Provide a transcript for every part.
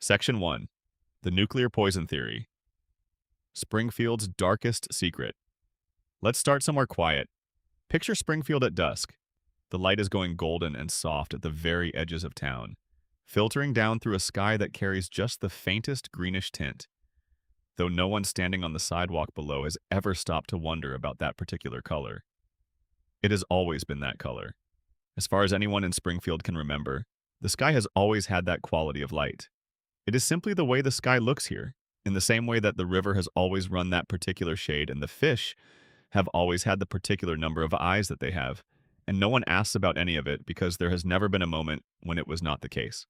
Section 1. The Nuclear Poison Theory. Springfield's Darkest Secret. Let's start somewhere quiet. Picture Springfield at dusk. The light is going golden and soft at the very edges of town, filtering down through a sky that carries just the faintest greenish tint, though no one standing on the sidewalk below has ever stopped to wonder about that particular color. It has always been that color. As far as anyone in Springfield can remember, the sky has always had that quality of light. It is simply the way the sky looks here, in the same way that the river has always run that particular shade and the fish have always had the particular number of eyes that they have, and no one asks about any of it because there has never been a moment when it was not the case.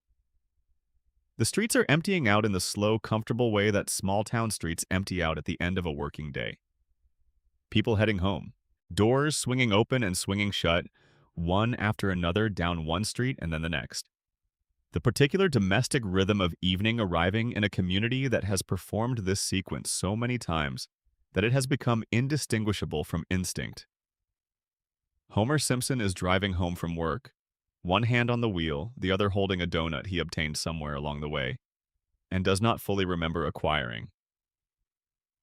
The streets are emptying out in the slow, comfortable way that small-town streets empty out at the end of a working day. People heading home, doors swinging open and swinging shut, one after another down one street and then the next. The particular domestic rhythm of evening arriving in a community that has performed this sequence so many times that it has become indistinguishable from instinct. Homer Simpson is driving home from work, one hand on the wheel, the other holding a donut he obtained somewhere along the way, and does not fully remember acquiring.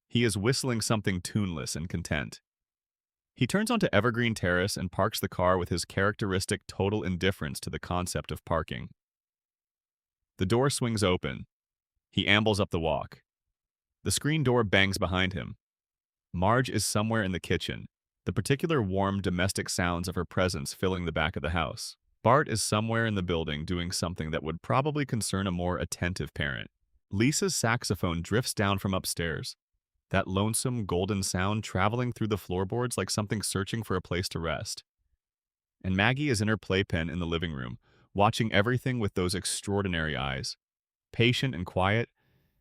He is whistling something tuneless and content. He turns onto Evergreen Terrace and parks the car with his characteristic total indifference to the concept of parking. The door swings open. He ambles up the walk. The screen door bangs behind him. Marge is somewhere in the kitchen, the particular warm domestic sounds of her presence filling the back of the house. Bart is somewhere in the building doing something that would probably concern a more attentive parent. Lisa's saxophone drifts down from upstairs, that lonesome golden sound traveling through the floorboards like something searching for a place to rest. And Maggie is in her playpen in the living room, watching everything with those extraordinary eyes, patient and quiet,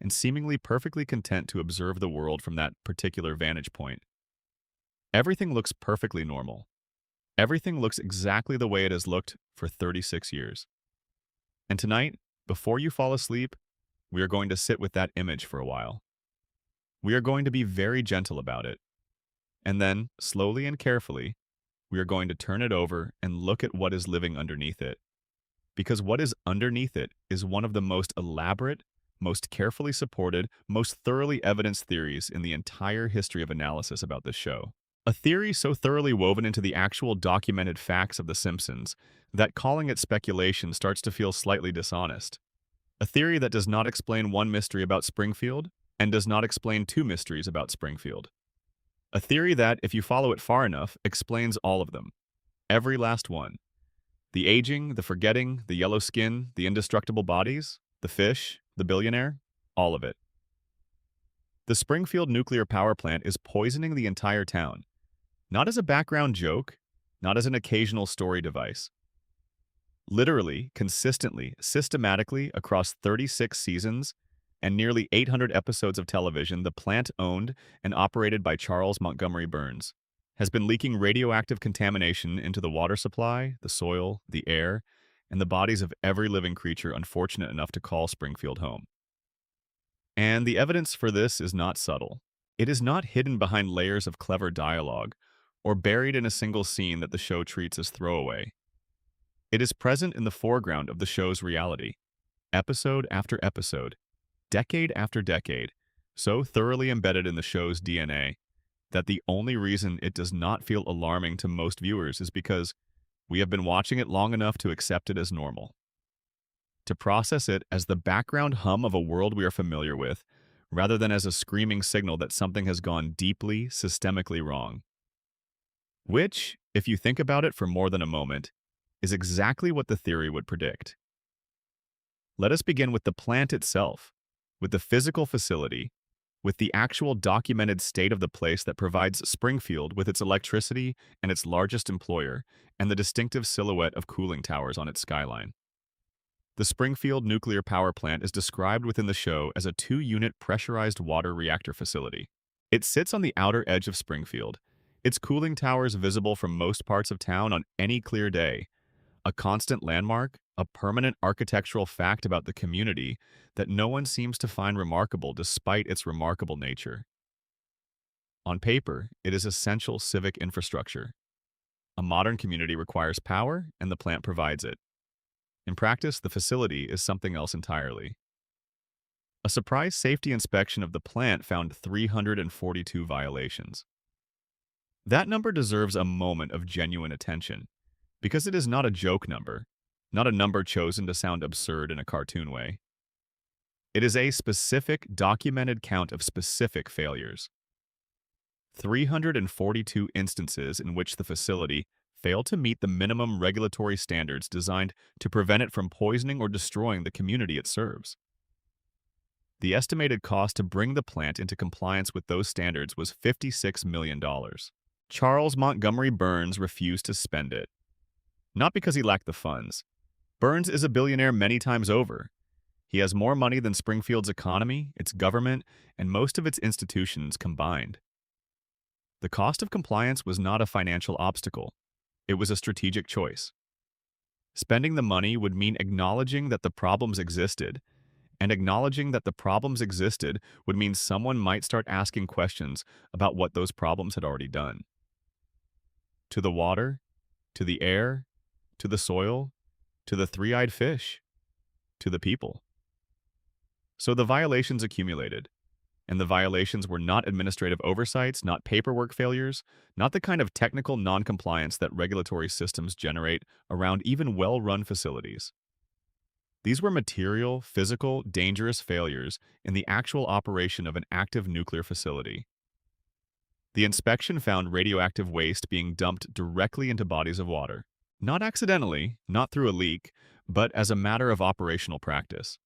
and seemingly perfectly content to observe the world from that particular vantage point. Everything looks perfectly normal. Everything looks exactly the way it has looked for 36 years. And tonight, before you fall asleep, we are going to sit with that image for a while. We are going to be very gentle about it. And then, slowly and carefully, we are going to turn it over and look at what is living underneath it. Because what is underneath it is one of the most elaborate, most carefully supported, most thoroughly evidenced theories in the entire history of analysis about this show. A theory so thoroughly woven into the actual documented facts of The Simpsons that calling it speculation starts to feel slightly dishonest. A theory that does not explain one mystery about Springfield and does not explain two mysteries about Springfield. A theory that, if you follow it far enough, explains all of them. Every last one. The aging, the forgetting, the yellow skin, the indestructible bodies, the fish, the billionaire, all of it. The Springfield nuclear power plant is poisoning the entire town. Not as a background joke, not as an occasional story device. Literally, consistently, systematically, across 36 seasons and nearly 800 episodes of television, the plant owned and operated by Charles Montgomery Burns has been leaking radioactive contamination into the water supply, the soil, the air, and the bodies of every living creature unfortunate enough to call Springfield home. And the evidence for this is not subtle. It is not hidden behind layers of clever dialogue or buried in a single scene that the show treats as throwaway. It is present in the foreground of the show's reality, episode after episode, decade after decade, so thoroughly embedded in the show's DNA that the only reason it does not feel alarming to most viewers is because we have been watching it long enough to accept it as normal, to process it as the background hum of a world we are familiar with, rather than as a screaming signal that something has gone deeply, systemically wrong. Which, if you think about it for more than a moment, is exactly what the theory would predict. Let us begin with the plant itself, with the physical facility, with the actual documented state of the place that provides Springfield with its electricity and its largest employer, and the distinctive silhouette of cooling towers on its skyline. The Springfield nuclear power plant is described within the show as a 2-unit pressurized water reactor facility. It sits on the outer edge of Springfield, its cooling towers visible from most parts of town on any clear day, a constant landmark, a permanent architectural fact about the community that no one seems to find remarkable despite its remarkable nature. On paper, it is essential civic infrastructure. A modern community requires power, and the plant provides it. In practice, the facility is something else entirely. A surprise safety inspection of the plant found 342 violations. That number deserves a moment of genuine attention, because it is not a joke number, not a number chosen to sound absurd in a cartoon way. It is a specific, documented count of specific failures. 342 instances in which the facility failed to meet the minimum regulatory standards designed to prevent it from poisoning or destroying the community it serves. The estimated cost to bring the plant into compliance with those standards was $56 million. Charles Montgomery Burns refused to spend it. Not because he lacked the funds. Burns is a billionaire many times over. He has more money than Springfield's economy, its government, and most of its institutions combined. The cost of compliance was not a financial obstacle. It was a strategic choice. Spending the money would mean acknowledging that the problems existed, and acknowledging that the problems existed would mean someone might start asking questions about what those problems had already done. To the water, to the air, to the soil, to the three-eyed fish, to the people. So the violations accumulated, and the violations were not administrative oversights, not paperwork failures, not the kind of technical non-compliance that regulatory systems generate around even well-run facilities. These were material, physical, dangerous failures in the actual operation of an active nuclear facility. The inspection found radioactive waste being dumped directly into bodies of water. Not accidentally, not through a leak, but as a matter of operational practice.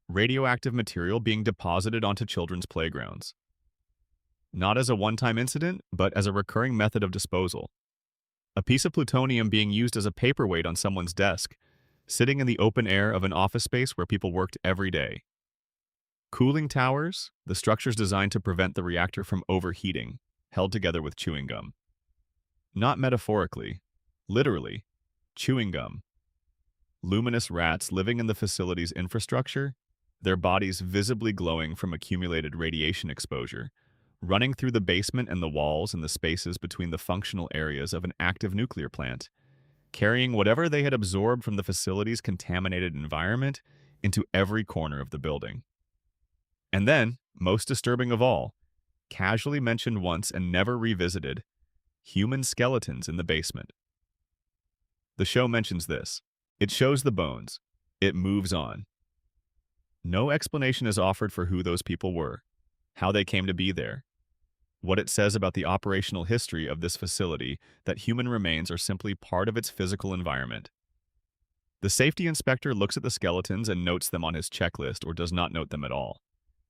Radioactive material being deposited onto children's playgrounds. Not as a one-time incident, but as a recurring method of disposal. A piece of plutonium being used as a paperweight on someone's desk, sitting in the open air of an office space where people worked every day. Cooling towers, the structures designed to prevent the reactor from overheating, held together with chewing gum. Not metaphorically, literally, chewing gum. Luminous rats living in the facility's infrastructure, their bodies visibly glowing from accumulated radiation exposure, running through the basement and the walls and the spaces between the functional areas of an active nuclear plant, carrying whatever they had absorbed from the facility's contaminated environment into every corner of the building. And then, most disturbing of all, casually mentioned once and never revisited, human skeletons in the basement. The show mentions this. It shows the bones. It moves on. No explanation is offered for who those people were, how they came to be there, what it says about the operational history of this facility that human remains are simply part of its physical environment. The safety inspector looks at the skeletons and notes them on his checklist or does not note them at all.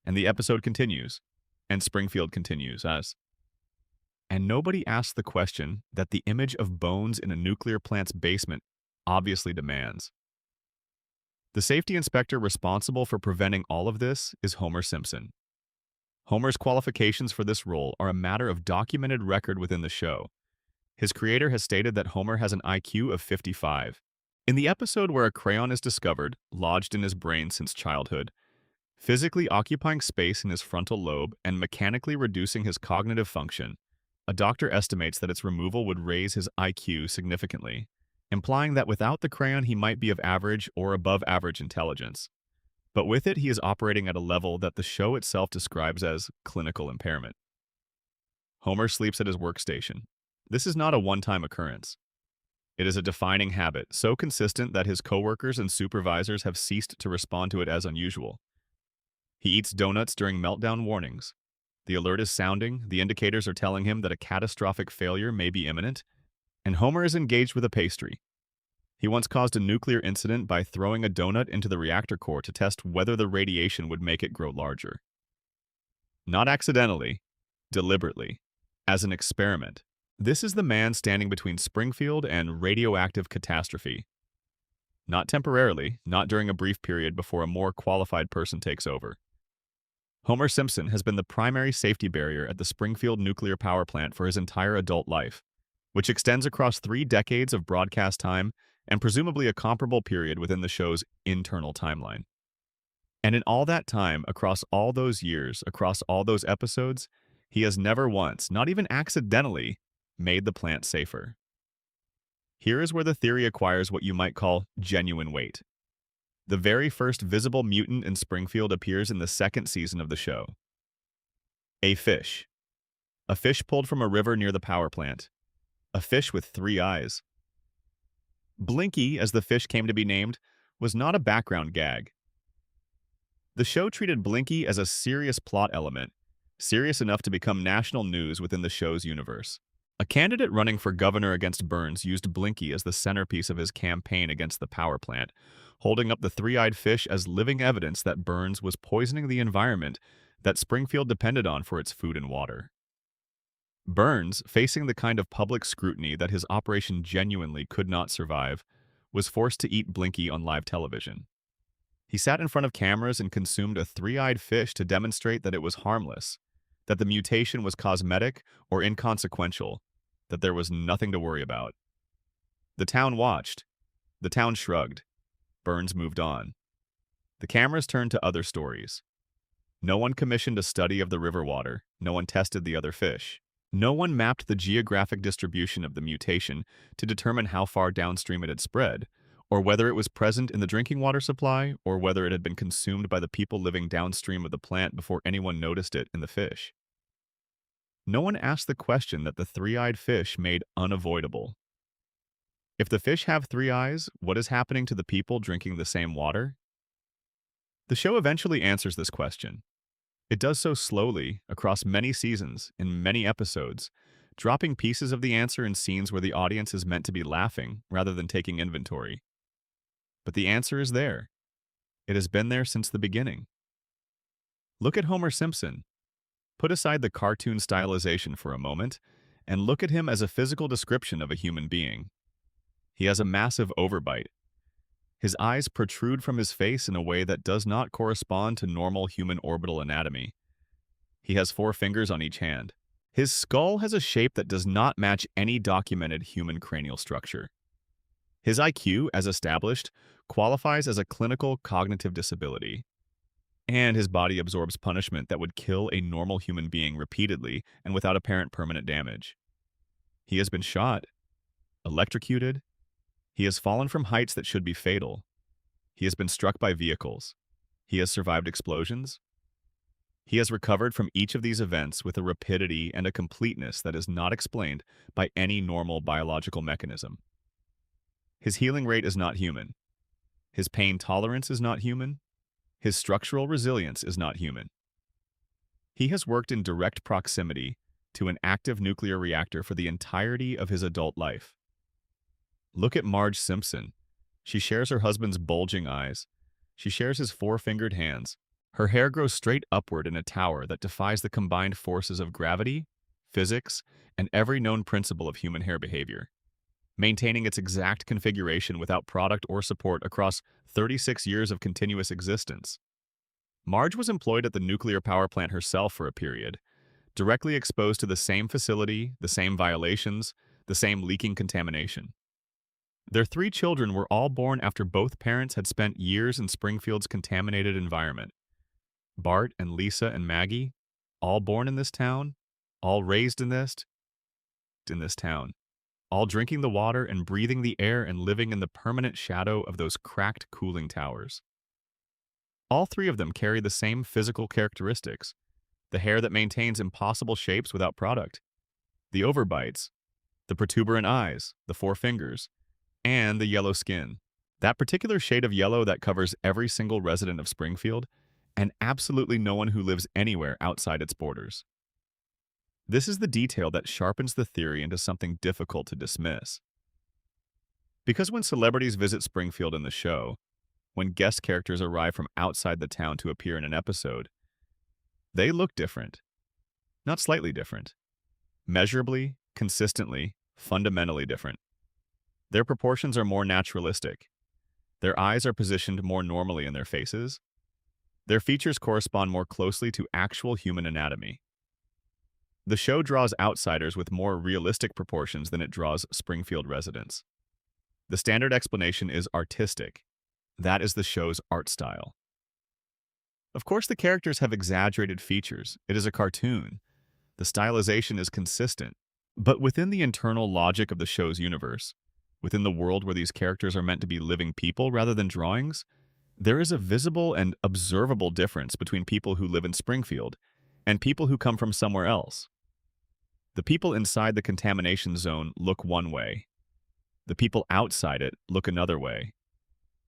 And the episode continues, and Springfield continues as, and nobody asks the question that the image of bones in a nuclear plant's basement obviously demands. The safety inspector responsible for preventing all of this is Homer Simpson. Homer's qualifications for this role are a matter of documented record within the show. His creator has stated that Homer has an IQ of 55. In the episode where a crayon is discovered, lodged in his brain since childhood, physically occupying space in his frontal lobe and mechanically reducing his cognitive function, a doctor estimates that its removal would raise his IQ significantly, implying that without the crayon he might be of average or above average intelligence. But with it, he is operating at a level that the show itself describes as clinical impairment. Homer sleeps at his workstation. This is not a one-time occurrence. It is a defining habit, so consistent that his coworkers and supervisors have ceased to respond to it as unusual. He eats donuts during meltdown warnings. The alert is sounding, the indicators are telling him that a catastrophic failure may be imminent, and Homer is engaged with a pastry. He once caused a nuclear incident by throwing a donut into the reactor core to test whether the radiation would make it grow larger. Not accidentally, deliberately, as an experiment. This is the man standing between Springfield and radioactive catastrophe. Not temporarily, not during a brief period before a more qualified person takes over. Homer Simpson has been the primary safety barrier at the Springfield nuclear power plant for his entire adult life, which extends across 3 decades of broadcast time and presumably a comparable period within the show's internal timeline. And in all that time, across all those years, across all those episodes, he has never once, not even accidentally, made the plant safer. Here is where the theory acquires what you might call genuine weight. The very first visible mutant in Springfield appears in the second season of the show. A fish. A fish pulled from a river near the power plant. A fish with 3 eyes. Blinky, as the fish came to be named, was not a background gag. The show treated Blinky as a serious plot element, serious enough to become national news within the show's universe. A candidate running for governor against Burns used Blinky as the centerpiece of his campaign against the power plant, holding up the 3-eyed fish as living evidence that Burns was poisoning the environment that Springfield depended on for its food and water. Burns, facing the kind of public scrutiny that his operation genuinely could not survive, was forced to eat Blinky on live television. He sat in front of cameras and consumed a 3-eyed fish to demonstrate that it was harmless, that the mutation was cosmetic or inconsequential, that there was nothing to worry about. The town watched. The town shrugged. Burns moved on. The cameras turned to other stories. No one commissioned a study of the river water. No one tested the other fish. No one mapped the geographic distribution of the mutation to determine how far downstream it had spread, or whether it was present in the drinking water supply, or whether it had been consumed by the people living downstream of the plant before anyone noticed it in the fish. No one asked the question that the 3-eyed fish made unavoidable. If the fish have 3 eyes, what is happening to the people drinking the same water? The show eventually answers this question. It does so slowly, across many seasons, in many episodes, dropping pieces of the answer in scenes where the audience is meant to be laughing rather than taking inventory. But the answer is there. It has been there since the beginning. Look at Homer Simpson. Put aside the cartoon stylization for a moment, and look at him as a physical description of a human being. He has a massive overbite. His eyes protrude from his face in a way that does not correspond to normal human orbital anatomy. He has 4 fingers on each hand. His skull has a shape that does not match any documented human cranial structure. His IQ, as established, qualifies as a clinical cognitive disability. And his body absorbs punishment that would kill a normal human being repeatedly and without apparent permanent damage. He has been shot, electrocuted. He has fallen from heights that should be fatal. He has been struck by vehicles. He has survived explosions. He has recovered from each of these events with a rapidity and a completeness that is not explained by any normal biological mechanism. His healing rate is not human. His pain tolerance is not human. His structural resilience is not human. He has worked in direct proximity to an active nuclear reactor for the entirety of his adult life. Look at Marge Simpson. She shares her husband's bulging eyes. She shares his 4-fingered hands. Her hair grows straight upward in a tower that defies the combined forces of gravity, physics, and every known principle of human hair behavior, maintaining its exact configuration without product or support across 36 years of continuous existence. Marge was employed at the nuclear power plant herself for a period, directly exposed to the same facility, the same violations, the same leaking contamination. Their 3 children were all born after both parents had spent years in Springfield's contaminated environment. Bart and Lisa and Maggie, all born in this town, all raised in this town, all drinking the water and breathing the air and living in the permanent shadow of those cracked cooling towers. All 3 of them carry the same physical characteristics: the hair that maintains impossible shapes without product, the overbites, the protuberant eyes, the 4 fingers, and the yellow skin. That particular shade of yellow that covers every single resident of Springfield and absolutely no one who lives anywhere outside its borders. This is the detail that sharpens the theory into something difficult to dismiss. Because when celebrities visit Springfield in the show, when guest characters arrive from outside the town to appear in an episode, they look different. Not slightly different. Measurably, consistently, fundamentally different. Their proportions are more naturalistic. Their eyes are positioned more normally in their faces. Their features correspond more closely to actual human anatomy. The show draws outsiders with more realistic proportions than it draws Springfield residents. The standard explanation is artistic. That is the show's art style. Of course, the characters have exaggerated features. It is a cartoon. The stylization is consistent. But within the internal logic of the show's universe, within the world where these characters are meant to be living people rather than drawings, There is a visible and observable difference between people who live in Springfield and people who come from somewhere else. The people inside the contamination zone look one way. The people outside it look another way.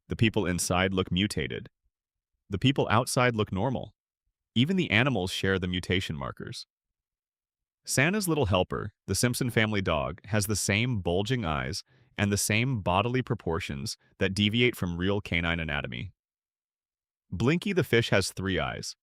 The people inside look mutated. The people outside look normal. Even the animals share the mutation markers. Santa's little helper, the Simpson family dog, has the same bulging eyes and the same bodily proportions that deviate from real canine anatomy. Blinky the fish has 3 eyes.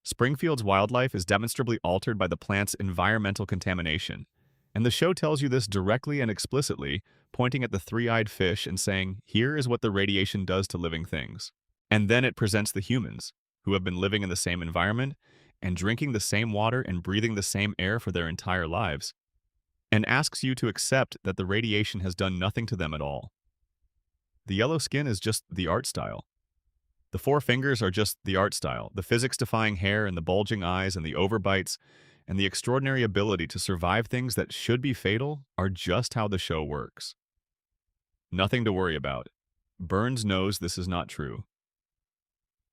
Springfield's wildlife is demonstrably altered by the plant's environmental contamination, and the show tells you this directly and explicitly, pointing at the 3-eyed fish and saying, here is what the radiation does to living things. And then it presents the humans, who have been living in the same environment and drinking the same water and breathing the same air for their entire lives, and asks you to accept that the radiation has done nothing to them at all. The yellow skin is just the art style. The 4 fingers are just the art style. The physics-defying hair and the bulging eyes and the overbites and the extraordinary ability to survive things that should be fatal are just how the show works. Nothing to worry about. Burns knows this is not true.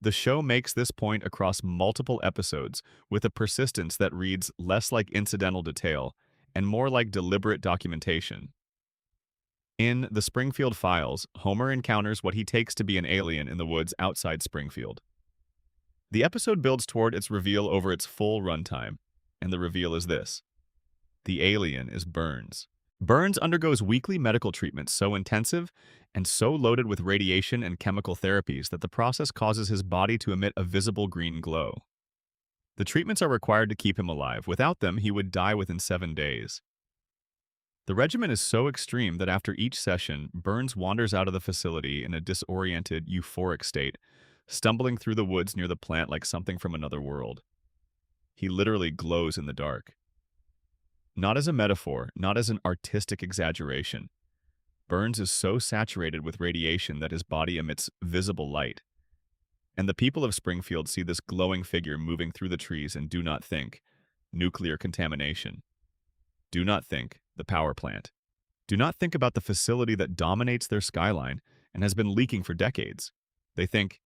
The show makes this point across multiple episodes with a persistence that reads less like incidental detail and more like deliberate documentation. In The Springfield Files, Homer encounters what he takes to be an alien in the woods outside Springfield. The episode builds toward its reveal over its full runtime, and the reveal is this. The alien is Burns. Burns undergoes weekly medical treatments so intensive and so loaded with radiation and chemical therapies that the process causes his body to emit a visible green glow. The treatments are required to keep him alive. Without them, he would die within 7 days. The regimen is so extreme that after each session, Burns wanders out of the facility in a disoriented, euphoric state, stumbling through the woods near the plant like something from another world. He literally glows in the dark. Not as a metaphor, not as an artistic exaggeration. Burns is so saturated with radiation that his body emits visible light. And the people of Springfield see this glowing figure moving through the trees and do not think nuclear contamination. Do not think the power plant. Do not think about the facility that dominates their skyline and has been leaking for decades. They think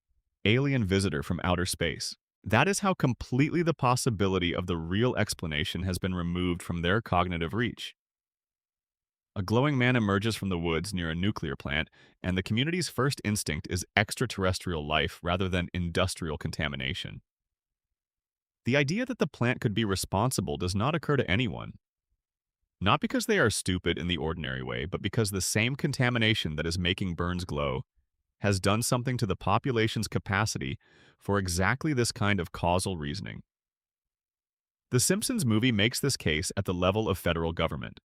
alien visitor from outer space. That is how completely the possibility of the real explanation has been removed from their cognitive reach. A glowing man emerges from the woods near a nuclear plant, and the community's first instinct is extraterrestrial life rather than industrial contamination. The idea that the plant could be responsible does not occur to anyone. Not because they are stupid in the ordinary way, but because the same contamination that is making Burns glow has done something to the population's capacity for exactly this kind of causal reasoning. The Simpsons movie makes this case at the level of federal government.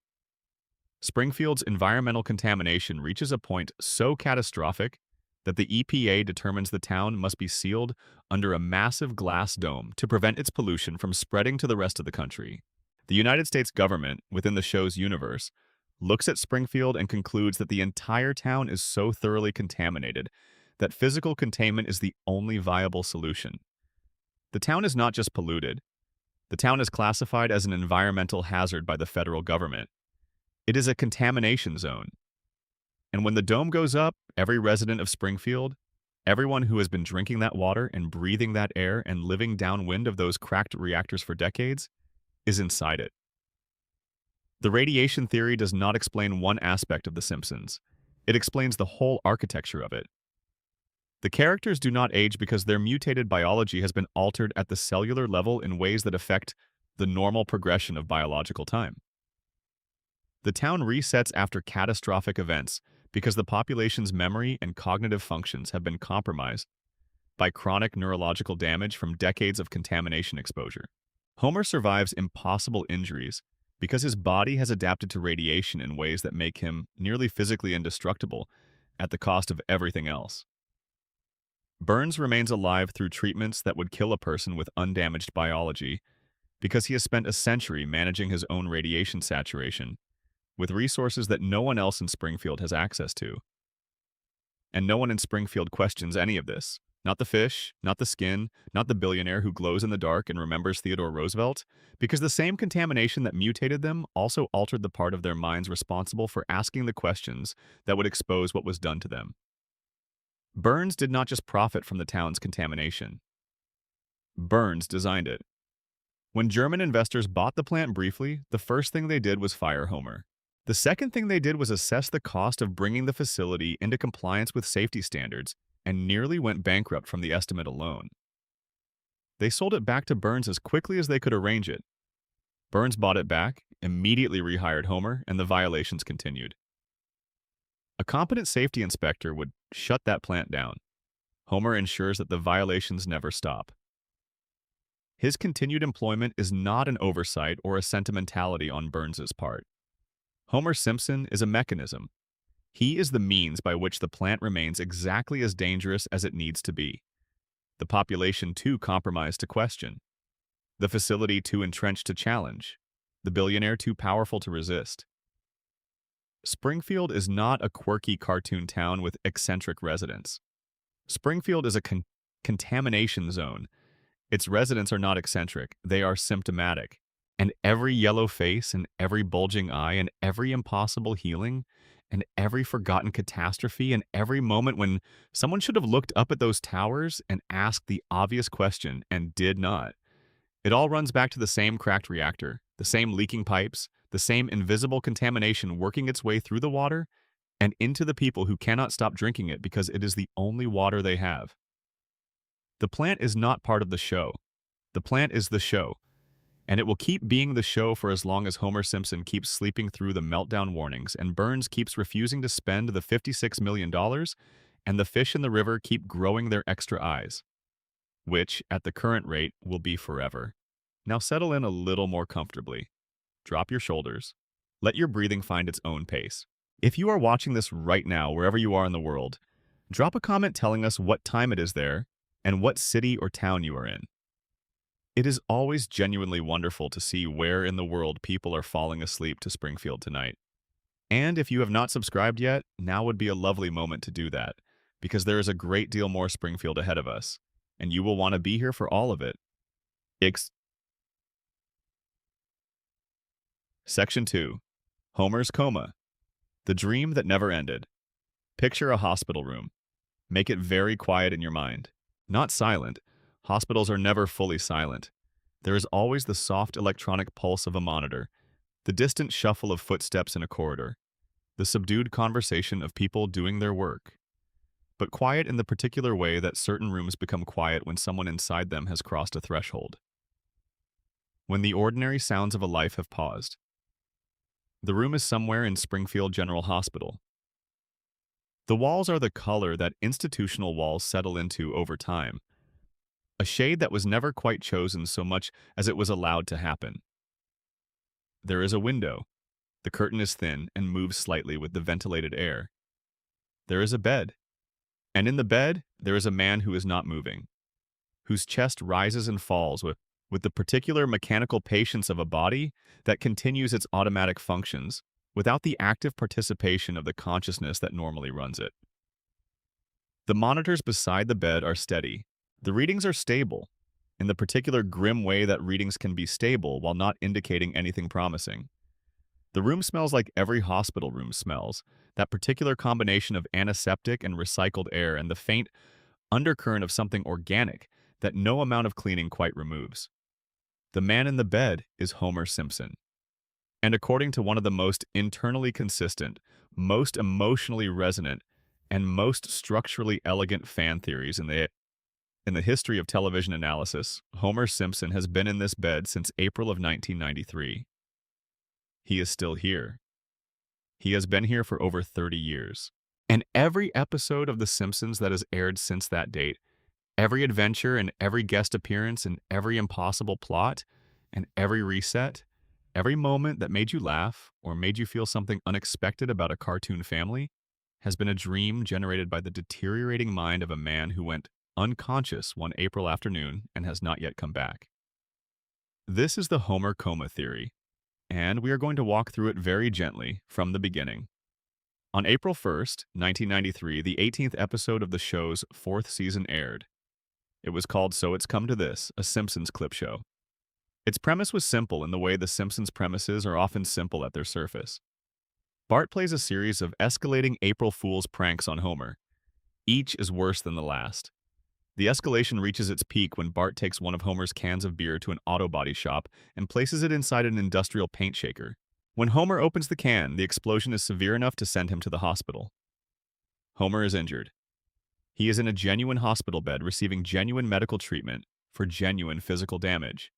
Springfield's environmental contamination reaches a point so catastrophic that the EPA determines the town must be sealed under a massive glass dome to prevent its pollution from spreading to the rest of the country. The United States government, within the show's universe, looks at Springfield and concludes that the entire town is so thoroughly contaminated that physical containment is the only viable solution. The town is not just polluted. The town is classified as an environmental hazard by the federal government. It is a contamination zone. And when the dome goes up, every resident of Springfield, everyone who has been drinking that water and breathing that air and living downwind of those cracked reactors for decades, is inside it. The radiation theory does not explain one aspect of The Simpsons. It explains the whole architecture of it. The characters do not age because their mutated biology has been altered at the cellular level in ways that affect the normal progression of biological time. The town resets after catastrophic events because the population's memory and cognitive functions have been compromised by chronic neurological damage from decades of contamination exposure. Homer survives impossible injuries because his body has adapted to radiation in ways that make him nearly physically indestructible at the cost of everything else. Burns remains alive through treatments that would kill a person with undamaged biology because he has spent a century managing his own radiation saturation with resources that no one else in Springfield has access to. And no one in Springfield questions any of this. Not the fish, not the skin, not the billionaire who glows in the dark and remembers Theodore Roosevelt, because the same contamination that mutated them also altered the part of their minds responsible for asking the questions that would expose what was done to them. Burns did not just profit from the town's contamination. Burns designed it. When German investors bought the plant briefly, the first thing they did was fire Homer. The second thing they did was assess the cost of bringing the facility into compliance with safety standards and nearly went bankrupt from the estimate alone. They sold it back to Burns as quickly as they could arrange it. Burns bought it back, immediately rehired Homer, and the violations continued. A competent safety inspector would shut that plant down. Homer ensures that the violations never stop. His continued employment is not an oversight or a sentimentality on Burns's part. Homer Simpson is a mechanism. He is the means by which the plant remains exactly as dangerous as it needs to be. The population too compromised to question. The facility too entrenched to challenge. The billionaire too powerful to resist. Springfield is not a quirky cartoon town with eccentric residents. Springfield is a contamination zone. Its residents are not eccentric, they are symptomatic. And every yellow face and every bulging eye and every impossible healing and every forgotten catastrophe and every moment when someone should have looked up at those towers and asked the obvious question and did not. It all runs back to the same cracked reactor, the same leaking pipes, the same invisible contamination working its way through the water and into the people who cannot stop drinking it because it is the only water they have. The plant is not part of the show. The plant is the show. And it will keep being the show for as long as Homer Simpson keeps sleeping through the meltdown warnings and Burns keeps refusing to spend the $56 million and the fish in the river keep growing their extra eyes, which, at the current rate, will be forever. Now settle in a little more comfortably. Drop your shoulders. Let your breathing find its own pace. If you are watching this right now, wherever you are in the world, drop a comment telling us what time it is there and what city or town you are in. It is always genuinely wonderful to see where in the world people are falling asleep to Springfield tonight. And if you have not subscribed yet, now would be a lovely moment to do that, because there is a great deal more Springfield ahead of us, and you will want to be here for all of it. Section 2. Homer's Coma. The dream that never ended. Picture a hospital room. Make it very quiet in your mind. Not silent. Hospitals are never fully silent. There is always the soft electronic pulse of a monitor, the distant shuffle of footsteps in a corridor, the subdued conversation of people doing their work. But quiet in the particular way that certain rooms become quiet when someone inside them has crossed a threshold. When the ordinary sounds of a life have paused. The room is somewhere in Springfield General Hospital. The walls are the color that institutional walls settle into over time. A shade that was never quite chosen so much as it was allowed to happen. There is a window. The curtain is thin and moves slightly with the ventilated air. There is a bed. And in the bed, there is a man who is not moving, whose chest rises and falls with the particular mechanical patience of a body that continues its automatic functions without the active participation of the consciousness that normally runs it. The monitors beside the bed are steady. The readings are stable, in the particular grim way that readings can be stable while not indicating anything promising. The room smells like every hospital room smells, that particular combination of antiseptic and recycled air and the faint undercurrent of something organic that no amount of cleaning quite removes. The man in the bed is Homer Simpson. And according to one of the most internally consistent, most emotionally resonant, and most structurally elegant fan theories in the history of television analysis, Homer Simpson has been in this bed since April of 1993. He is still here. He has been here for over 30 years. And every episode of The Simpsons that has aired since that date, every adventure and every guest appearance and every impossible plot and every reset, every moment that made you laugh or made you feel something unexpected about a cartoon family has been a dream generated by the deteriorating mind of a man who went unconscious one April afternoon and has not yet come back. This is the Homer coma theory, and we are going to walk through it very gently from the beginning. On April 1st, 1993, the 18th episode of the show's 4th season aired. It was called So It's Come to This, a Simpsons clip show. Its premise was simple in the way the Simpsons premises are often simple at their surface. Bart plays a series of escalating April Fool's pranks on Homer. Each is worse than the last. The escalation reaches its peak when Bart takes one of Homer's cans of beer to an auto body shop and places it inside an industrial paint shaker. When Homer opens the can, the explosion is severe enough to send him to the hospital. Homer is injured. He is in a genuine hospital bed receiving genuine medical treatment for genuine physical damage.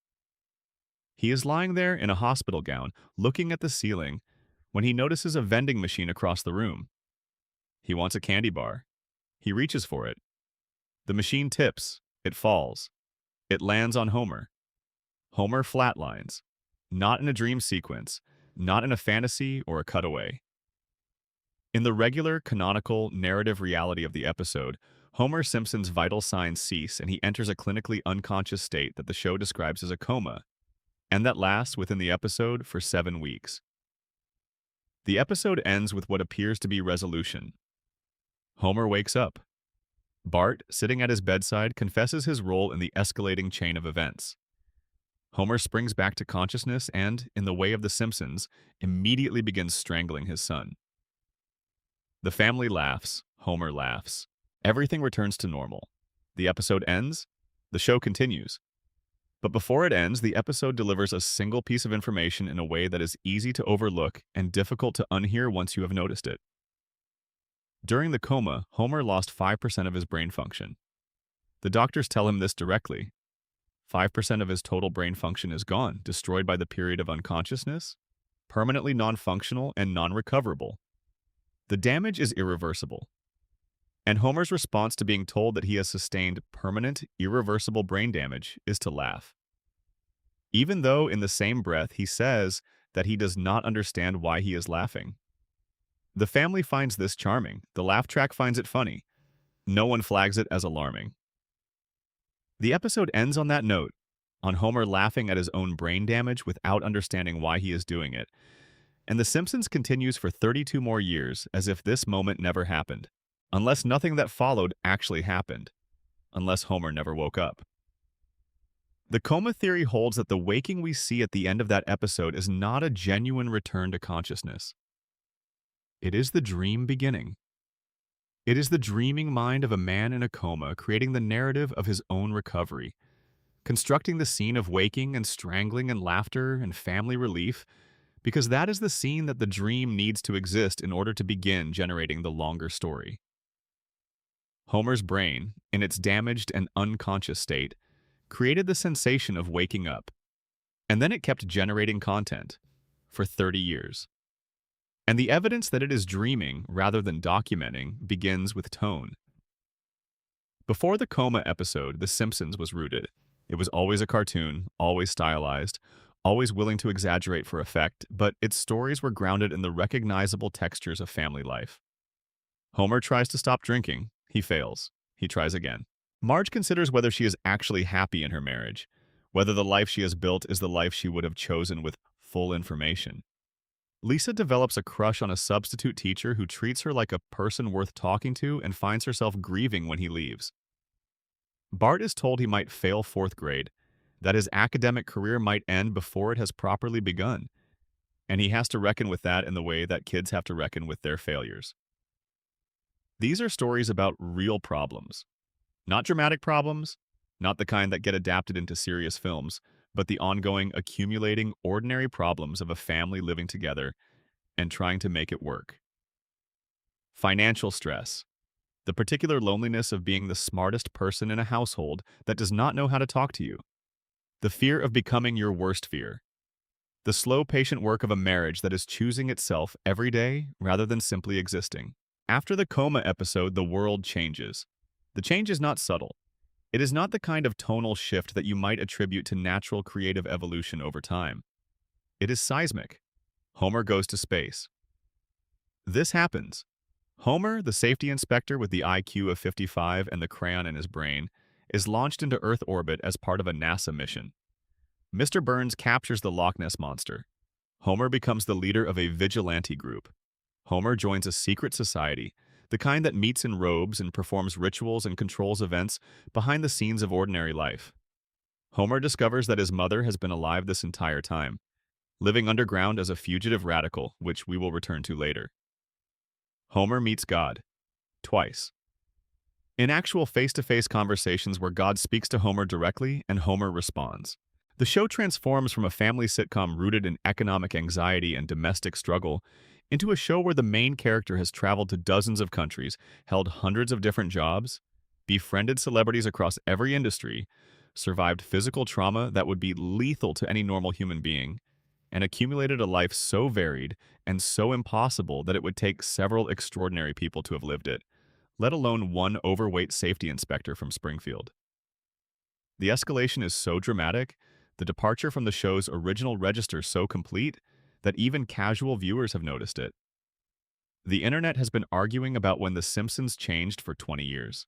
He is lying there in a hospital gown, looking at the ceiling, when he notices a vending machine across the room. He wants a candy bar. He reaches for it. The machine tips. It falls. It lands on Homer. Homer flatlines. Not in a dream sequence, not in a fantasy or a cutaway. In the regular, canonical, narrative reality of the episode, Homer Simpson's vital signs cease and he enters a clinically unconscious state that the show describes as a coma, and that lasts within the episode for 7 weeks. The episode ends with what appears to be resolution. Homer wakes up. Bart, sitting at his bedside, confesses his role in the escalating chain of events. Homer springs back to consciousness and, in the way of the Simpsons, immediately begins strangling his son. The family laughs. Homer laughs. Everything returns to normal. The episode ends. The show continues. But before it ends, the episode delivers a single piece of information in a way that is easy to overlook and difficult to unhear once you have noticed it. During the coma, Homer lost 5% of his brain function. The doctors tell him this directly. 5% of his total brain function is gone, destroyed by the period of unconsciousness, permanently non-functional and non-recoverable. The damage is irreversible. And Homer's response to being told that he has sustained permanent, irreversible brain damage is to laugh. Even though in the same breath he says that he does not understand why he is laughing. The family finds this charming. The laugh track finds it funny. No one flags it as alarming. The episode ends on that note, on Homer laughing at his own brain damage without understanding why he is doing it. And The Simpsons continues for 32 more years as if this moment never happened. Unless nothing that followed actually happened. Unless Homer never woke up. The coma theory holds that the waking we see at the end of that episode is not a genuine return to consciousness. It is the dream beginning. It is the dreaming mind of a man in a coma creating the narrative of his own recovery, constructing the scene of waking and strangling and laughter and family relief, because that is the scene that the dream needs to exist in order to begin generating the longer story. Homer's brain, in its damaged and unconscious state, created the sensation of waking up, and then it kept generating content for 30 years. And the evidence that it is dreaming rather than documenting begins with tone. Before the coma episode, The Simpsons was rooted. It was always a cartoon, always stylized, always willing to exaggerate for effect, but its stories were grounded in the recognizable textures of family life. Homer tries to stop drinking. He fails. He tries again. Marge considers whether she is actually happy in her marriage, whether the life she has built is the life she would have chosen with full information. Lisa develops a crush on a substitute teacher who treats her like a person worth talking to and finds herself grieving when he leaves. Bart is told he might fail 4th grade, that his academic career might end before it has properly begun, and he has to reckon with that in the way that kids have to reckon with their failures. These are stories about real problems. Not dramatic problems, not the kind that get adapted into serious films, but the ongoing, accumulating, ordinary problems of a family living together and trying to make it work. Financial stress. The particular loneliness of being the smartest person in a household that does not know how to talk to you. The fear of becoming your worst fear. The slow, patient work of a marriage that is choosing itself every day rather than simply existing. After the coma episode, the world changes. The change is not subtle. It is not the kind of tonal shift that you might attribute to natural creative evolution over time. It is seismic. Homer goes to space. This happens. Homer, the safety inspector with the IQ of 55 and the crayon in his brain, is launched into Earth orbit as part of a NASA mission. Mr. Burns captures the Loch Ness Monster. Homer becomes the leader of a vigilante group. Homer joins a secret society, the kind that meets in robes and performs rituals and controls events behind the scenes of ordinary life. Homer discovers that his mother has been alive this entire time, living underground as a fugitive radical, which we will return to later. Homer meets God. Twice. In actual face-to-face conversations where God speaks to Homer directly and Homer responds. The show transforms from a family sitcom rooted in economic anxiety and domestic struggle into a show where the main character has traveled to dozens of countries, held hundreds of different jobs, befriended celebrities across every industry, survived physical trauma that would be lethal to any normal human being, and accumulated a life so varied and so impossible that it would take several extraordinary people to have lived it, let alone one overweight safety inspector from Springfield. The escalation is so dramatic, the departure from the show's original register so complete, that even casual viewers have noticed it. The internet has been arguing about when The Simpsons changed for 20 years.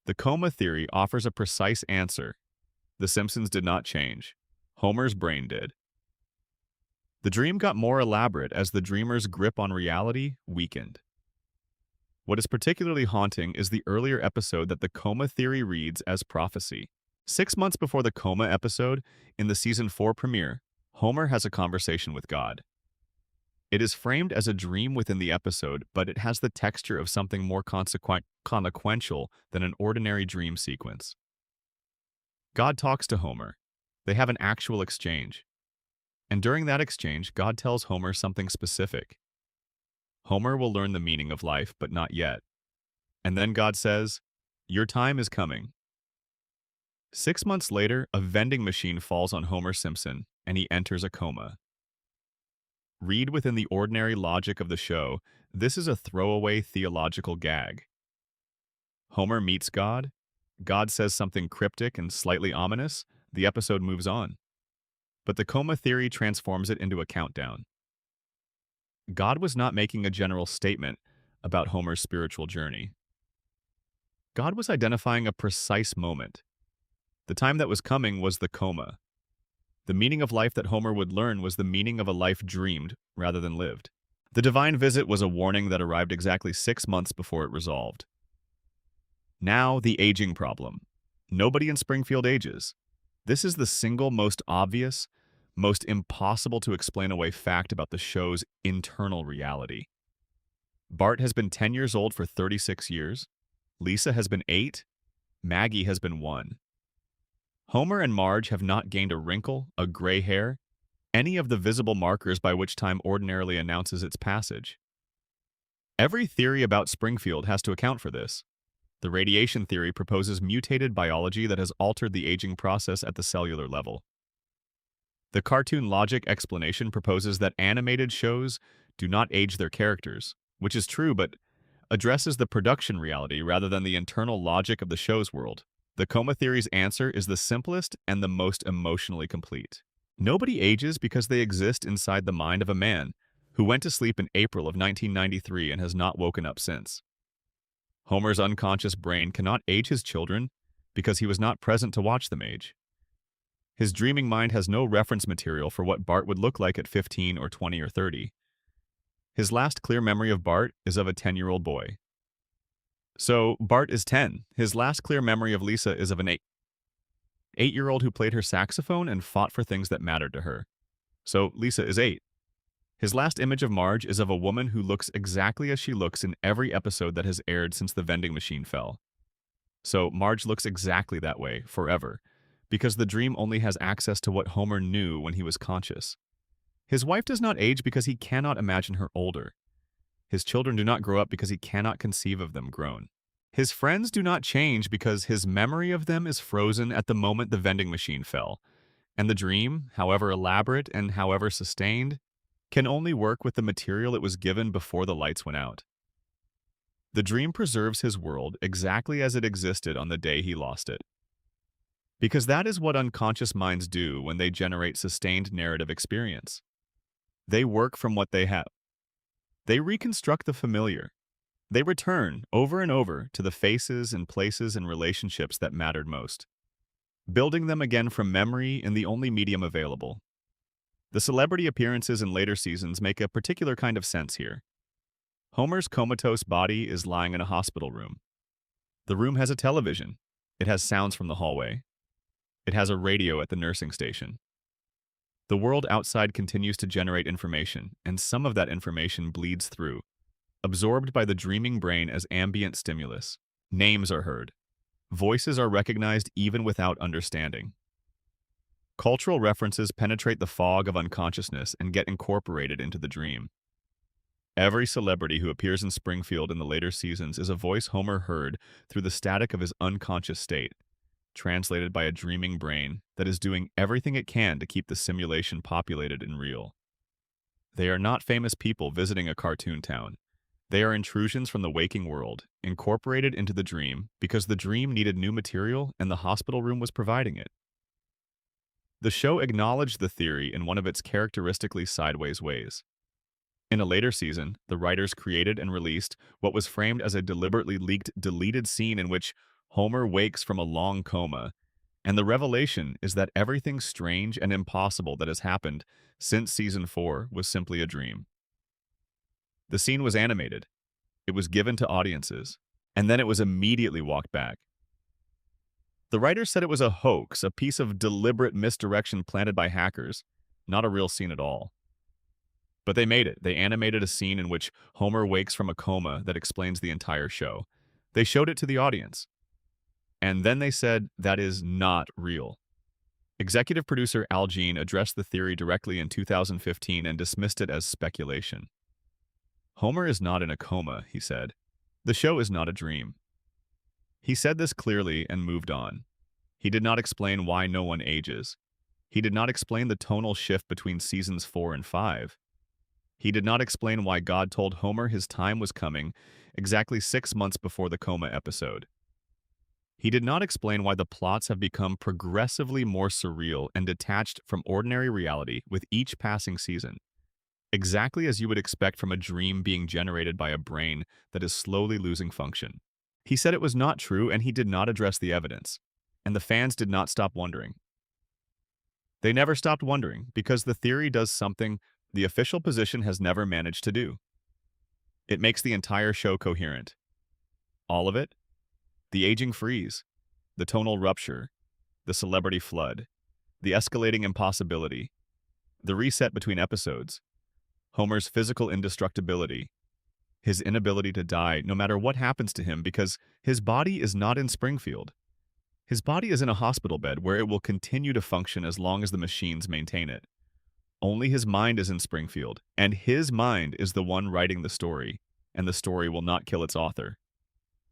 The coma theory offers a precise answer. The Simpsons did not change. Homer's brain did. The dream got more elaborate as the dreamer's grip on reality weakened. What is particularly haunting is the earlier episode that the coma theory reads as prophecy. 6 months before the coma episode, in the season 4 premiere, Homer has a conversation with God. It is framed as a dream within the episode, but it has the texture of something more consequential than an ordinary dream sequence. God talks to Homer. They have an actual exchange. And during that exchange, God tells Homer something specific. Homer will learn the meaning of life, but not yet. And then God says, "Your time is coming." 6 months later, a vending machine falls on Homer Simpson, and he enters a coma. Read within the ordinary logic of the show, this is a throwaway theological gag. Homer meets God. God says something cryptic and slightly ominous. The episode moves on. But the coma theory transforms it into a countdown. God was not making a general statement about Homer's spiritual journey. God was identifying a precise moment. The time that was coming was the coma. The meaning of life that Homer would learn was the meaning of a life dreamed rather than lived. The divine visit was a warning that arrived exactly 6 months before it resolved. Now, the aging problem. Nobody in Springfield ages. This is the single most obvious, most impossible to explain away fact about the show's internal reality. Bart has been 10 years old for 36 years. Lisa has been 8. Maggie has been 1. Homer and Marge have not gained a wrinkle, a gray hair, any of the visible markers by which time ordinarily announces its passage. Every theory about Springfield has to account for this. The radiation theory proposes mutated biology that has altered the aging process at the cellular level. The cartoon logic explanation proposes that animated shows do not age their characters, which is true but addresses the production reality rather than the internal logic of the show's world. The coma theory's answer is the simplest and the most emotionally complete. Nobody ages because they exist inside the mind of a man who went to sleep in April of 1993 and has not woken up since. Homer's unconscious brain cannot age his children because he was not present to watch them age. His dreaming mind has no reference material for what Bart would look like at 15 or 20 or 30. His last clear memory of Bart is of a 10-year-old boy. So, Bart is 10. His last clear memory of Lisa is of an 8-year-old who played her saxophone and fought for things that mattered to her. So, Lisa is 8. His last image of Marge is of a woman who looks exactly as she looks in every episode that has aired since the vending machine fell. So, Marge looks exactly that way, forever, because the dream only has access to what Homer knew when he was conscious. His wife does not age because he cannot imagine her older. His children do not grow up because he cannot conceive of them grown. His friends do not change because his memory of them is frozen at the moment the vending machine fell. And the dream, however elaborate and however sustained, can only work with the material it was given before the lights went out. The dream preserves his world exactly as it existed on the day he lost it. Because that is what unconscious minds do when they generate sustained narrative experience. They work from what they have. They reconstruct the familiar. They return, over and over, to the faces and places and relationships that mattered most, building them again from memory in the only medium available. The celebrity appearances in later seasons make a particular kind of sense here. Homer's comatose body is lying in a hospital room. The room has a television. It has sounds from the hallway. It has a radio at the nursing station. The world outside continues to generate information, and some of that information bleeds through, absorbed by the dreaming brain as ambient stimulus. Names are heard. Voices are recognized even without understanding. Cultural references penetrate the fog of unconsciousness and get incorporated into the dream. Every celebrity who appears in Springfield in the later seasons is a voice Homer heard through the static of his unconscious state, translated by a dreaming brain that is doing everything it can to keep the simulation populated and real. They are not famous people visiting a cartoon town. They are intrusions from the waking world, incorporated into the dream because the dream needed new material and the hospital room was providing it. The show acknowledged the theory in one of its characteristically sideways ways. In a later season, the writers created and released what was framed as a deliberately leaked deleted scene in which Homer wakes from a long coma, and the revelation is that everything strange and impossible that has happened since season 4 was simply a dream. The scene was animated, it was given to audiences, and then it was immediately walked back. The writers said it was a hoax, a piece of deliberate misdirection planted by hackers, not a real scene at all. But they made it. They animated a scene in which Homer wakes from a coma that explains the entire show. They showed it to the audience. And then they said that is not real. Executive producer Al Jean addressed the theory directly in 2015 and dismissed it as speculation. Homer is not in a coma, he said. The show is not a dream. He said this clearly and moved on. He did not explain why no one ages. He did not explain the tonal shift between seasons 4 and 5. He did not explain why God told Homer his time was coming exactly 6 months before the coma episode. He did not explain why the plots have become progressively more surreal and detached from ordinary reality with each passing season, exactly as you would expect from a dream being generated by a brain that is slowly losing function. He said it was not true and he did not address the evidence, and the fans did not stop wondering. They never stopped wondering because the theory does something the official position has never managed to do. It makes the entire show coherent. All of it? The aging freeze, the tonal rupture, the celebrity flood, the escalating impossibility, the reset between episodes, Homer's physical indestructibility, his inability to die no matter what happens to him because his body is not in Springfield. His body is in a hospital bed where it will continue to function as long as the machines maintain it. Only his mind is in Springfield, and his mind is the one writing the story, and the story will not kill its author.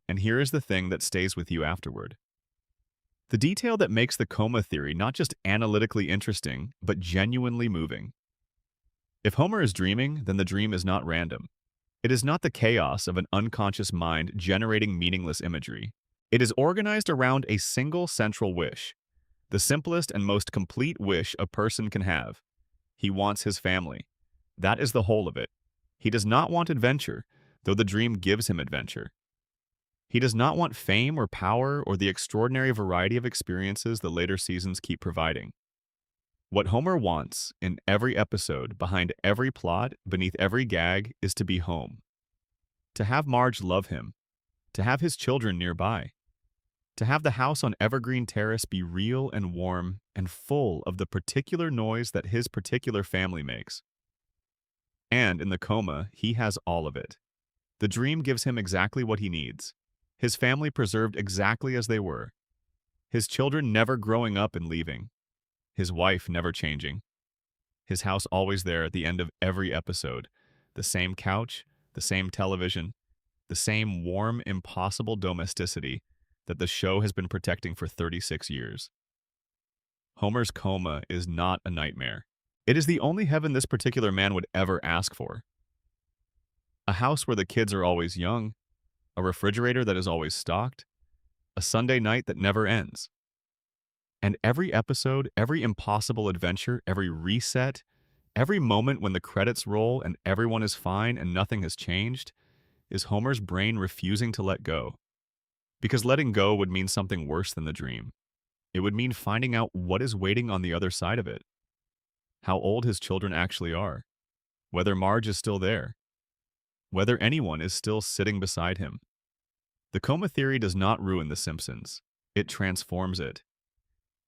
And here is the thing that stays with you afterward. The detail that makes the coma theory not just analytically interesting, but genuinely moving. If Homer is dreaming, then the dream is not random. It is not the chaos of an unconscious mind generating meaningless imagery. It is organized around a single central wish, the simplest and most complete wish a person can have. He wants his family. That is the whole of it. He does not want adventure, though the dream gives him adventure. He does not want fame or power or the extraordinary variety of experiences the later seasons keep providing. What Homer wants in every episode, behind every plot, beneath every gag, is to be home. To have Marge love him. To have his children nearby. To have the house on Evergreen Terrace be real and warm and full of the particular noise that his particular family makes. And in the coma, he has all of it. The dream gives him exactly what he needs. His family preserved exactly as they were. His children never growing up and leaving. His wife never changing. His house always there at the end of every episode. The same couch, the same television, the same warm, impossible domesticity that the show has been protecting for 36 years. Homer's coma is not a nightmare. It is the only heaven this particular man would ever ask for. A house where the kids are always young, a refrigerator that is always stocked, a Sunday night that never ends. And every episode, every impossible adventure, every reset, every moment when the credits roll and everyone is fine and nothing has changed, is Homer's brain refusing to let go. Because letting go would mean something worse than the dream. It would mean finding out what is waiting on the other side of it. How old his children actually are. Whether Marge is still there. Whether anyone is still sitting beside him. The coma theory does not ruin The Simpsons. It transforms it.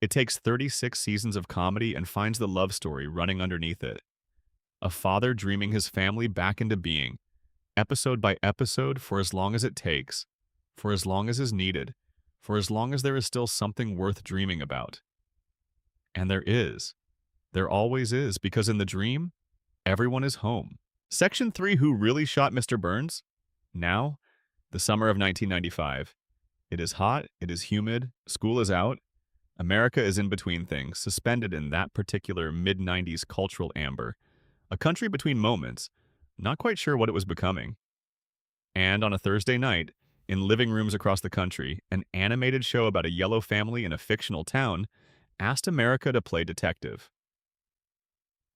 It takes 36 seasons of comedy and finds the love story running underneath it. A father dreaming his family back into being, episode by episode for as long as it takes, for as long as is needed, for as long as there is still something worth dreaming about. And there is. There always is, because in the dream, everyone is home. Section 3: Who really shot Mr. Burns? Now, the summer of 1995. It is hot, it is humid, school is out. America is in between things, suspended in that particular mid-90s cultural amber. A country between moments, not quite sure what it was becoming. And on a Thursday night, in living rooms across the country, an animated show about a yellow family in a fictional town asked America to play detective.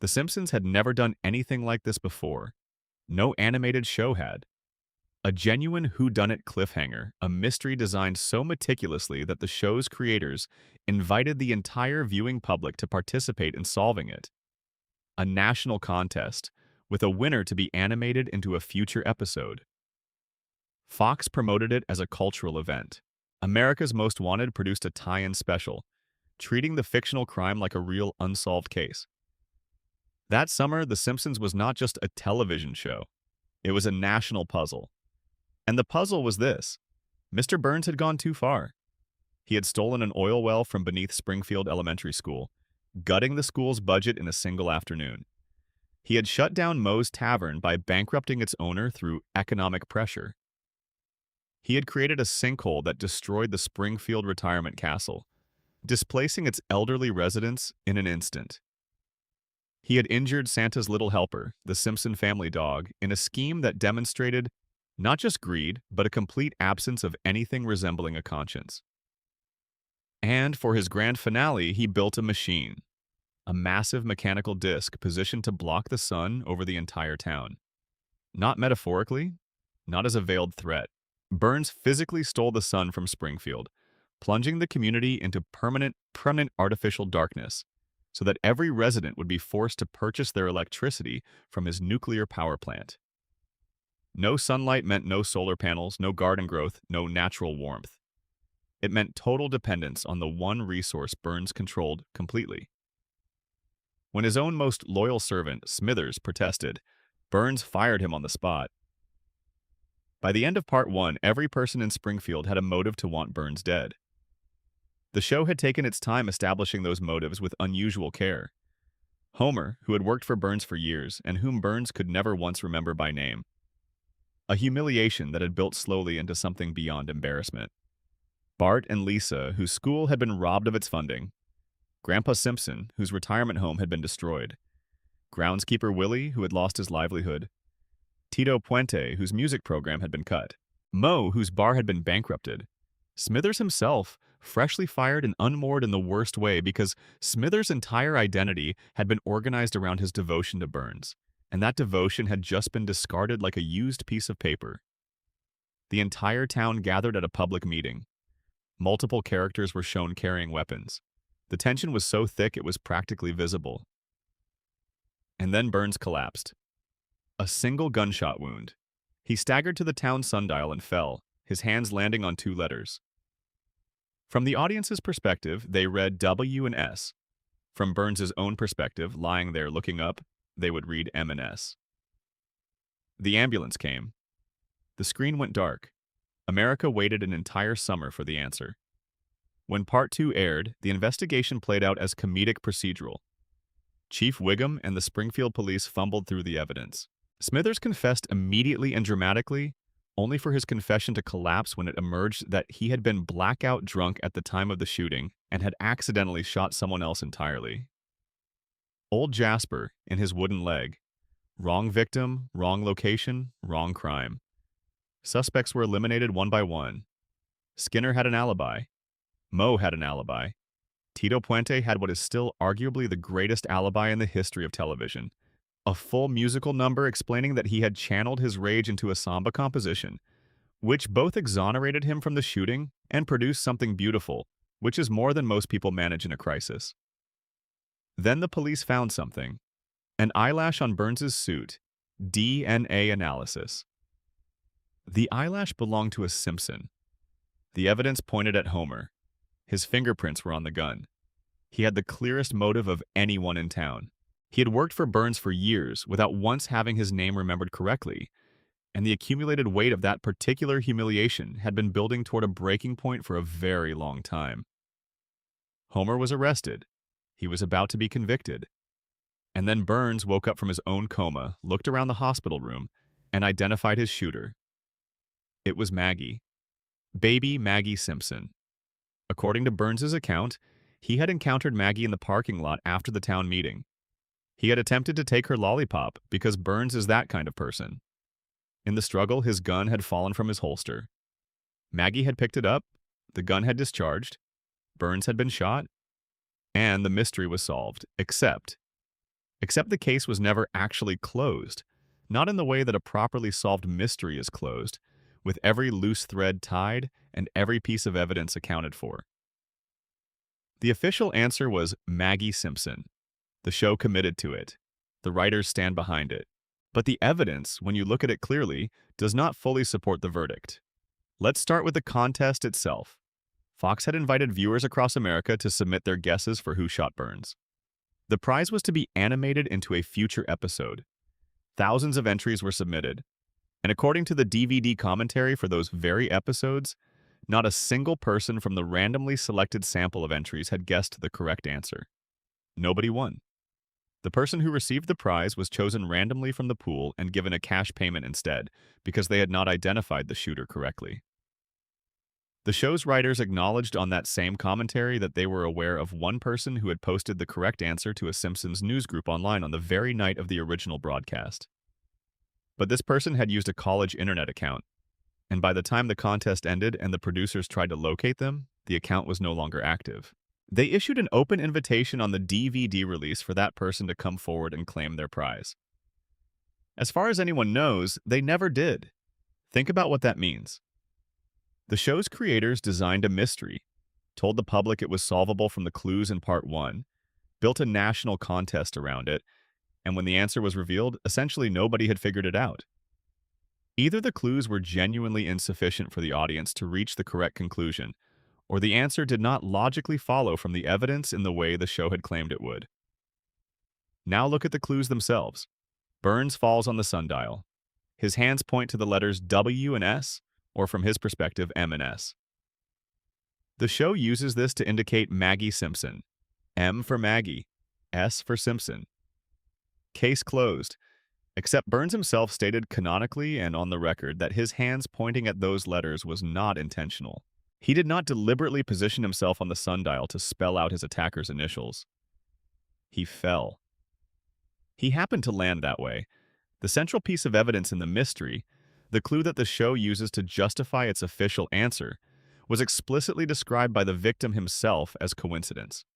The Simpsons had never done anything like this before. No animated show had. A genuine whodunit cliffhanger, a mystery designed so meticulously that the show's creators invited the entire viewing public to participate in solving it. A national contest, with a winner to be animated into a future episode. Fox promoted it as a cultural event. America's Most Wanted produced a tie-in special, treating the fictional crime like a real unsolved case. That summer, The Simpsons was not just a television show. It was a national puzzle. And the puzzle was this: Mr. Burns had gone too far. He had stolen an oil well from beneath Springfield Elementary School, gutting the school's budget in a single afternoon. He had shut down Moe's Tavern by bankrupting its owner through economic pressure. He had created a sinkhole that destroyed the Springfield retirement castle, displacing its elderly residents in an instant. He had injured Santa's little helper, the Simpson family dog, in a scheme that demonstrated not just greed, but a complete absence of anything resembling a conscience. And for his grand finale, he built a machine, a massive mechanical disc positioned to block the sun over the entire town. Not metaphorically, not as a veiled threat. Burns physically stole the sun from Springfield, plunging the community into permanent artificial darkness, so that every resident would be forced to purchase their electricity from his nuclear power plant. No sunlight meant no solar panels, no garden growth, no natural warmth. It meant total dependence on the one resource Burns controlled completely. When his own most loyal servant, Smithers, protested, Burns fired him on the spot. By the end of Part 1, every person in Springfield had a motive to want Burns dead. The show had taken its time establishing those motives with unusual care. Homer, who had worked for Burns for years, and whom Burns could never once remember by name. A humiliation that had built slowly into something beyond embarrassment. Bart and Lisa, whose school had been robbed of its funding. Grandpa Simpson, whose retirement home had been destroyed. Groundskeeper Willie, who had lost his livelihood. Tito Puente, whose music program had been cut. Moe, whose bar had been bankrupted. Smithers himself, freshly fired and unmoored in the worst way because Smithers' entire identity had been organized around his devotion to Burns, and that devotion had just been discarded like a used piece of paper. The entire town gathered at a public meeting. Multiple characters were shown carrying weapons. The tension was so thick it was practically visible. And then Burns collapsed. A single gunshot wound. He staggered to the town sundial and fell, his hands landing on 2 letters. From the audience's perspective, they read W and S. From Burns's own perspective, lying there looking up, they would read M and S. The ambulance came. The screen went dark. America waited an entire summer for the answer. When Part 2 aired, the investigation played out as comedic procedural. Chief Wiggum and the Springfield police fumbled through the evidence. Smithers confessed immediately and dramatically, only for his confession to collapse when it emerged that he had been blackout drunk at the time of the shooting and had accidentally shot someone else entirely. Old Jasper, in his wooden leg. Wrong victim, wrong location, wrong crime. Suspects were eliminated one by one. Skinner had an alibi. Moe had an alibi. Tito Puente had what is still arguably the greatest alibi in the history of television. A full musical number explaining that he had channeled his rage into a samba composition, which both exonerated him from the shooting and produced something beautiful, which is more than most people manage in a crisis. Then the police found something. An eyelash on Burns's suit. DNA analysis. The eyelash belonged to a Simpson. The evidence pointed at Homer. His fingerprints were on the gun. He had the clearest motive of anyone in town. He had worked for Burns for years without once having his name remembered correctly. and the accumulated weight of that particular humiliation had been building toward a breaking point for a very long time. Homer was arrested. He was about to be convicted. And then Burns woke up from his own coma, looked around the hospital room, and identified his shooter. It was Maggie. Baby Maggie Simpson. According to Burns's account, he had encountered Maggie in the parking lot after the town meeting. He had attempted to take her lollipop because Burns is that kind of person. In the struggle, his gun had fallen from his holster. Maggie had picked it up, the gun had discharged, Burns had been shot, and the mystery was solved, except the case was never actually closed, not in the way that a properly solved mystery is closed, with every loose thread tied and every piece of evidence accounted for. The official answer was Maggie Simpson. The show committed to it. The writers stand behind it. But the evidence, when you look at it clearly, does not fully support the verdict. Let's start with the contest itself. Fox had invited viewers across America to submit their guesses for who shot Burns. The prize was to be animated into a future episode. Thousands of entries were submitted, and according to the DVD commentary for those very episodes, not a single person from the randomly selected sample of entries had guessed the correct answer. Nobody won. The person who received the prize was chosen randomly from the pool and given a cash payment instead, because they had not identified the shooter correctly. The show's writers acknowledged on that same commentary that they were aware of one person who had posted the correct answer to a Simpsons news group online on the very night of the original broadcast. But this person had used a college internet account, and by the time the contest ended and the producers tried to locate them, the account was no longer active. They issued an open invitation on the DVD release for that person to come forward and claim their prize. As far as anyone knows, they never did. Think about what that means. The show's creators designed a mystery, told the public it was solvable from the clues in Part 1, built a national contest around it, and when the answer was revealed, essentially nobody had figured it out. Either the clues were genuinely insufficient for the audience to reach the correct conclusion, or the answer did not logically follow from the evidence in the way the show had claimed it would. Now look at the clues themselves. Burns falls on the sundial. His hands point to the letters W and S, or from his perspective, M and S. The show uses this to indicate Maggie Simpson. M for Maggie, S for Simpson. Case closed, except Burns himself stated canonically and on the record that his hands pointing at those letters was not intentional. He did not deliberately position himself on the sundial to spell out his attacker's initials. He fell. He happened to land that way. The central piece of evidence in the mystery, the clue that the show uses to justify its official answer, was explicitly described by the victim himself as coincidence.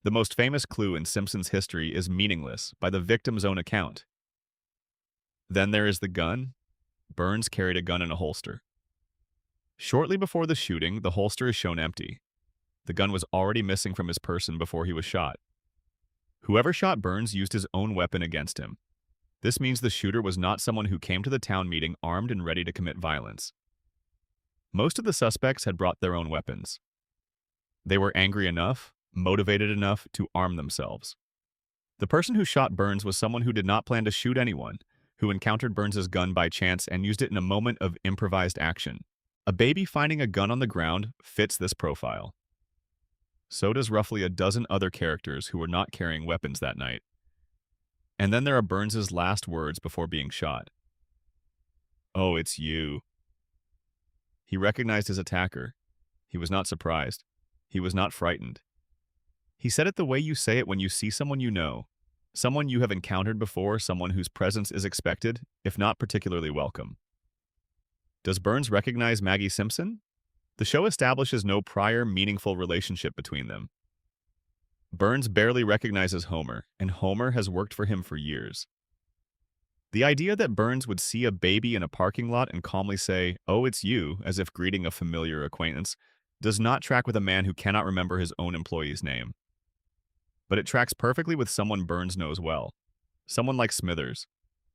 The most famous clue in Simpsons history is meaningless by the victim's own account. Then there is the gun. Burns carried a gun in a holster. Shortly before the shooting, the holster is shown empty. The gun was already missing from his person before he was shot. Whoever shot Burns used his own weapon against him. This means the shooter was not someone who came to the town meeting armed and ready to commit violence. Most of the suspects had brought their own weapons. They were angry enough, motivated enough to arm themselves. The person who shot Burns was someone who did not plan to shoot anyone, who encountered Burns's gun by chance and used it in a moment of improvised action. A baby finding a gun on the ground fits this profile. So does roughly a dozen other characters who were not carrying weapons that night. And then there are Burns's last words before being shot. "Oh, it's you." He recognized his attacker. He was not surprised. He was not frightened. He said it the way you say it when you see someone you know, someone you have encountered before, someone whose presence is expected, if not particularly welcome. Does Burns recognize Maggie Simpson? The show establishes no prior meaningful relationship between them. Burns barely recognizes Homer, and Homer has worked for him for years. The idea that Burns would see a baby in a parking lot and calmly say, "Oh, it's you," as if greeting a familiar acquaintance, does not track with a man who cannot remember his own employee's name. But it tracks perfectly with someone Burns knows well. Someone like Smithers.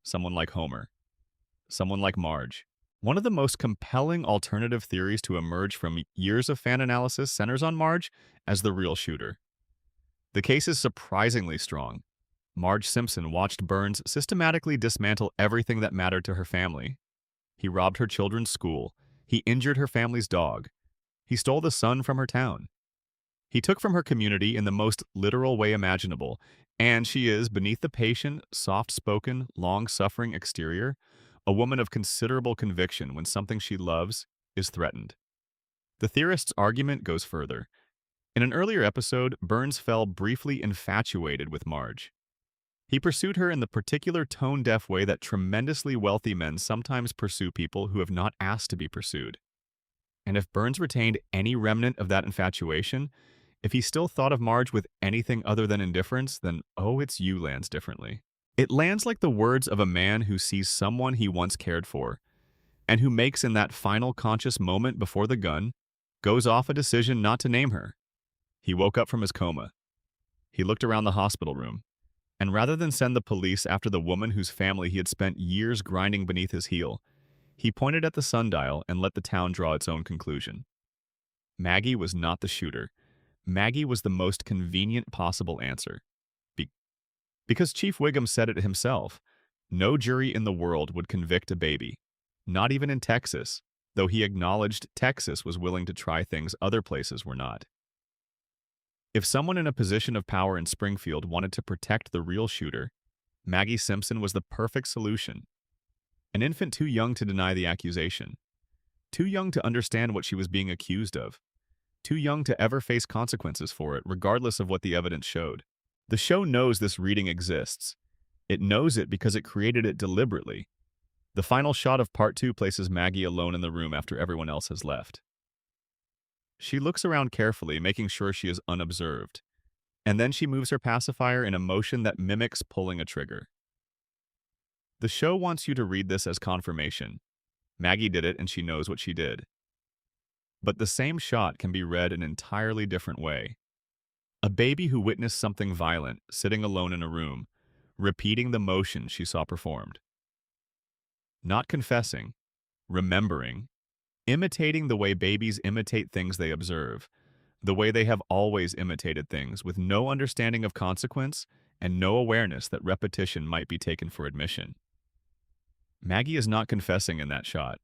Someone like Homer. Someone like Marge. One of the most compelling alternative theories to emerge from years of fan analysis centers on Marge as the real shooter. The case is surprisingly strong. Marge Simpson watched Burns systematically dismantle everything that mattered to her family. He robbed her children's school. He injured her family's dog. He stole the sun from her town. He took from her community in the most literal way imaginable, and she is, beneath the patient, soft-spoken, long-suffering exterior, a woman of considerable conviction when something she loves is threatened. The theorist's argument goes further. In an earlier episode, Burns fell briefly infatuated with Marge. He pursued her in the particular tone-deaf way that tremendously wealthy men sometimes pursue people who have not asked to be pursued. And if Burns retained any remnant of that infatuation, if he still thought of Marge with anything other than indifference, then oh, it's you lands differently. It lands like the words of a man who sees someone he once cared for, and who makes in that final conscious moment before the gun, goes off a decision not to name her. He woke up from his coma. He looked around the hospital room, and rather than send the police after the woman whose family he had spent years grinding beneath his heel, he pointed at the sundial and let the town draw its own conclusion. Maggie was not the shooter. Maggie was the most convenient possible answer. Because Chief Wiggum said it himself, no jury in the world would convict a baby, not even in Texas, though he acknowledged Texas was willing to try things other places were not. If someone in a position of power in Springfield wanted to protect the real shooter, Maggie Simpson was the perfect solution. An infant too young to deny the accusation, too young to understand what she was being accused of, too young to ever face consequences for it, regardless of what the evidence showed. The show knows this reading exists. It knows it because it created it deliberately. The final shot of Part 2 places Maggie alone in the room after everyone else has left. She looks around carefully, making sure she is unobserved, and then she moves her pacifier in a motion that mimics pulling a trigger. The show wants you to read this as confirmation. Maggie did it and she knows what she did. But the same shot can be read an entirely different way. A baby who witnessed something violent, sitting alone in a room, repeating the motion she saw performed. Not confessing, remembering, imitating the way babies imitate things they observe, the way they have always imitated things, with no understanding of consequence and no awareness that repetition might be taken for admission. Maggie is not confessing in that shot.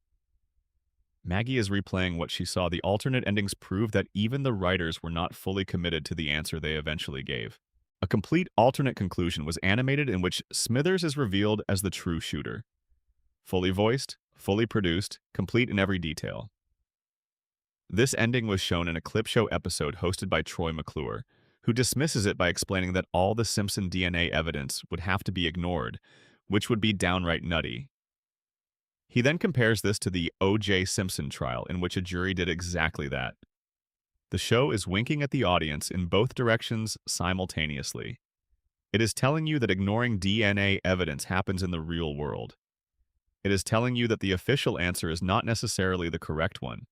Maggie is replaying what she saw. The alternate endings prove that even the writers were not fully committed to the answer they eventually gave. A complete alternate conclusion was animated in which Smithers is revealed as the true shooter. Fully voiced, fully produced, complete in every detail. This ending was shown in a clip show episode hosted by Troy McClure, who dismisses it by explaining that all the Simpson DNA evidence would have to be ignored, which would be downright nutty. He then compares this to the O.J. Simpson trial, in which a jury did exactly that. The show is winking at the audience in both directions simultaneously. It is telling you that ignoring DNA evidence happens in the real world. It is telling you that the official answer is not necessarily the correct one.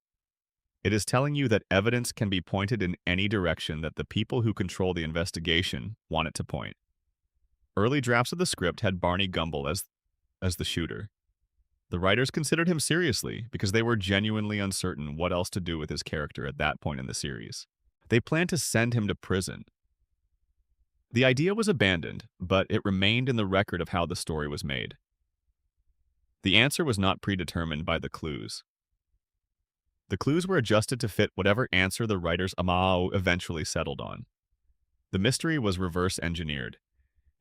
It is telling you that evidence can be pointed in any direction that the people who control the investigation want it to point. Early drafts of the script had Barney Gumble as the shooter. The writers considered him seriously because they were genuinely uncertain what else to do with his character at that point in the series. They planned to send him to prison. The idea was abandoned, but it remained in the record of how the story was made. The answer was not predetermined by the clues. The clues were adjusted to fit whatever answer the writers eventually settled on. The mystery was reverse engineered.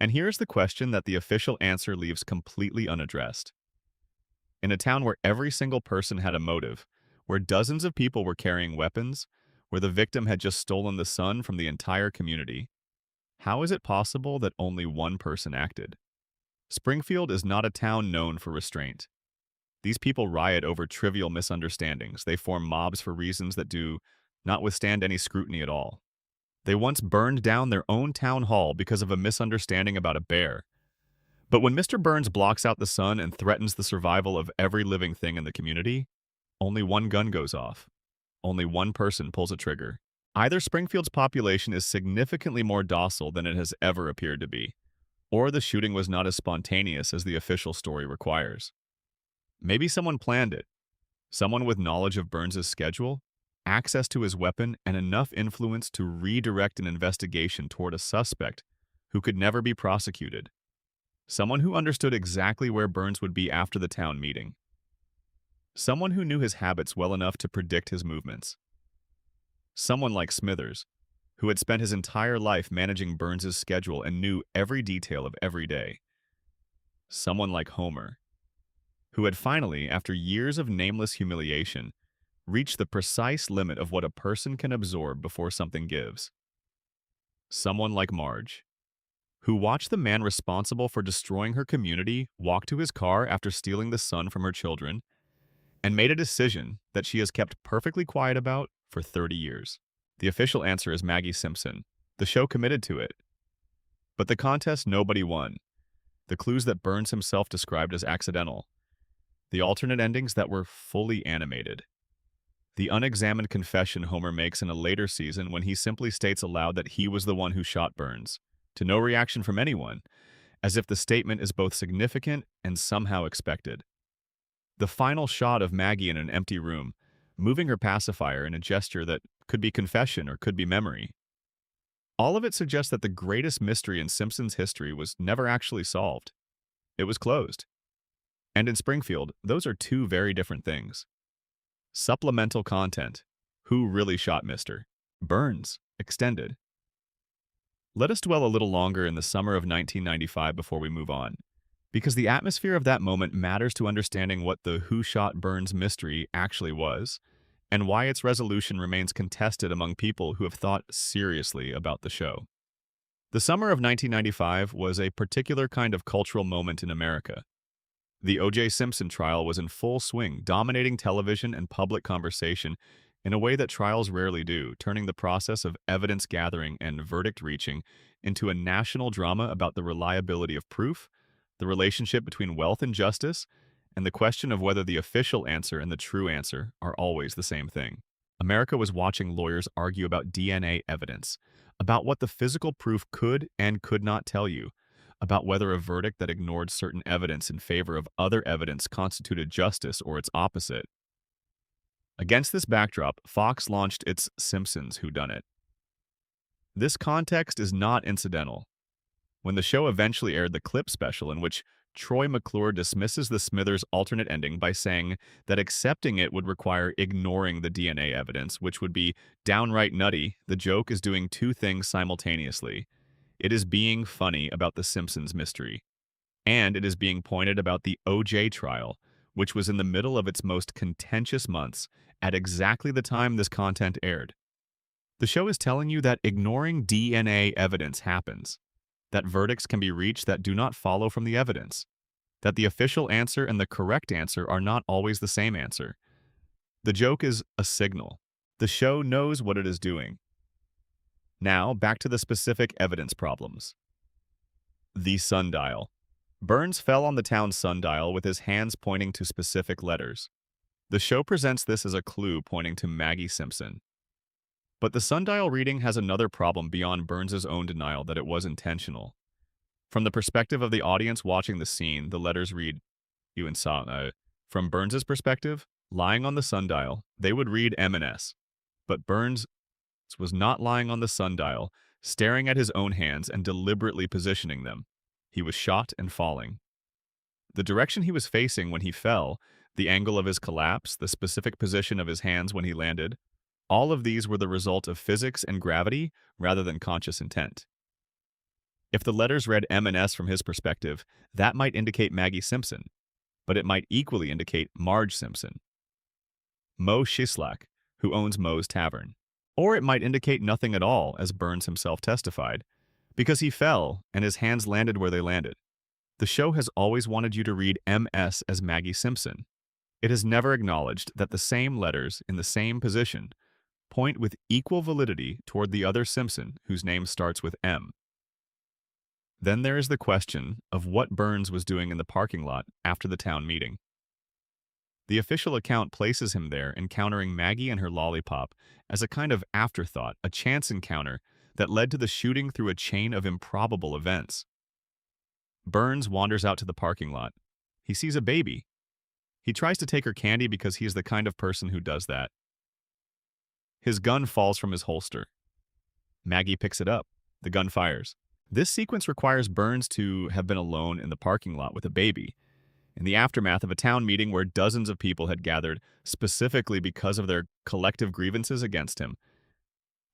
And here's the question that the official answer leaves completely unaddressed. In a town where every single person had a motive, where dozens of people were carrying weapons, where the victim had just stolen the sun from the entire community, how is it possible that only one person acted? Springfield is not a town known for restraint. These people riot over trivial misunderstandings. They form mobs for reasons that do not withstand any scrutiny at all. They once burned down their own town hall because of a misunderstanding about a bear. But when Mr. Burns blocks out the sun and threatens the survival of every living thing in the community, only one gun goes off. Only one person pulls a trigger. Either Springfield's population is significantly more docile than it has ever appeared to be, or the shooting was not as spontaneous as the official story requires. Maybe someone planned it. Someone with knowledge of Burns' schedule, access to his weapon, and enough influence to redirect an investigation toward a suspect who could never be prosecuted. Someone who understood exactly where Burns would be after the town meeting. Someone who knew his habits well enough to predict his movements. Someone like Smithers, who had spent his entire life managing Burns's schedule and knew every detail of every day. Someone like Homer, who had finally, after years of nameless humiliation, reached the precise limit of what a person can absorb before something gives. Someone like Marge, who watched the man responsible for destroying her community walk to his car after stealing the sun from her children, and made a decision that she has kept perfectly quiet about for 30 years. The official answer is Maggie Simpson. The show committed to it. But the contest nobody won. The clues that Burns himself described as accidental. The alternate endings that were fully animated. The unexamined confession Homer makes in a later season when he simply states aloud that he was the one who shot Burns, to no reaction from anyone, as if the statement is both significant and somehow expected. The final shot of Maggie in an empty room, moving her pacifier in a gesture that could be confession or could be memory. All of it suggests that the greatest mystery in Simpsons history was never actually solved. It was closed. And in Springfield, those are two very different things. Supplemental content. Who really shot Mr. Burns? Extended. Let us dwell a little longer in the summer of 1995 before we move on, because the atmosphere of that moment matters to understanding what the Who Shot Burns mystery actually was, and why its resolution remains contested among people who have thought seriously about the show. The summer of 1995 was a particular kind of cultural moment in America. The O.J. Simpson trial was in full swing, dominating television and public conversation in a way that trials rarely do, turning the process of evidence gathering and verdict reaching into a national drama about the reliability of proof, the relationship between wealth and justice, and the question of whether the official answer and the true answer are always the same thing. America was watching lawyers argue about DNA evidence, about what the physical proof could and could not tell you, about whether a verdict that ignored certain evidence in favor of other evidence constituted justice or its opposite. Against this backdrop, Fox launched its Simpsons Whodunit. This context is not incidental. When the show eventually aired the clip special in which Troy McClure dismisses the Smithers alternate ending by saying that accepting it would require ignoring the DNA evidence, which would be downright nutty, the joke is doing two things simultaneously. It is being funny about the Simpsons mystery, and it is being pointed about the O.J. trial, which was in the middle of its most contentious months at exactly the time this content aired. The show is telling you that ignoring DNA evidence happens, that verdicts can be reached that do not follow from the evidence, that the official answer and the correct answer are not always the same answer. The joke is a signal. The show knows what it is doing. Now, back to the specific evidence problems. The sundial. Burns fell on the town's sundial with his hands pointing to specific letters. The show presents this as a clue pointing to Maggie Simpson. But the sundial reading has another problem beyond Burns's own denial that it was intentional. From the perspective of the audience watching the scene, the letters read, "You and saw." From Burns's perspective, lying on the sundial, they would read M and S. But Burns was not lying on the sundial, staring at his own hands and deliberately positioning them. He was shot and falling. The direction he was facing when he fell, the angle of his collapse, the specific position of his hands when he landed, all of these were the result of physics and gravity rather than conscious intent. If the letters read M and S from his perspective, that might indicate Maggie Simpson, but it might equally indicate Marge Simpson. Mo Shislak, who owns Moe's Tavern. Or it might indicate nothing at all, as Burns himself testified, because he fell and his hands landed where they landed. The show has always wanted you to read MS as Maggie Simpson. It has never acknowledged that the same letters in the same position point with equal validity toward the other Simpson whose name starts with M. Then there is the question of what Burns was doing in the parking lot after the town meeting. The official account places him there encountering Maggie and her lollipop as a kind of afterthought, a chance encounter that led to the shooting through a chain of improbable events. Burns wanders out to the parking lot. He sees a baby. He tries to take her candy because he is the kind of person who does that. His gun falls from his holster. Maggie picks it up. The gun fires. This sequence requires Burns to have been alone in the parking lot with a baby, in the aftermath of a town meeting where dozens of people had gathered specifically because of their collective grievances against him,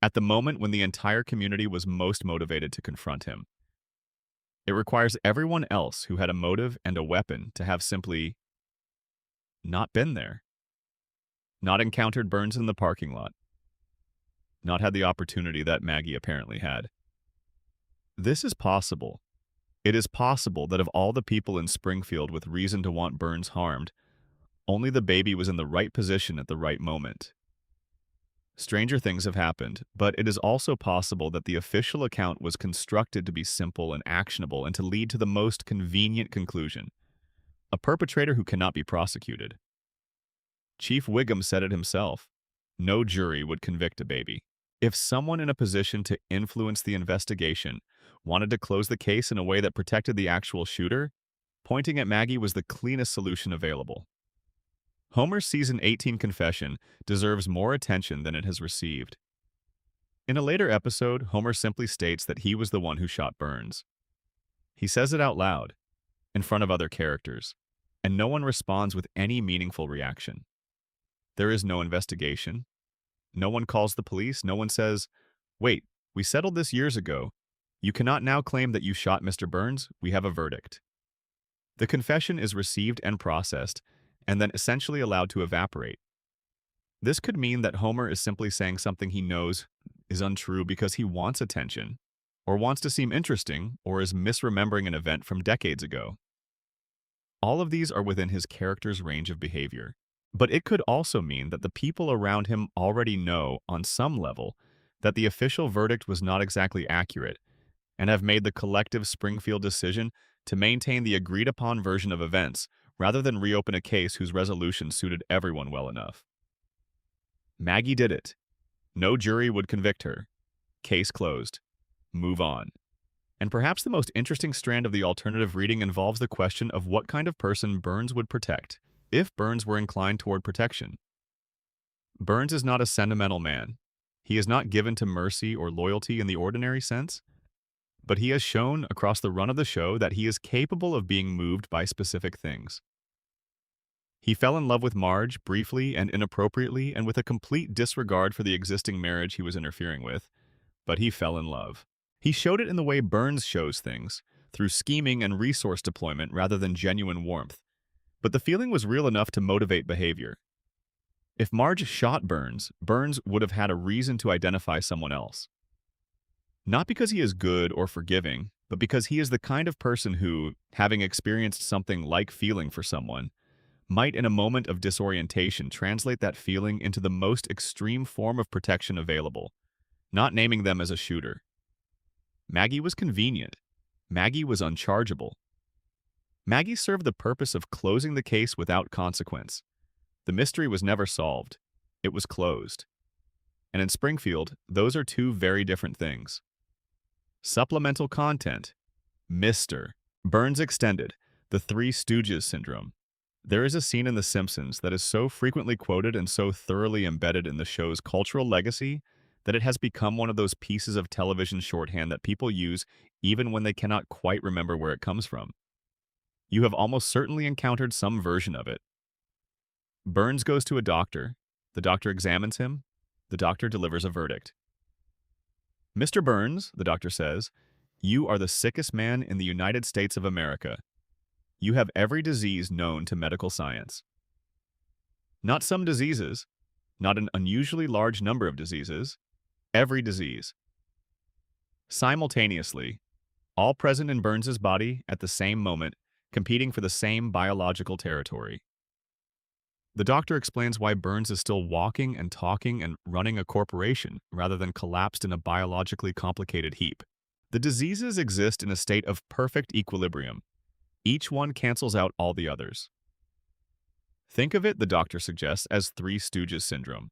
at the moment when the entire community was most motivated to confront him. It requires everyone else who had a motive and a weapon to have simply not been there, not encountered Burns in the parking lot, not had the opportunity that Maggie apparently had. This is possible. It is possible that of all the people in Springfield with reason to want Burns harmed, only the baby was in the right position at the right moment. Stranger things have happened, but it is also possible that the official account was constructed to be simple and actionable and to lead to the most convenient conclusion: a perpetrator who cannot be prosecuted. Chief Wiggum said it himself: no jury would convict a baby. If someone in a position to influence the investigation wanted to close the case in a way that protected the actual shooter, pointing at Maggie was the cleanest solution available. Homer's season 18 confession deserves more attention than it has received. In a later episode, Homer simply states that he was the one who shot Burns. He says it out loud, in front of other characters, and no one responds with any meaningful reaction. There is no investigation. No one calls the police. No one says, "Wait, we settled this years ago. You cannot now claim that you shot Mr. Burns. We have a verdict." The confession is received and processed, and then essentially allowed to evaporate. This could mean that Homer is simply saying something he knows is untrue because he wants attention, or wants to seem interesting, or is misremembering an event from decades ago. All of these are within his character's range of behavior. But it could also mean that the people around him already know, on some level, that the official verdict was not exactly accurate, and have made the collective Springfield decision to maintain the agreed-upon version of events rather than reopen a case whose resolution suited everyone well enough. Maggie did it. No jury would convict her. Case closed. Move on. And perhaps the most interesting strand of the alternative reading involves the question of what kind of person Burns would protect, if Burns were inclined toward protection. Burns is not a sentimental man. He is not given to mercy or loyalty in the ordinary sense, but he has shown across the run of the show that he is capable of being moved by specific things. He fell in love with Marge briefly and inappropriately and with a complete disregard for the existing marriage he was interfering with, but he fell in love. He showed it in the way Burns shows things, through scheming and resource deployment rather than genuine warmth. But the feeling was real enough to motivate behavior. If Marge shot Burns, Burns would have had a reason to identify someone else. Not because he is good or forgiving, but because he is the kind of person who, having experienced something like feeling for someone, might in a moment of disorientation translate that feeling into the most extreme form of protection available, not naming them as a shooter. Maggie was convenient. Maggie was unchargeable. Maggie served the purpose of closing the case without consequence. The mystery was never solved. It was closed. And in Springfield, those are two very different things. Supplemental content. Mr. Burns Extended, the Three Stooges syndrome. There is a scene in The Simpsons that is so frequently quoted and so thoroughly embedded in the show's cultural legacy that it has become one of those pieces of television shorthand that people use even when they cannot quite remember where it comes from. You have almost certainly encountered some version of it. Burns goes to a doctor. The doctor examines him. The doctor delivers a verdict. "Mr. Burns," the doctor says, "you are the sickest man in the United States of America. You have every disease known to medical science. Not some diseases, not an unusually large number of diseases, every disease. Simultaneously, all present in Burns's body at the same moment, competing for the same biological territory." The doctor explains why Burns is still walking and talking and running a corporation rather than collapsed in a biologically complicated heap. The diseases exist in a state of perfect equilibrium. Each one cancels out all the others. Think of it, the doctor suggests, as Three Stooges syndrome.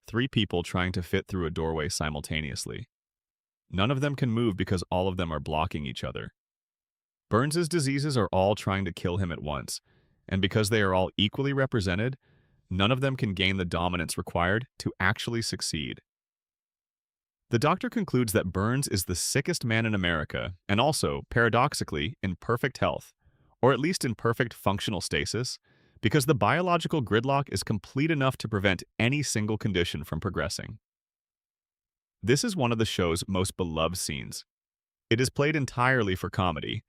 Three people trying to fit through a doorway simultaneously. None of them can move because all of them are blocking each other. Burns's diseases are all trying to kill him at once, and because they are all equally represented, none of them can gain the dominance required to actually succeed. The doctor concludes that Burns is the sickest man in America and also, paradoxically, in perfect health, or at least in perfect functional stasis, because the biological gridlock is complete enough to prevent any single condition from progressing. This is one of the show's most beloved scenes. It is played entirely for comedy.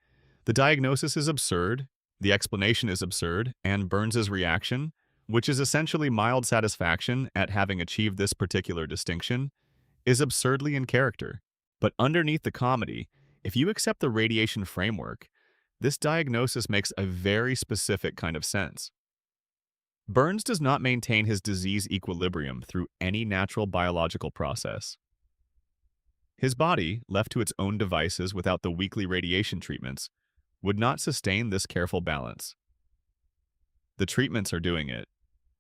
The diagnosis is absurd, the explanation is absurd, and Burns's reaction, which is essentially mild satisfaction at having achieved this particular distinction, is absurdly in character. But underneath the comedy, if you accept the radiation framework, this diagnosis makes a very specific kind of sense. Burns does not maintain his disease equilibrium through any natural biological process. His body, left to its own devices without the weekly radiation treatments, would not sustain this careful balance. The treatments are doing it.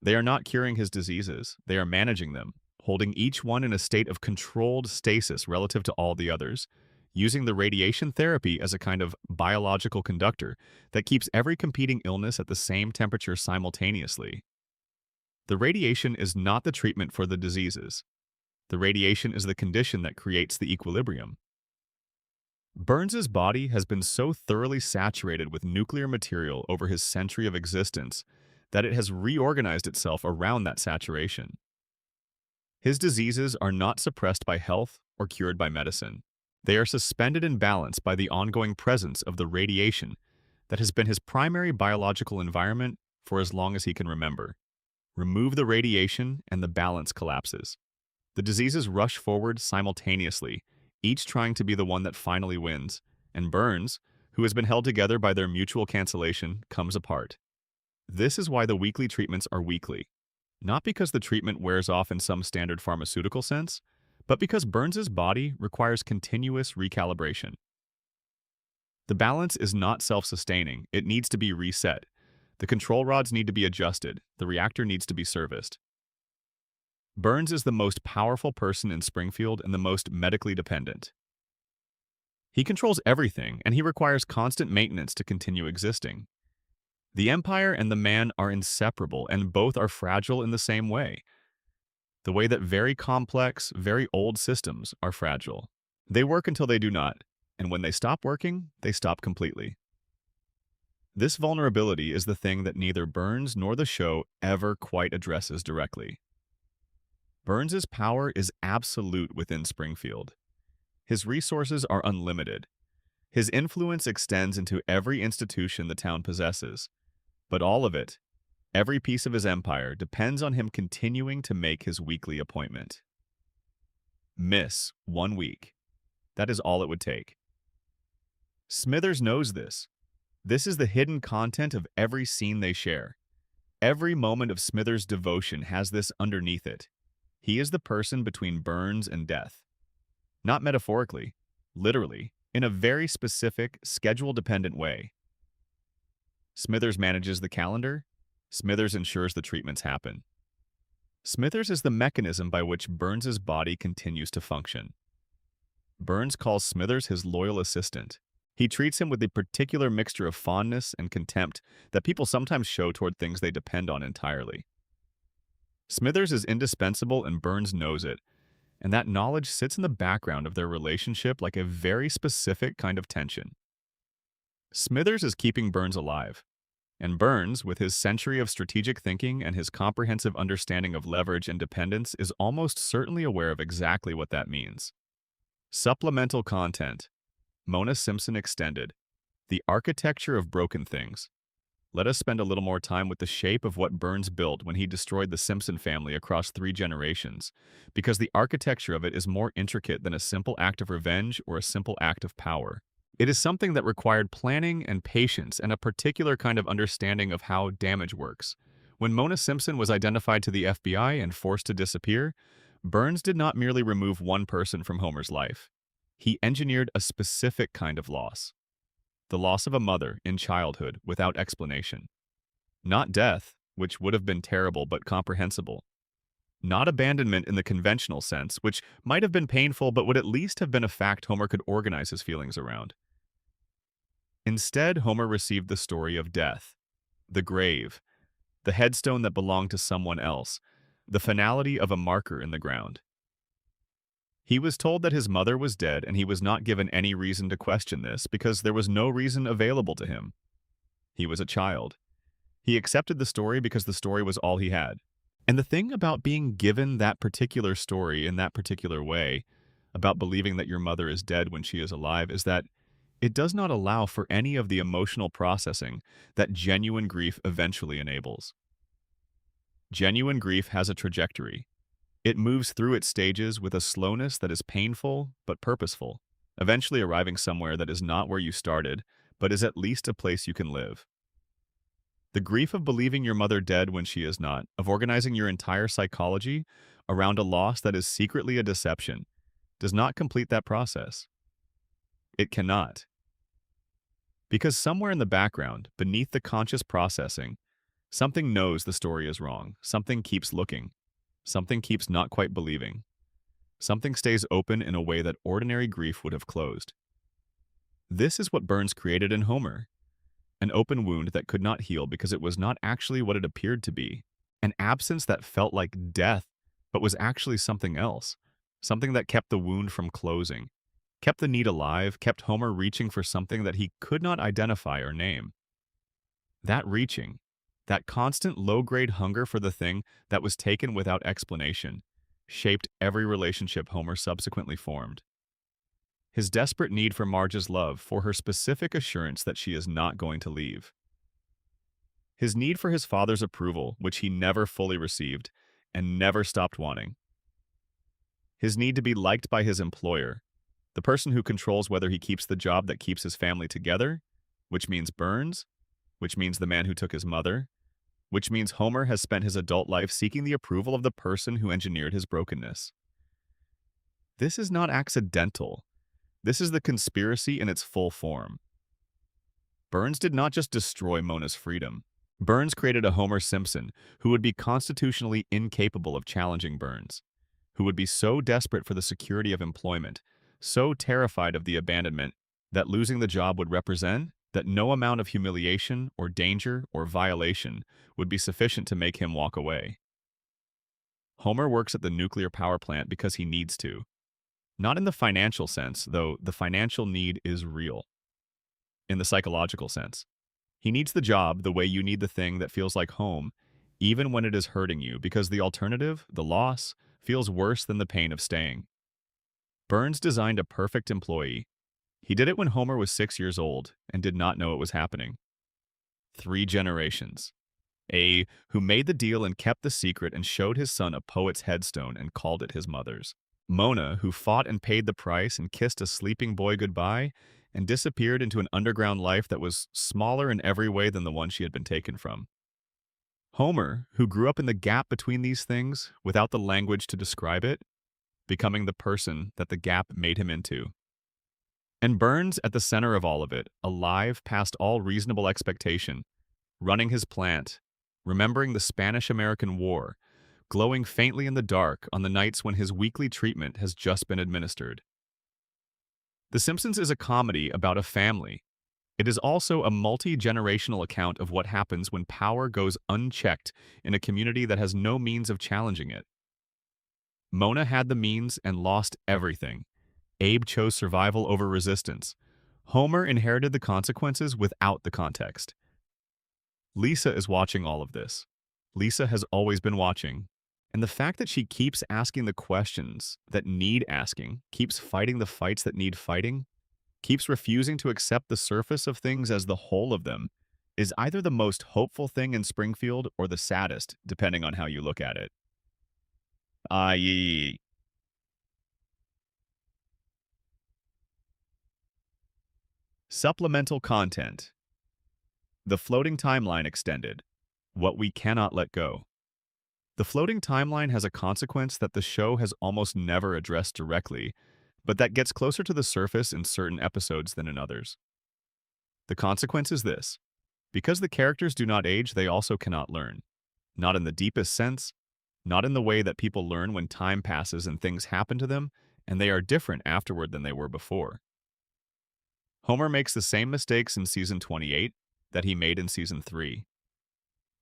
They are not curing his diseases, they are managing them, holding each one in a state of controlled stasis relative to all the others, using the radiation therapy as a kind of biological conductor that keeps every competing illness at the same temperature simultaneously. The radiation is not the treatment for the diseases. The radiation is the condition that creates the equilibrium. Burns's body has been so thoroughly saturated with nuclear material over his century of existence that it has reorganized itself around that saturation. His diseases are not suppressed by health or cured by medicine. They are suspended in balance by the ongoing presence of the radiation that has been his primary biological environment for as long as he can remember. Remove the radiation and the balance collapses. The diseases rush forward simultaneously, each trying to be the one that finally wins, and Burns, who has been held together by their mutual cancellation, comes apart. This is why the weekly treatments are weekly. Not because the treatment wears off in some standard pharmaceutical sense, but because Burns's body requires continuous recalibration. The balance is not self-sustaining, it needs to be reset. The control rods need to be adjusted, the reactor needs to be serviced. Burns is the most powerful person in Springfield and the most medically dependent. He controls everything, and he requires constant maintenance to continue existing. The empire and the man are inseparable, and both are fragile in the same way. The way that very complex, very old systems are fragile. They work until they do not, and when they stop working, they stop completely. This vulnerability is the thing that neither Burns nor the show ever quite addresses directly. Burns's power is absolute within Springfield. His resources are unlimited. His influence extends into every institution the town possesses. But all of it, every piece of his empire, depends on him continuing to make his weekly appointment. Miss 1 week. That is all it would take. Smithers knows this. This is the hidden content of every scene they share. Every moment of Smithers' devotion has this underneath it. He is the person between Burns and death. Not metaphorically, literally, in a very specific, schedule-dependent way. Smithers manages the calendar. Smithers ensures the treatments happen. Smithers is the mechanism by which Burns's body continues to function. Burns calls Smithers his loyal assistant. He treats him with a particular mixture of fondness and contempt that people sometimes show toward things they depend on entirely. Smithers is indispensable and Burns knows it, and that knowledge sits in the background of their relationship like a very specific kind of tension. Smithers is keeping Burns alive, and Burns, with his century of strategic thinking and his comprehensive understanding of leverage and dependence, is almost certainly aware of exactly what that means. Supplemental content. Mona Simpson Extended. The Architecture of Broken Things. Let us spend a little more time with the shape of what Burns built when he destroyed the Simpson family across 3 generations, because the architecture of it is more intricate than a simple act of revenge or a simple act of power. It is something that required planning and patience and a particular kind of understanding of how damage works. When Mona Simpson was identified to the FBI and forced to disappear, Burns did not merely remove one person from Homer's life. He engineered a specific kind of loss. The loss of a mother in childhood without explanation. Not death, which would have been terrible but comprehensible. Not abandonment in the conventional sense, which might have been painful but would at least have been a fact Homer could organize his feelings around. Instead, Homer received the story of death, the grave, the headstone that belonged to someone else, the finality of a marker in the ground. He was told that his mother was dead, and he was not given any reason to question this because there was no reason available to him. He was a child. He accepted the story because the story was all he had. And the thing about being given that particular story in that particular way, about believing that your mother is dead when she is alive, is that it does not allow for any of the emotional processing that genuine grief eventually enables. Genuine grief has a trajectory. It moves through its stages with a slowness that is painful but purposeful, eventually arriving somewhere that is not where you started, but is at least a place you can live. The grief of believing your mother dead when she is not, of organizing your entire psychology around a loss that is secretly a deception, does not complete that process. It cannot. Because somewhere in the background, beneath the conscious processing, something knows the story is wrong, something keeps looking, something keeps not quite believing, something stays open in a way that ordinary grief would have closed. This is what Burns created in Homer. An open wound that could not heal because it was not actually what it appeared to be. An absence that felt like death, but was actually something else. Something that kept the wound from closing, kept the need alive, kept Homer reaching for something that he could not identify or name. That reaching, that constant low-grade hunger for the thing that was taken without explanation, shaped every relationship Homer subsequently formed. His desperate need for Marge's love, for her specific assurance that she is not going to leave. His need for his father's approval, which he never fully received and never stopped wanting. His need to be liked by his employer, the person who controls whether he keeps the job that keeps his family together, which means Burns, which means the man who took his mother, which means Homer has spent his adult life seeking the approval of the person who engineered his brokenness. This is not accidental. This is the conspiracy in its full form. Burns did not just destroy Mona's freedom. Burns created a Homer Simpson who would be constitutionally incapable of challenging Burns, who would be so desperate for the security of employment, so terrified of the abandonment that losing the job would represent, that no amount of humiliation or danger or violation would be sufficient to make him walk away. Homer works at the nuclear power plant because he needs to. Not in the financial sense, though the financial need is real. In the psychological sense. He needs the job the way you need the thing that feels like home, even when it is hurting you, because the alternative, the loss, feels worse than the pain of staying. Burns designed a perfect employee. He did it when Homer was 6 years old and did not know it was happening. 3 generations. Abe, who made the deal and kept the secret and showed his son a poet's headstone and called it his mother's. Mona, who fought and paid the price and kissed a sleeping boy goodbye and disappeared into an underground life that was smaller in every way than the one she had been taken from. Homer, who grew up in the gap between these things without the language to describe it, becoming the person that the gap made him into. And Burns at the center of all of it, alive past all reasonable expectation, running his plant, remembering the Spanish-American War, glowing faintly in the dark on the nights when his weekly treatment has just been administered. The Simpsons is a comedy about a family. It is also a multi-generational account of what happens when power goes unchecked in a community that has no means of challenging it. Mona had the means and lost everything. Abe chose survival over resistance. Homer inherited the consequences without the context. Lisa is watching all of this. Lisa has always been watching. And the fact that she keeps asking the questions that need asking, keeps fighting the fights that need fighting, keeps refusing to accept the surface of things as the whole of them, is either the most hopeful thing in Springfield or the saddest, depending on how you look at it. I.e. Supplemental content. The floating timeline extended. What we cannot let go. The floating timeline has a consequence that the show has almost never addressed directly, but that gets closer to the surface in certain episodes than in others. The consequence is this. Because the characters do not age, they also cannot learn. Not in the deepest sense, not in the way that people learn when time passes and things happen to them, and they are different afterward than they were before. Homer makes the same mistakes in season 28 that he made in season 3.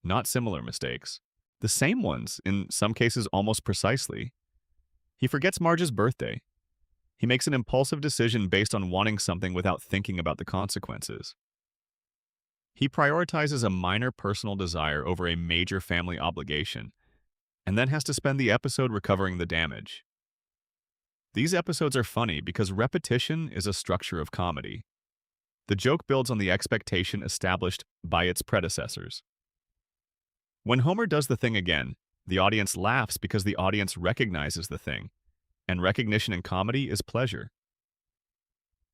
Not similar mistakes. The same ones, in some cases almost precisely. He forgets Marge's birthday. He makes an impulsive decision based on wanting something without thinking about the consequences. He prioritizes a minor personal desire over a major family obligation, and then has to spend the episode recovering the damage. These episodes are funny because repetition is a structure of comedy. The joke builds on the expectation established by its predecessors. When Homer does the thing again, the audience laughs because the audience recognizes the thing, and recognition in comedy is pleasure.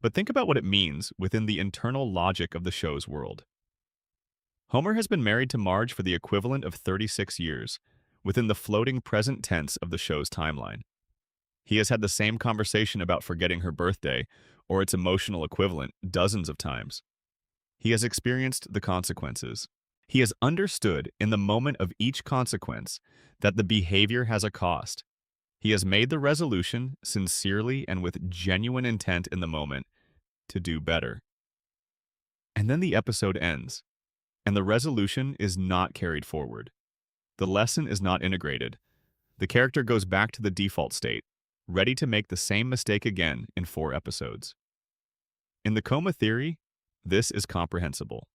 But think about what it means within the internal logic of the show's world. Homer has been married to Marge for the equivalent of 36 years, within the floating present tense of the show's timeline. He has had the same conversation about forgetting her birthday, or its emotional equivalent, dozens of times. He has experienced the consequences. He has understood in the moment of each consequence that the behavior has a cost. He has made the resolution sincerely and with genuine intent in the moment to do better. And then the episode ends, and the resolution is not carried forward. The lesson is not integrated. The character goes back to the default state, ready to make the same mistake again in 4 episodes. In the coma theory, this is comprehensible.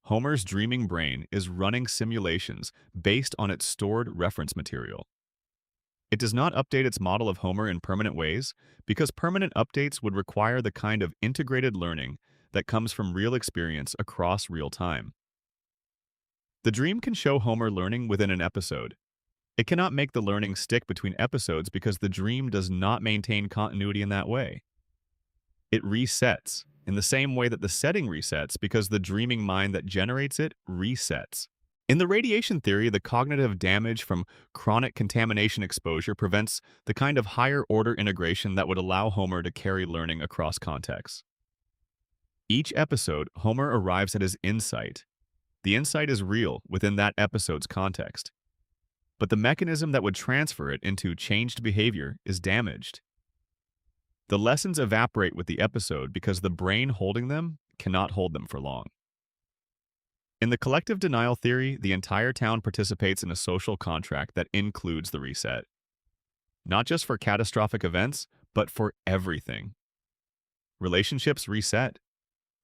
Homer's dreaming brain is running simulations based on its stored reference material. It does not update its model of Homer in permanent ways because permanent updates would require the kind of integrated learning that comes from real experience across real time. The dream can show Homer learning within an episode. It cannot make the learning stick between episodes because the dream does not maintain continuity in that way. It resets in the same way that the setting resets because the dreaming mind that generates it resets. In the radiation theory, the cognitive damage from chronic contamination exposure prevents the kind of higher-order integration that would allow Homer to carry learning across contexts. Each episode, Homer arrives at his insight. The insight is real within that episode's context, but the mechanism that would transfer it into changed behavior is damaged. The lessons evaporate with the episode because the brain holding them cannot hold them for long. In the collective denial theory, the entire town participates in a social contract that includes the reset. Not just for catastrophic events, but for everything. Relationships reset.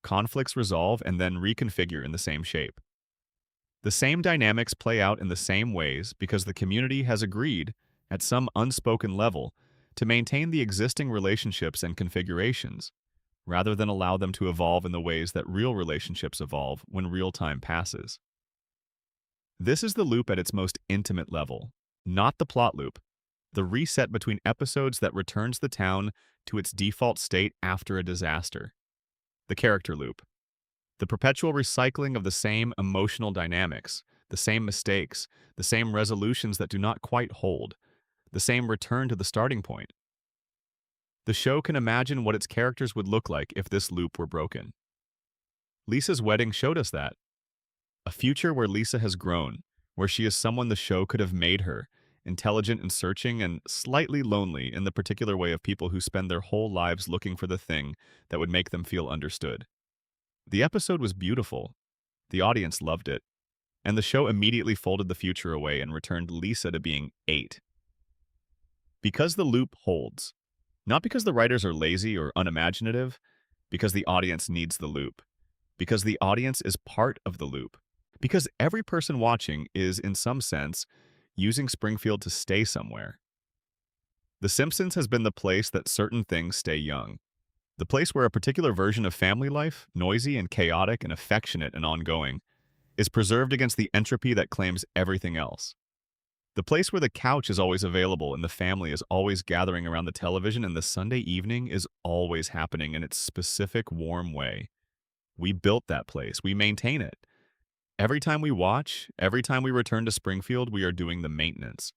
Conflicts resolve and then reconfigure in the same shape. The same dynamics play out in the same ways because the community has agreed, at some unspoken level, to maintain the existing relationships and configurations, rather than allow them to evolve in the ways that real relationships evolve when real time passes. This is the loop at its most intimate level, not the plot loop, the reset between episodes that returns the town to its default state after a disaster. The character loop. The perpetual recycling of the same emotional dynamics, the same mistakes, the same resolutions that do not quite hold, the same return to the starting point. The show can imagine what its characters would look like if this loop were broken. Lisa's wedding showed us that. A future where Lisa has grown, where she is someone the show could have made her, intelligent and searching and slightly lonely in the particular way of people who spend their whole lives looking for the thing that would make them feel understood. The episode was beautiful. The audience loved it. And the show immediately folded the future away and returned Lisa to being 8. Because the loop holds. Not because the writers are lazy or unimaginative, because the audience needs the loop. Because the audience is part of the loop. Because every person watching is, in some sense, using Springfield to stay somewhere. The Simpsons has been the place that certain things stay young. The place where a particular version of family life, noisy and chaotic and affectionate and ongoing, is preserved against the entropy that claims everything else. The place where the couch is always available and the family is always gathering around the television and the Sunday evening is always happening in its specific warm way. We built that place. We maintain it. Every time we watch, every time we return to Springfield, we are doing the maintenance.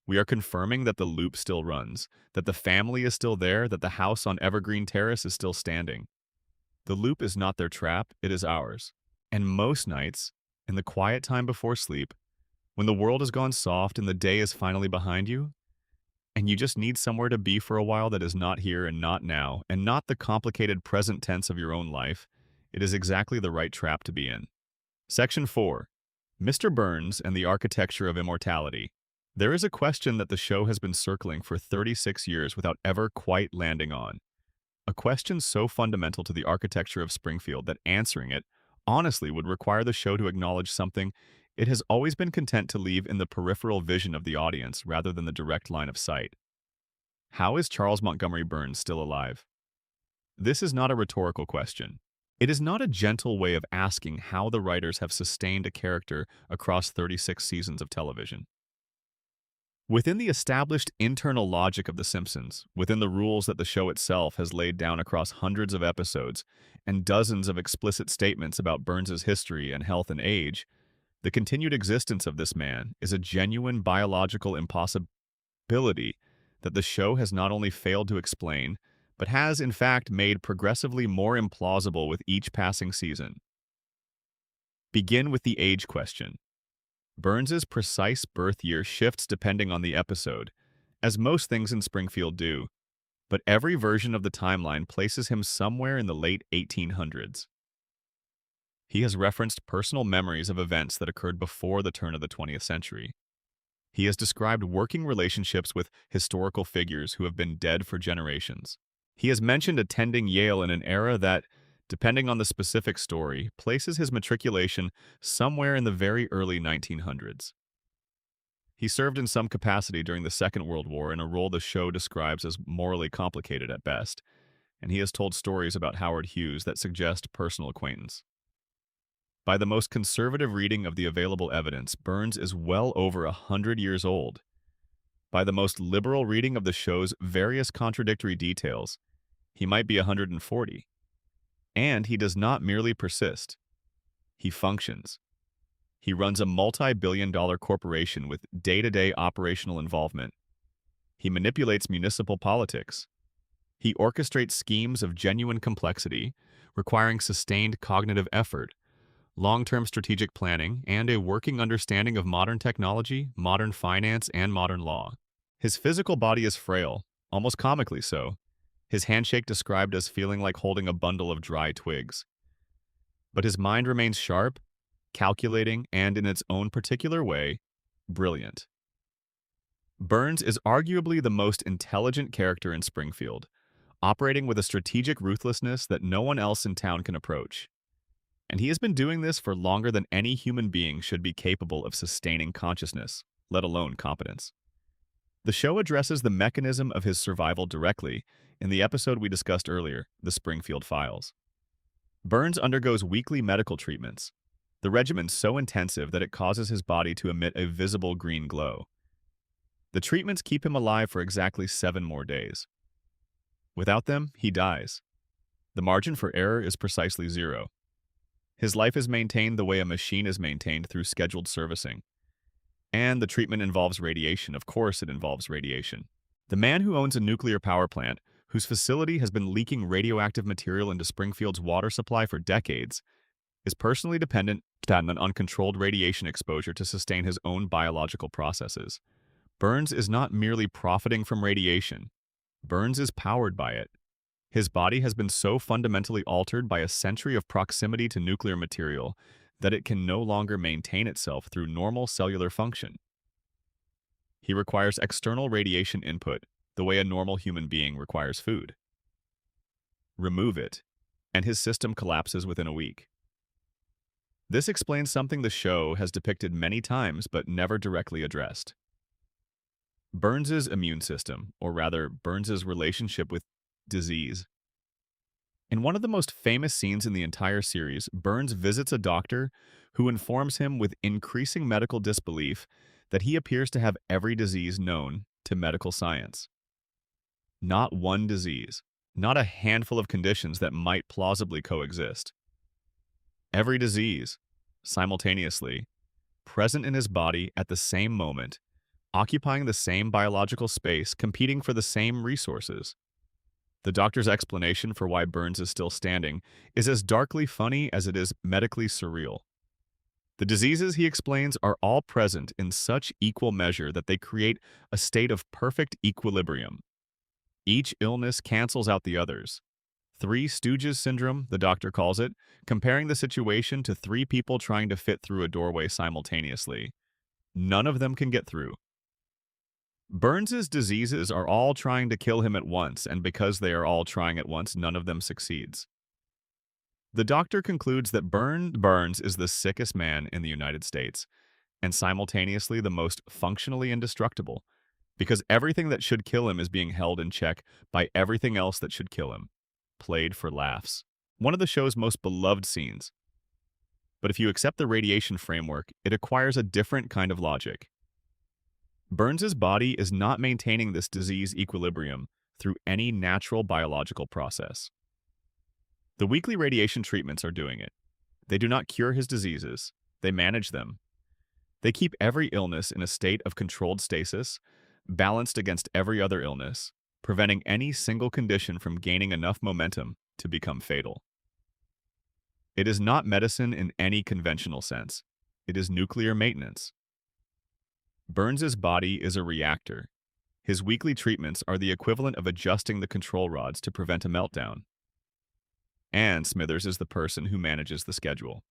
We are confirming that the loop still runs, that the family is still there, that the house on Evergreen Terrace is still standing. The loop is not their trap, it is ours. And most nights, in the quiet time before sleep, when the world has gone soft and the day is finally behind you, and you just need somewhere to be for a while that is not here and not now, and not the complicated present tense of your own life, it is exactly the right trap to be in. Section 4. Mr. Burns and the Architecture of Immortality. There is a question that the show has been circling for 36 years without ever quite landing on. A question so fundamental to the architecture of Springfield that answering it, honestly, would require the show to acknowledge something it has always been content to leave in the peripheral vision of the audience rather than the direct line of sight. How is Charles Montgomery Burns still alive? This is not a rhetorical question. It is not a gentle way of asking how the writers have sustained a character across 36 seasons of television. Within the established internal logic of The Simpsons, within the rules that the show itself has laid down across hundreds of episodes and dozens of explicit statements about Burns's history and health and age, the continued existence of this man is a genuine biological impossibility that the show has not only failed to explain, but has in fact made progressively more implausible with each passing season. Begin with the age question. Burns's precise birth year shifts depending on the episode, as most things in Springfield do, but every version of the timeline places him somewhere in the late 1800s. He has referenced personal memories of events that occurred before the turn of the 20th century. He has described working relationships with historical figures who have been dead for generations. He has mentioned attending Yale in an era that, depending on the specific story, places his matriculation somewhere in the very early 1900s. He served in some capacity during the Second World War in a role the show describes as morally complicated at best, and he has told stories about Howard Hughes that suggest personal acquaintance. By the most conservative reading of the available evidence, Burns is well over 100 years old. By the most liberal reading of the show's various contradictory details, he might be 140. And he does not merely persist. He functions. He runs a multi-billion-dollar corporation with day-to-day operational involvement. He manipulates municipal politics. He orchestrates schemes of genuine complexity, requiring sustained cognitive effort, long-term strategic planning, and a working understanding of modern technology, modern finance, and modern law. His physical body is frail, almost comically so, his handshake described as feeling like holding a bundle of dry twigs. But his mind remains sharp, calculating, and in its own particular way, brilliant. Burns is arguably the most intelligent character in Springfield, operating with a strategic ruthlessness that no one else in town can approach. And he has been doing this for longer than any human being should be capable of sustaining consciousness, let alone competence. The show addresses the mechanism of his survival directly in the episode we discussed earlier, The Springfield Files. Burns undergoes weekly medical treatments, the regimen so intensive that it causes his body to emit a visible green glow. The treatments keep him alive for exactly 7 more days. Without them, he dies. The margin for error is precisely 0. His life is maintained the way a machine is maintained through scheduled servicing. And the treatment involves radiation. Of course it involves radiation. The man who owns a nuclear power plant, whose facility has been leaking radioactive material into Springfield's water supply for decades, is personally dependent on uncontrolled radiation exposure to sustain his own biological processes. Burns is not merely profiting from radiation. Burns is powered by it. His body has been so fundamentally altered by a century of proximity to nuclear material that it can no longer maintain itself through normal cellular function. He requires external radiation input, the way a normal human being requires food. Remove it, and his system collapses within a week. This explains something the show has depicted many times but never directly addressed. Burns's immune system, or rather, Burns's relationship with disease. In one of the most famous scenes in the entire series, Burns visits a doctor who informs him with increasing medical disbelief that he appears to have every disease known to medical science. Not one disease, not a handful of conditions that might plausibly coexist. Every disease, simultaneously, present in his body at the same moment, occupying the same biological space, competing for the same resources. The doctor's explanation for why Burns is still standing is as darkly funny as it is medically surreal. The diseases, he explains, are all present in such equal measure that they create a state of perfect equilibrium. Each illness cancels out the others. 3 stooges syndrome, the doctor calls it, comparing the situation to 3 people trying to fit through a doorway simultaneously. None of them can get through. Burns's diseases are all trying to kill him at once, and because they are all trying at once, none of them succeeds. The doctor concludes that Burns is the sickest man in the United States, and simultaneously the most functionally indestructible, because everything that should kill him is being held in check by everything else that should kill him. Played for laughs. One of the show's most beloved scenes. But if you accept the radiation framework, it acquires a different kind of logic. Burns's body is not maintaining this disease equilibrium through any natural biological process. The weekly radiation treatments are doing it. They do not cure his diseases, they manage them. They keep every illness in a state of controlled stasis, balanced against every other illness, preventing any single condition from gaining enough momentum to become fatal. It is not medicine in any conventional sense. It is nuclear maintenance. Burns's body is a reactor. His weekly treatments are the equivalent of adjusting the control rods to prevent a meltdown. And Smithers is the person who manages the schedule.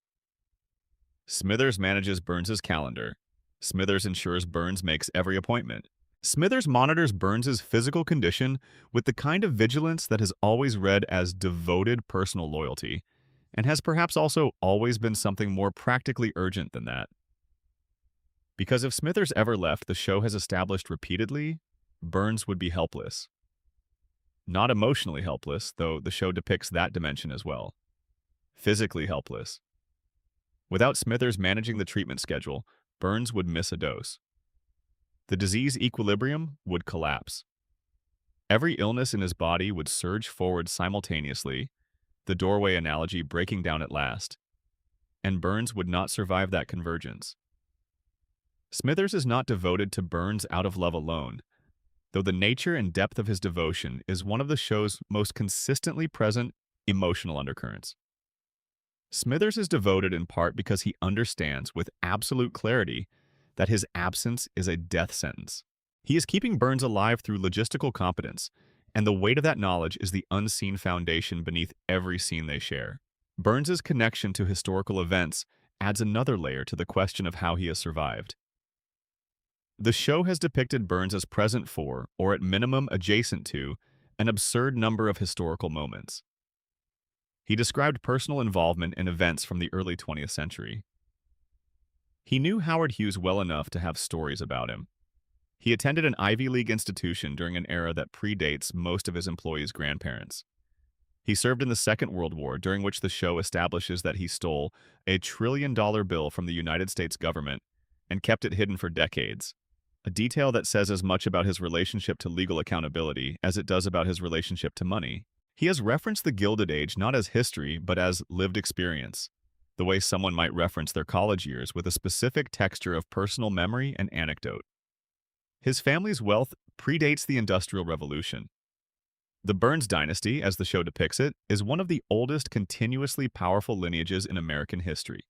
Smithers manages Burns's calendar. Smithers ensures Burns makes every appointment. Smithers monitors Burns's physical condition with the kind of vigilance that has always read as devoted personal loyalty, and has perhaps also always been something more practically urgent than that. Because if Smithers ever left, the show has established repeatedly, Burns would be helpless. Not emotionally helpless, though the show depicts that dimension as well. Physically helpless. Without Smithers managing the treatment schedule, Burns would miss a dose. The disease equilibrium would collapse. Every illness in his body would surge forward simultaneously, the doorway analogy breaking down at last, and Burns would not survive that convergence. Smithers is not devoted to Burns out of love alone, though the nature and depth of his devotion is one of the show's most consistently present emotional undercurrents. Smithers is devoted in part because he understands with absolute clarity that his absence is a death sentence. He is keeping Burns alive through logistical competence, and the weight of that knowledge is the unseen foundation beneath every scene they share. Burns's connection to historical events adds another layer to the question of how he has survived. The show has depicted Burns as present for, or at minimum adjacent to, an absurd number of historical moments. He described personal involvement in events from the early 20th century. He knew Howard Hughes well enough to have stories about him. He attended an Ivy League institution during an era that predates most of his employees' grandparents. He served in the Second World War, during which the show establishes that he stole a $1 trillion bill from the United States government and kept it hidden for decades. A detail that says as much about his relationship to legal accountability as it does about his relationship to money. He has referenced the Gilded Age not as history, but as lived experience, the way someone might reference their college years with a specific texture of personal memory and anecdote. His family's wealth predates the Industrial Revolution. The Burns dynasty, as the show depicts it, is one of the oldest continuously powerful lineages in American history.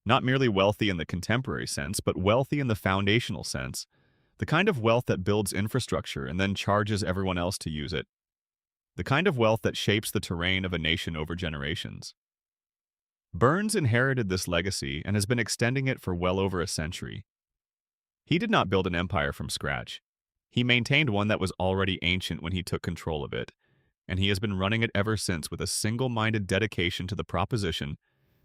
Not merely wealthy in the contemporary sense, but wealthy in the foundational sense, the kind of wealth that builds infrastructure and then charges everyone else to use it, the kind of wealth that shapes the terrain of a nation over generations. Burns inherited this legacy and has been extending it for well over a century. He did not build an empire from scratch. He maintained one that was already ancient when he took control of it, and he has been running it ever since with a single-minded dedication to the proposition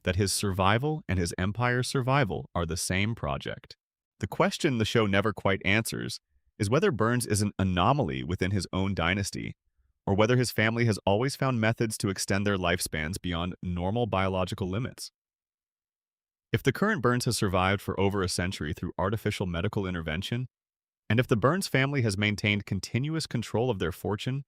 that his survival and his empire's survival are the same project. The question the show never quite answers is whether Burns is an anomaly within his own dynasty, or whether his family has always found methods to extend their lifespans beyond normal biological limits. If the current Burns has survived for over a century through artificial medical intervention, and if the Burns family has maintained continuous control of their fortune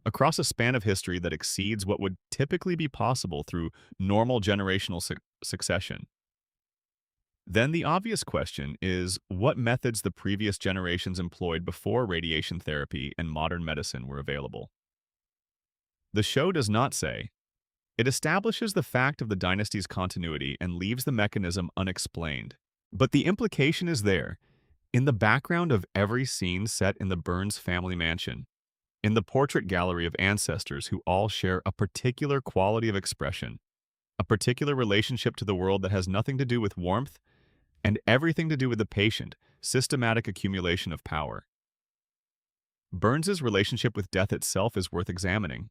across a span of history that exceeds what would typically be possible through normal generational succession, then the obvious question is what methods the previous generations employed before radiation therapy and modern medicine were available. The show does not say. It establishes the fact of the dynasty's continuity and leaves the mechanism unexplained. But the implication is there, in the background of every scene set in the Burns family mansion, in the portrait gallery of ancestors who all share a particular quality of expression, a particular relationship to the world that has nothing to do with warmth and everything to do with the patient, systematic accumulation of power. Burns's relationship with death itself is worth examining.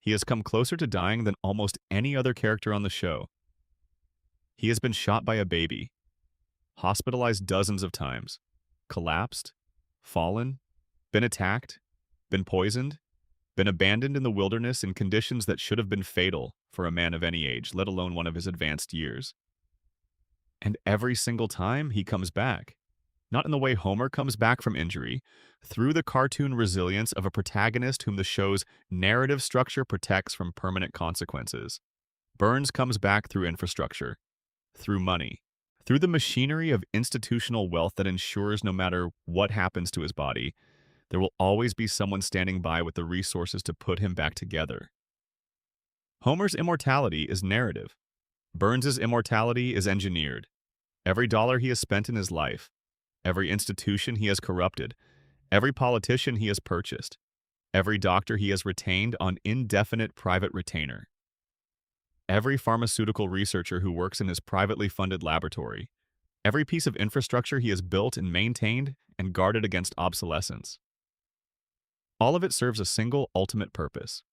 He has come closer to dying than almost any other character on the show. He has been shot by a baby, hospitalized dozens of times, collapsed, fallen, been attacked, been poisoned, been abandoned in the wilderness in conditions that should have been fatal for a man of any age, let alone one of his advanced years. And every single time he comes back, not in the way Homer comes back from injury, through the cartoon resilience of a protagonist whom the show's narrative structure protects from permanent consequences. Burns comes back through infrastructure, through money, through the machinery of institutional wealth that ensures no matter what happens to his body, there will always be someone standing by with the resources to put him back together. Homer's immortality is narrative. Burns's immortality is engineered. Every dollar he has spent in his life, every institution he has corrupted, every politician he has purchased, every doctor he has retained on indefinite private retainer, every pharmaceutical researcher who works in his privately funded laboratory, every piece of infrastructure he has built and maintained and guarded against obsolescence. All of it serves a single ultimate purpose.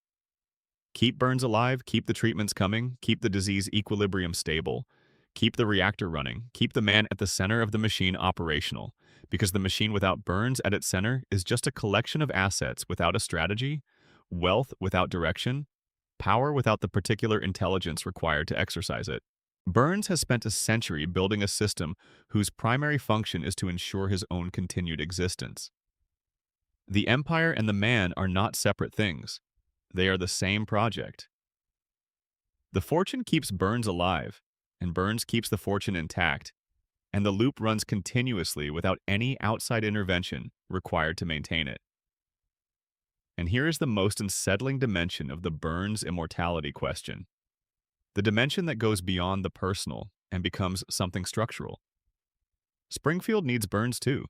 Keep Burns alive, keep the treatments coming, keep the disease equilibrium stable, keep the reactor running, keep the man at the center of the machine operational, because the machine without Burns at its center is just a collection of assets without a strategy, wealth without direction, power without the particular intelligence required to exercise it. Burns has spent a century building a system whose primary function is to ensure his own continued existence. The empire and the man are not separate things. They are the same project. The fortune keeps Burns alive, and Burns keeps the fortune intact, and the loop runs continuously without any outside intervention required to maintain it. And here is the most unsettling dimension of the Burns immortality question. The dimension that goes beyond the personal and becomes something structural. Springfield needs Burns too.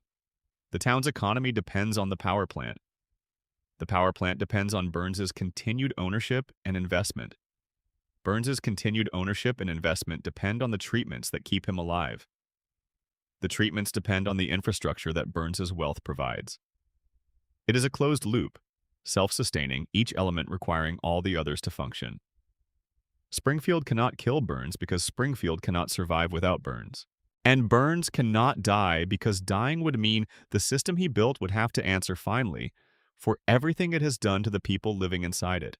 The town's economy depends on the power plant. The power plant depends on Burns's continued ownership and investment. Burns's continued ownership and investment depend on the treatments that keep him alive. The treatments depend on the infrastructure that Burns's wealth provides. It is a closed loop, self-sustaining, each element requiring all the others to function. Springfield cannot kill Burns because Springfield cannot survive without Burns. And Burns cannot die because dying would mean the system he built would have to answer finally for everything it has done to the people living inside it.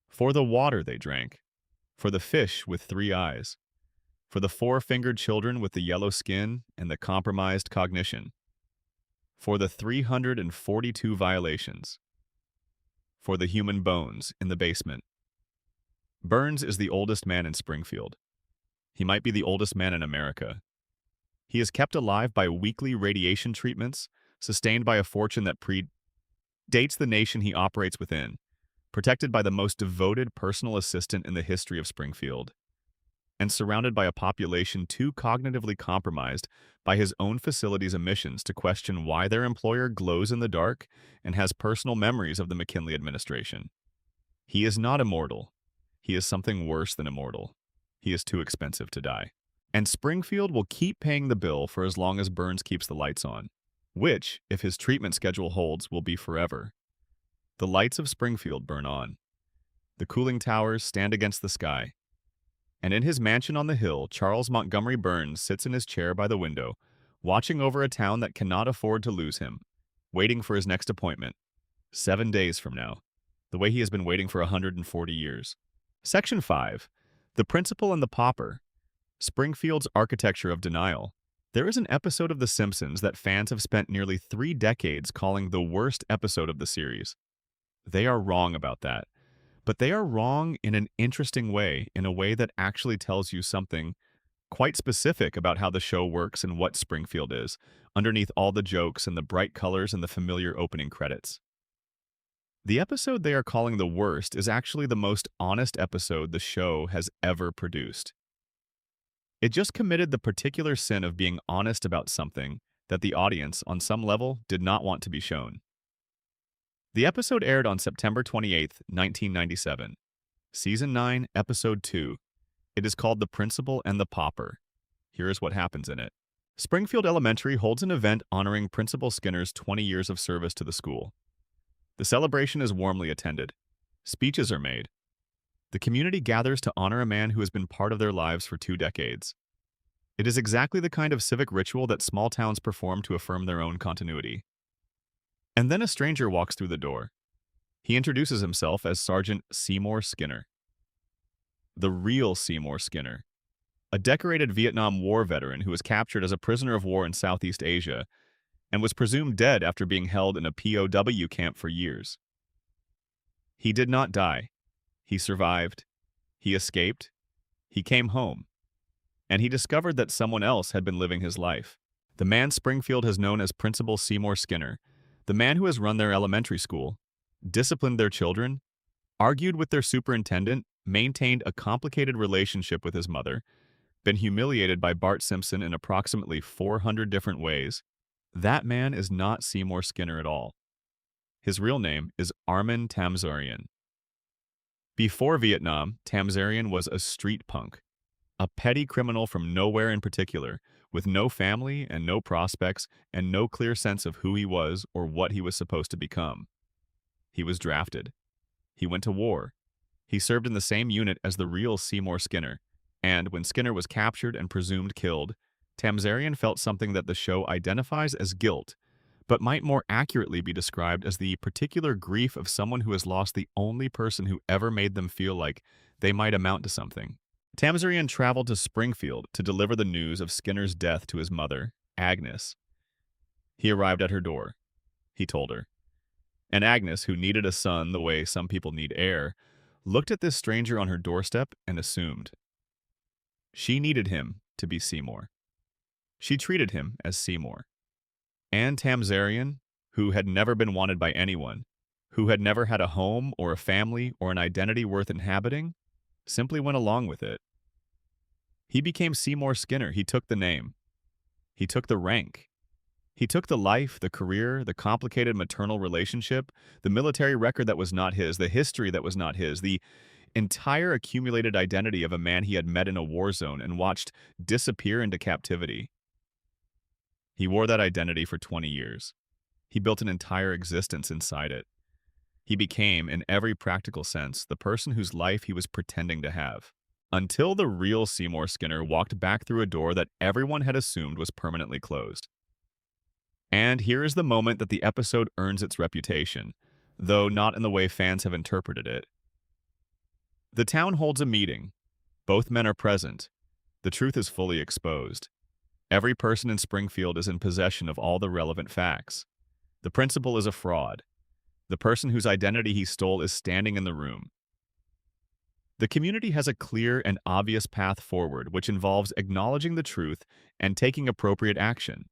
For the water they drank, for the fish with 3 eyes, for the 4-fingered children with the yellow skin and the compromised cognition, for the 342 violations, for the human bones in the basement. Burns is the oldest man in Springfield. He might be the oldest man in America. He is kept alive by weekly radiation treatments, sustained by a fortune that predates the nation he operates within, protected by the most devoted personal assistant in the history of Springfield, and surrounded by a population too cognitively compromised by his own facility's emissions to question why their employer glows in the dark and has personal memories of the McKinley administration. He is not immortal. He is something worse than immortal. He is too expensive to die. And Springfield will keep paying the bill for as long as Burns keeps the lights on, which, if his treatment schedule holds, will be forever. The lights of Springfield burn on. The cooling towers stand against the sky. And in his mansion on the hill, Charles Montgomery Burns sits in his chair by the window, watching over a town that cannot afford to lose him, waiting for his next appointment, 7 days from now, the way he has been waiting for 140 years. Section 5. The Principal and the Pauper. Springfield's Architecture of Denial. There is an episode of The Simpsons that fans have spent nearly 3 decades calling the worst episode of the series. They are wrong about that. But they are wrong in an interesting way, in a way that actually tells you something quite specific about how the show works and what Springfield is, underneath all the jokes and the bright colors and the familiar opening credits. The episode they are calling the worst is actually the most honest episode the show has ever produced. It just committed the particular sin of being honest about something that the audience, on some level, did not want to be shown. The episode aired on September 28, 1997. Season 9, Episode 2. It is called The Principal and the Pauper. Here is what happens in it. Springfield Elementary holds an event honoring Principal Skinner's 20 years of service to the school. The celebration is warmly attended. Speeches are made. The community gathers to honor a man who has been part of their lives for 2 decades. It is exactly the kind of civic ritual that small towns perform to affirm their own continuity. And then a stranger walks through the door. He introduces himself as Sergeant Seymour Skinner. The real Seymour Skinner, a decorated Vietnam War veteran who was captured as a prisoner of war in Southeast Asia and was presumed dead after being held in a POW camp for years. He did not die. He survived. He escaped. He came home. And he discovered that someone else had been living his life. The man Springfield has known as Principal Seymour Skinner, the man who has run their elementary school, disciplined their children, argued with their superintendent, maintained a complicated relationship with his mother, been humiliated by Bart Simpson in approximately 400 different ways. That man is not Seymour Skinner at all. His real name is Armin Tamzarian. Before Vietnam, Tamzarian was a street punk, a petty criminal from nowhere in particular, with no family and no prospects and no clear sense of who he was or what he was supposed to become. He was drafted. He went to war. He served in the same unit as the real Seymour Skinner, and when Skinner was captured and presumed killed, Tamzarian felt something that the show identifies as guilt, but might more accurately be described as the particular grief of someone who has lost the only person who ever made them feel like they might amount to something. Tamzarian traveled to Springfield to deliver the news of Skinner's death to his mother, Agnes. He arrived at her door. He told her. And Agnes, who needed a son the way some people need air, looked at this stranger on her doorstep and assumed. She needed him to be Seymour. She treated him as Seymour. And Tamzarian, who had never been wanted by anyone, who had never had a home or a family or an identity worth inhabiting, simply went along with it. He became Seymour Skinner. He took the name. He took the rank. He took the life, the career, the complicated maternal relationship, the military record that was not his, the history that was not his, the entire accumulated identity of a man he had met in a war zone and watched disappear into captivity. He wore that identity for 20 years. He built an entire existence inside it. He became, in every practical sense, the person whose life he was pretending to have, until the real Seymour Skinner walked back through a door that everyone had assumed was permanently closed. And here is the moment that the episode earns its reputation, though not in the way fans have interpreted it. The town holds a meeting. Both men are present. The truth is fully exposed. Every person in Springfield is in possession of all the relevant facts. The principal is a fraud. The person whose identity he stole is standing in the room. The community has a clear and obvious path forward, which involves acknowledging the truth and taking appropriate action.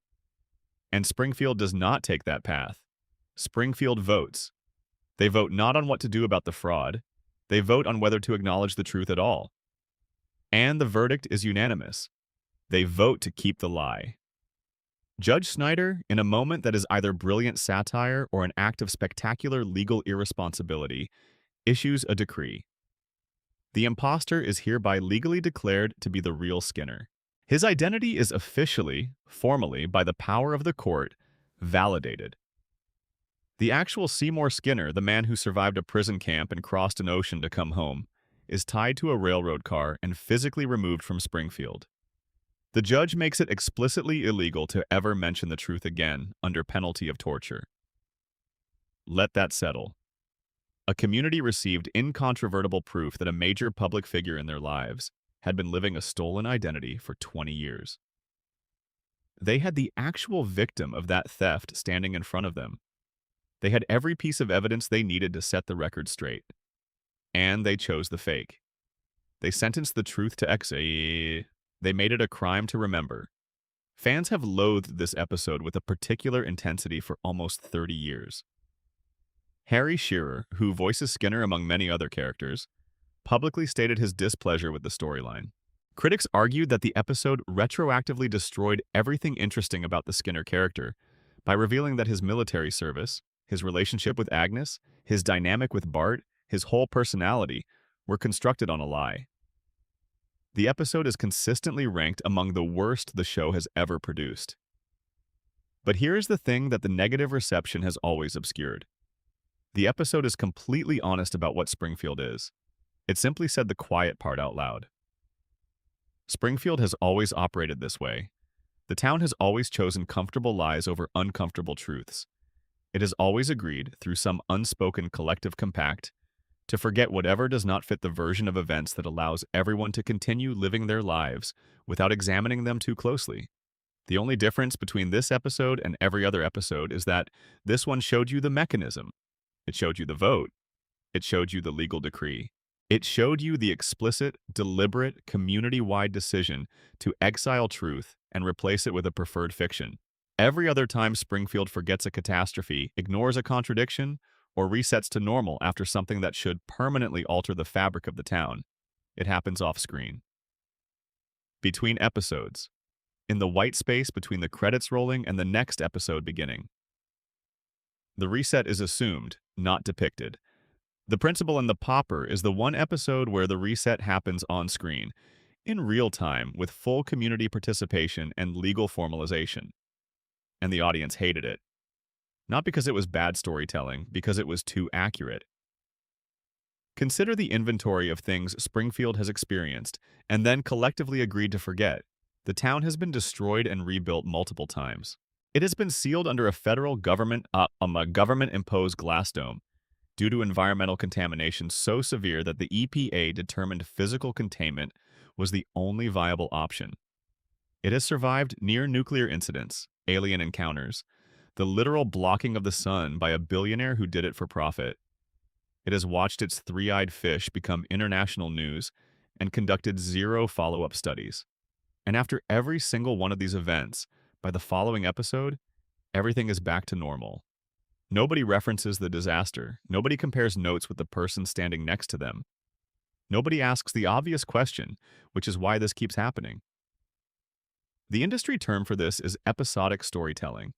And Springfield does not take that path. Springfield votes. They vote not on what to do about the fraud. They vote on whether to acknowledge the truth at all. And the verdict is unanimous. They vote to keep the lie. Judge Snyder, in a moment that is either brilliant satire or an act of spectacular legal irresponsibility, issues a decree. The imposter is hereby legally declared to be the real Skinner. His identity is officially, formally, by the power of the court, validated. The actual Seymour Skinner, the man who survived a prison camp and crossed an ocean to come home, is tied to a railroad car and physically removed from Springfield. The judge makes it explicitly illegal to ever mention the truth again under penalty of torture. Let that settle. A community received incontrovertible proof that a major public figure in their lives had been living a stolen identity for 20 years. They had the actual victim of that theft standing in front of them. They had every piece of evidence they needed to set the record straight. And they chose the fake. They sentenced the truth to exile. They made it a crime to remember. Fans have loathed this episode with a particular intensity for almost 30 years. Harry Shearer, who voices Skinner among many other characters, publicly stated his displeasure with the storyline. Critics argued that the episode retroactively destroyed everything interesting about the Skinner character by revealing that his military service, his relationship with Agnes, his dynamic with Bart, his whole personality, were constructed on a lie. The episode is consistently ranked among the worst the show has ever produced. But here's the thing that the negative reception has always obscured. The episode is completely honest about what Springfield is. It simply said the quiet part out loud. Springfield has always operated this way. The town has always chosen comfortable lies over uncomfortable truths. It has always agreed, through some unspoken collective compact, to forget whatever does not fit the version of events that allows everyone to continue living their lives without examining them too closely. The only difference between this episode and every other episode is that this one showed you the mechanism. It showed you the vote. It showed you the legal decree. It showed you the explicit, deliberate, community-wide decision to exile truth and replace it with a preferred fiction. Every other time Springfield forgets a catastrophe, ignores a contradiction, or resets to normal after something that should permanently alter the fabric of the town, it happens off-screen. Between episodes. In the white space between the credits rolling and the next episode beginning. The reset is assumed, not depicted. The Principal and the Pauper is the one episode where the reset happens on screen, in real time, with full community participation and legal formalization. And the audience hated it. Not because it was bad storytelling, because it was too accurate. Consider the inventory of things Springfield has experienced, and then collectively agreed to forget. The town has been destroyed and rebuilt multiple times. It has been sealed under a federal government-imposed glass dome due to environmental contamination so severe that the EPA determined physical containment was the only viable option. It has survived near-nuclear incidents, alien encounters, the literal blocking of the sun by a billionaire who did it for profit. It has watched its three-eyed fish become international news and conducted zero follow-up studies. And after every single one of these events, by the following episode, everything is back to normal. Nobody references the disaster. Nobody compares notes with the person standing next to them. Nobody asks the obvious question, which is why this keeps happening. The industry term for this is episodic storytelling.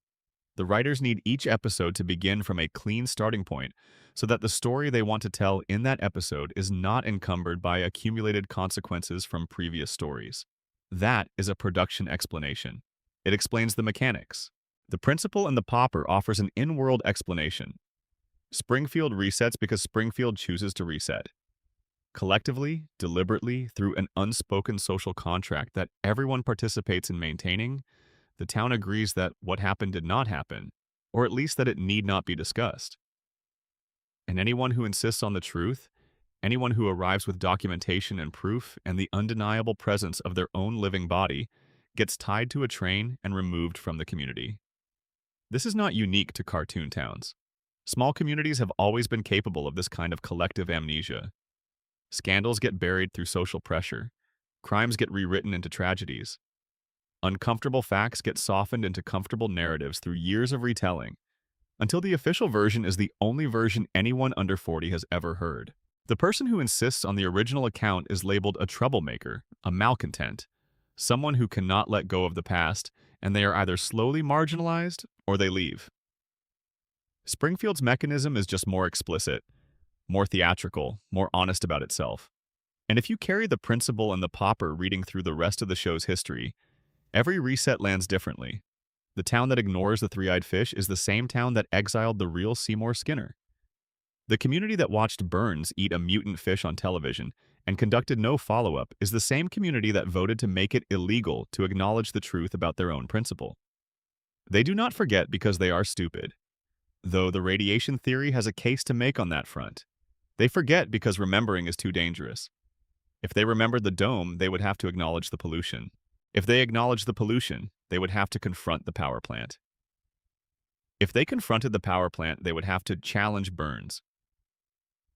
The writers need each episode to begin from a clean starting point so that the story they want to tell in that episode is not encumbered by accumulated consequences from previous stories. That is a production explanation. It explains the mechanics. The Principal and the Pauper offers an in-world explanation. Springfield resets because Springfield chooses to reset. Collectively, deliberately, through an unspoken social contract that everyone participates in maintaining, the town agrees that what happened did not happen, or at least that it need not be discussed. And anyone who insists on the truth, anyone who arrives with documentation and proof and the undeniable presence of their own living body, gets tied to a train and removed from the community. This is not unique to cartoon towns. Small communities have always been capable of this kind of collective amnesia. Scandals get buried through social pressure. Crimes get rewritten into tragedies. Uncomfortable facts get softened into comfortable narratives through years of retelling, until the official version is the only version anyone under 40 has ever heard. The person who insists on the original account is labeled a troublemaker, a malcontent, someone who cannot let go of the past, and they are either slowly marginalized or they leave. Springfield's mechanism is just more explicit, more theatrical, more honest about itself. And if you carry the Principal and the Pauper reading through the rest of the show's history, every reset lands differently. The town that ignores the three-eyed fish is the same town that exiled the real Seymour Skinner. The community that watched Burns eat a mutant fish on television and conducted no follow-up is the same community that voted to make it illegal to acknowledge the truth about their own principle. They do not forget because they are stupid, though the radiation theory has a case to make on that front. They forget because remembering is too dangerous. If they remembered the dome, they would have to acknowledge the pollution. If they acknowledged the pollution, they would have to confront the power plant. If they confronted the power plant, they would have to challenge Burns.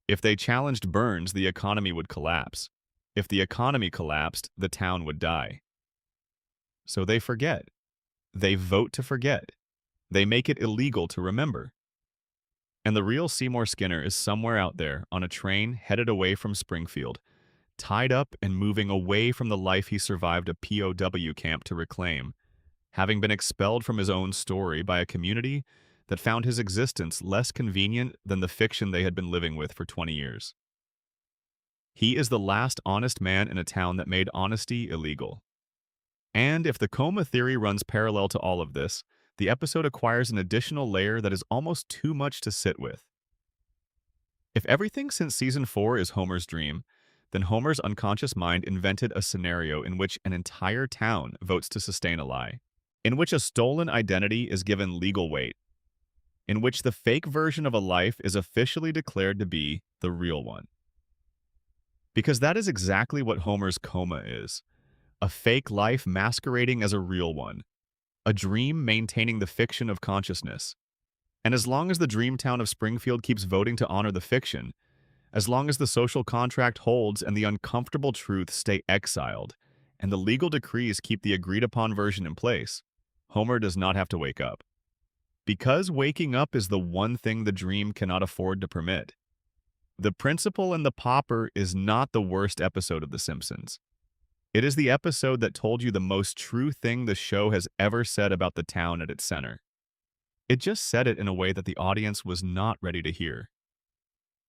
If they challenged Burns, the economy would collapse. If the economy collapsed, the town would die. So they forget. They vote to forget. They make it illegal to remember. And the real Seymour Skinner is somewhere out there on a train headed away from Springfield, tied up and moving away from the life he survived a POW camp to reclaim, having been expelled from his own story by a community that found his existence less convenient than the fiction they had been living with for 20 years. He is the last honest man in a town that made honesty illegal. And if the coma theory runs parallel to all of this, the episode acquires an additional layer that is almost too much to sit with. If everything since season 4 is Homer's dream, then Homer's unconscious mind invented a scenario in which an entire town votes to sustain a lie, in which a stolen identity is given legal weight, in which the fake version of a life is officially declared to be the real one. Because that is exactly what Homer's coma is, a fake life masquerading as a real one, a dream maintaining the fiction of consciousness. And as long as the dream town of Springfield keeps voting to honor the fiction, as long as the social contract holds and the uncomfortable truths stay exiled, and the legal decrees keep the agreed-upon version in place, Homer does not have to wake up. Because waking up is the one thing the dream cannot afford to permit. The Principal and the Pauper is not the worst episode of The Simpsons. It is the episode that told you the most true thing the show has ever said about the town at its center. It just said it in a way that the audience was not ready to hear.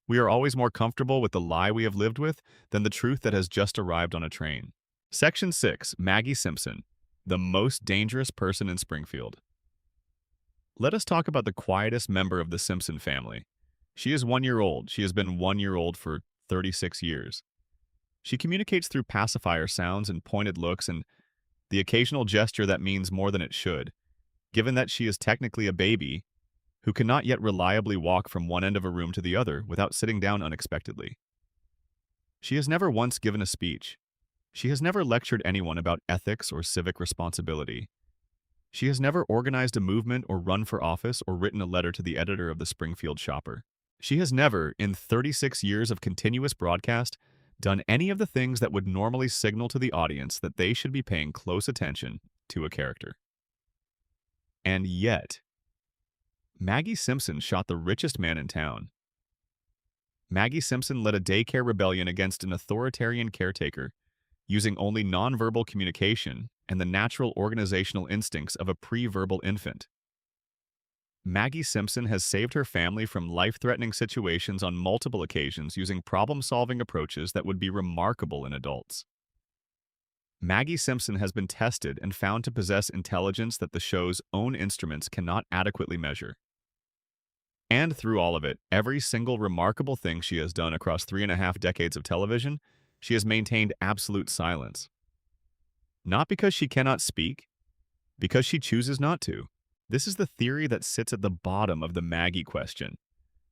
We are always more comfortable with the lie we have lived with than the truth that has just arrived on a train. Section 6. Maggie Simpson, the most dangerous person in Springfield. Let us talk about the quietest member of the Simpson family. She is 1 year old. She has been 1 year old for 36 years. She communicates through pacifier sounds and pointed looks and the occasional gesture that means more than it should, given that she is technically a baby who cannot yet reliably walk from one end of a room to the other without sitting down unexpectedly. She has never once given a speech. She has never lectured anyone about ethics or civic responsibility. She has never organized a movement or run for office or written a letter to the editor of the Springfield Shopper. She has never, in 36 years of continuous broadcast, done any of the things that would normally signal to the audience that they should be paying close attention to a character. And yet, Maggie Simpson shot the richest man in town. Maggie Simpson led a daycare rebellion against an authoritarian caretaker, using only nonverbal communication and the natural organizational instincts of a pre-verbal infant. Maggie Simpson has saved her family from life-threatening situations on multiple occasions using problem-solving approaches that would be remarkable in adults. Maggie Simpson has been tested and found to possess intelligence that the show's own instruments cannot adequately measure. And through all of it, every single remarkable thing she has done across 3.5 decades of television, she has maintained absolute silence. Not because she cannot speak, because she chooses not to. This is the theory that sits at the bottom of the Maggie question,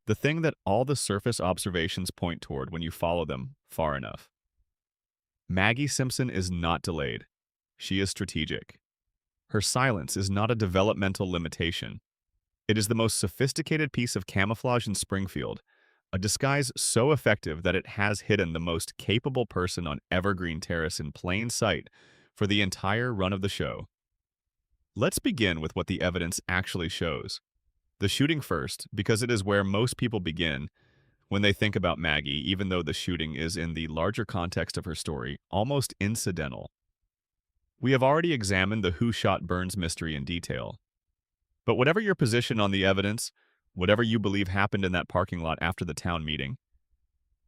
the thing that all the surface observations point toward when you follow them far enough. Maggie Simpson is not delayed. She is strategic. Her silence is not a developmental limitation. It is the most sophisticated piece of camouflage in Springfield, a disguise so effective that it has hidden the most capable person on Evergreen Terrace in plain sight for the entire run of the show. Let's begin with what the evidence actually shows. The shooting first, because it is where most people begin when they think about Maggie, even though the shooting is in the larger context of her story, almost incidental. We have already examined the who shot Burns mystery in detail. But whatever your position on the evidence, whatever you believe happened in that parking lot after the town meeting,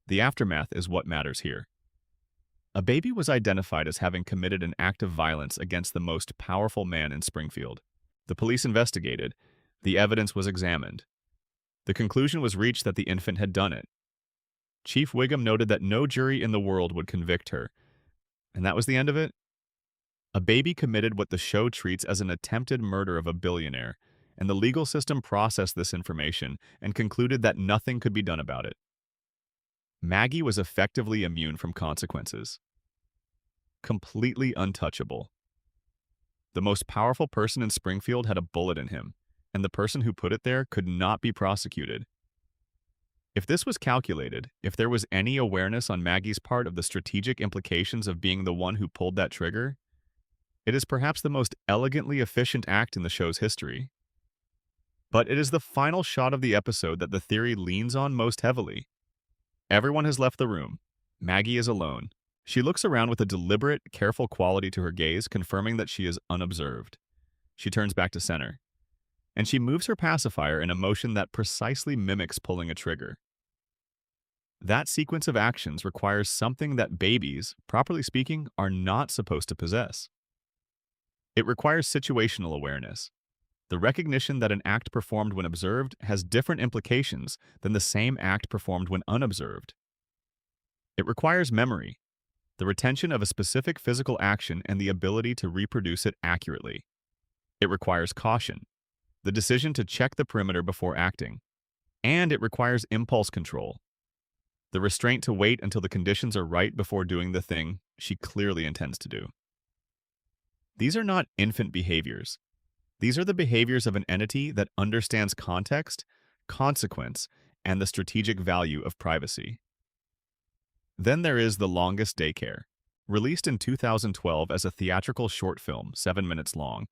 the aftermath is what matters here. A baby was identified as having committed an act of violence against the most powerful man in Springfield. The police investigated. The evidence was examined. The conclusion was reached that the infant had done it. Chief Wiggum noted that no jury in the world would convict her. And that was the end of it? A baby committed what the show treats as an attempted murder of a billionaire, and the legal system processed this information and concluded that nothing could be done about it. Maggie was effectively immune from consequences. Completely untouchable. The most powerful person in Springfield had a bullet in him, and the person who put it there could not be prosecuted. If this was calculated, if there was any awareness on Maggie's part of the strategic implications of being the one who pulled that trigger, it is perhaps the most elegantly efficient act in the show's history. But it is the final shot of the episode that the theory leans on most heavily. Everyone has left the room. Maggie is alone. She looks around with a deliberate, careful quality to her gaze, confirming that she is unobserved. She turns back to center, and she moves her pacifier in a motion that precisely mimics pulling a trigger. That sequence of actions requires something that babies, properly speaking, are not supposed to possess. It requires situational awareness, the recognition that an act performed when observed has different implications than the same act performed when unobserved. It requires memory, the retention of a specific physical action and the ability to reproduce it accurately. It requires caution, the decision to check the perimeter before acting. And it requires impulse control, the restraint to wait until the conditions are right before doing the thing she clearly intends to do. These are not infant behaviors. These are the behaviors of an entity that understands context, consequence, and the strategic value of privacy. Then there is The Longest Daycare, released in 2012 as a theatrical short film, 7 minutes long,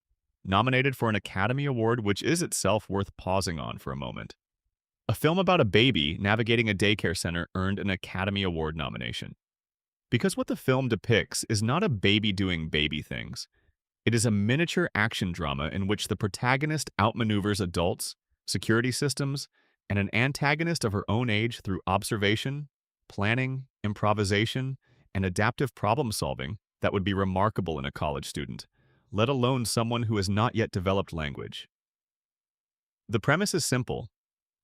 nominated for an Academy Award, which is itself worth pausing on for a moment. A film about a baby navigating a daycare center earned an Academy Award nomination. Because what the film depicts is not a baby doing baby things. It is a miniature action drama in which the protagonist outmaneuvers adults, security systems, and an antagonist of her own age through observation, planning, improvisation, and adaptive problem solving that would be remarkable in a college student, let alone someone who has not yet developed language. The premise is simple.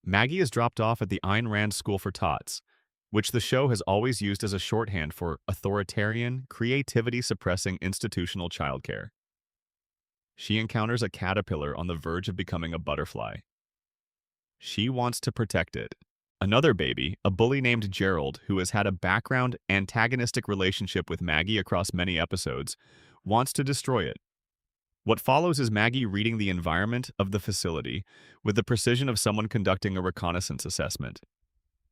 Maggie is dropped off at the Ayn Rand School for Tots, which the show has always used as a shorthand for authoritarian, creativity-suppressing institutional childcare. She encounters a caterpillar on the verge of becoming a butterfly. She wants to protect it. Another baby, a bully named Gerald, who has had a background antagonistic relationship with Maggie across many episodes, wants to destroy it. What follows is Maggie reading the environment of the facility with the precision of someone conducting a reconnaissance assessment.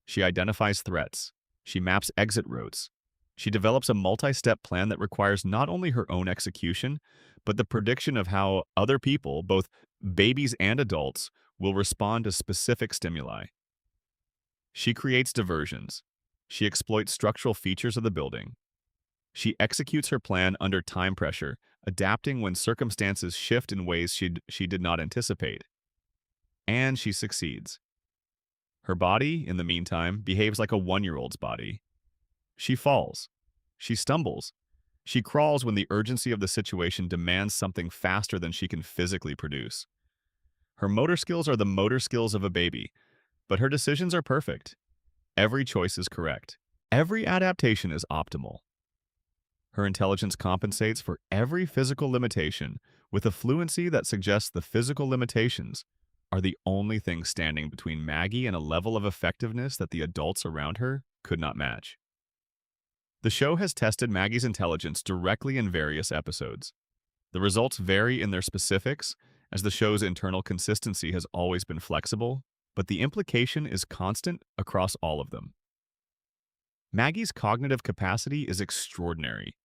She identifies threats. She maps exit routes. She develops a multi-step plan that requires not only her own execution, but the prediction of how other people, both babies and adults, will respond to specific stimuli. She creates diversions. She exploits structural features of the building. She executes her plan under time pressure, adapting when circumstances shift in ways she did not anticipate. And she succeeds. Her body, in the meantime, behaves like a 1-year-old's body. She falls. She stumbles. She crawls when the urgency of the situation demands something faster than she can physically produce. Her motor skills are the motor skills of a baby, but her decisions are perfect. Every choice is correct. Every adaptation is optimal. Her intelligence compensates for every physical limitation with a fluency that suggests the physical limitations are the only thing standing between Maggie and a level of effectiveness that the adults around her could not match. The show has tested Maggie's intelligence directly in various episodes. The results vary in their specifics, as the show's internal consistency has always been flexible, but the implication is constant across all of them. Maggie's cognitive capacity is extraordinary.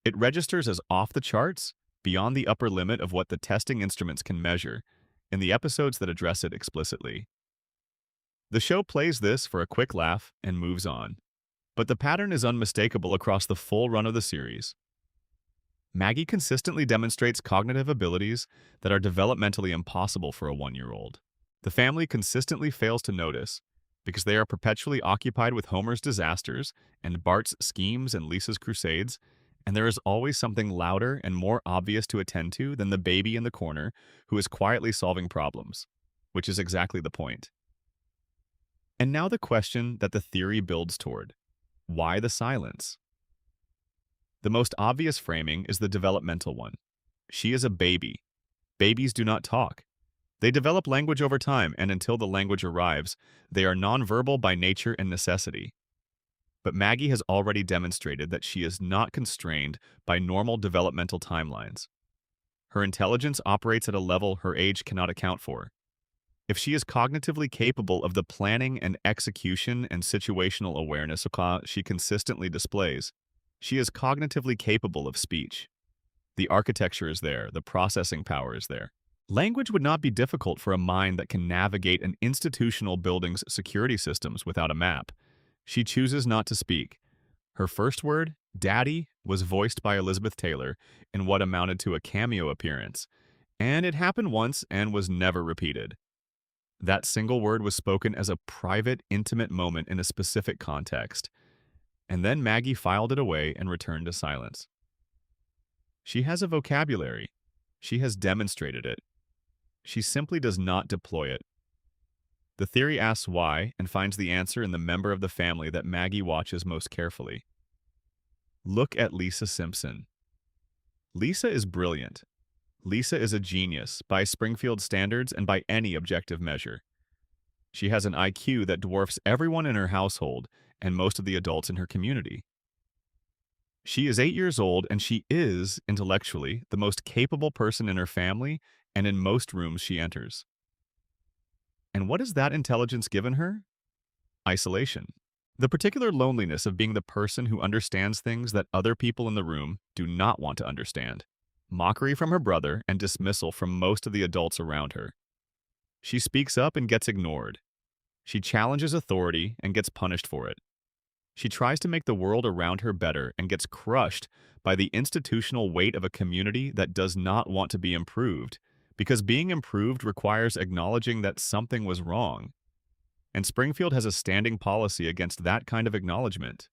It registers as off the charts, beyond the upper limit of what the testing instruments can measure, in the episodes that address it explicitly. The show plays this for a quick laugh and moves on, but the pattern is unmistakable across the full run of the series. Maggie consistently demonstrates cognitive abilities that are developmentally impossible for a 1-year-old. The family consistently fails to notice, because they are perpetually occupied with Homer's disasters and Bart's schemes and Lisa's crusades, and there is always something louder and more obvious to attend to than the baby in the corner who is quietly solving problems, which is exactly the point. And now the question that the theory builds toward. Why the silence? The most obvious framing is the developmental one. She is a baby. Babies do not talk. They develop language over time, and until the language arrives, they are nonverbal by nature and necessity. But Maggie has already demonstrated that she is not constrained by normal developmental timelines. Her intelligence operates at a level her age cannot account for. If she is cognitively capable of the planning and execution and situational awareness she consistently displays, she is cognitively capable of speech. The architecture is there, the processing power is there. Language would not be difficult for a mind that can navigate an institutional building's security systems without a map. She chooses not to speak. Her first word, Daddy, was voiced by Elizabeth Taylor in what amounted to a cameo appearance, and it happened once and was never repeated. That single word was spoken as a private, intimate moment in a specific context, and then Maggie filed it away and returned to silence. She has a vocabulary. She has demonstrated it. She simply does not deploy it. The theory asks why and finds the answer in the member of the family that Maggie watches most carefully. Look at Lisa Simpson. Lisa is brilliant. Lisa is a genius by Springfield standards and by any objective measure. She has an IQ that dwarfs everyone in her household and most of the adults in her community. She is 8 years old and she is, intellectually, the most capable person in her family and in most rooms she enters. And what has that intelligence given her? Isolation. The particular loneliness of being the person who understands things that other people in the room do not want to understand. Mockery from her brother and dismissal from most of the adults around her. She speaks up and gets ignored. She challenges authority and gets punished for it. She tries to make the world around her better and gets crushed by the institutional weight of a community that does not want to be improved, because being improved requires acknowledging that something was wrong. And Springfield has a standing policy against that kind of acknowledgement.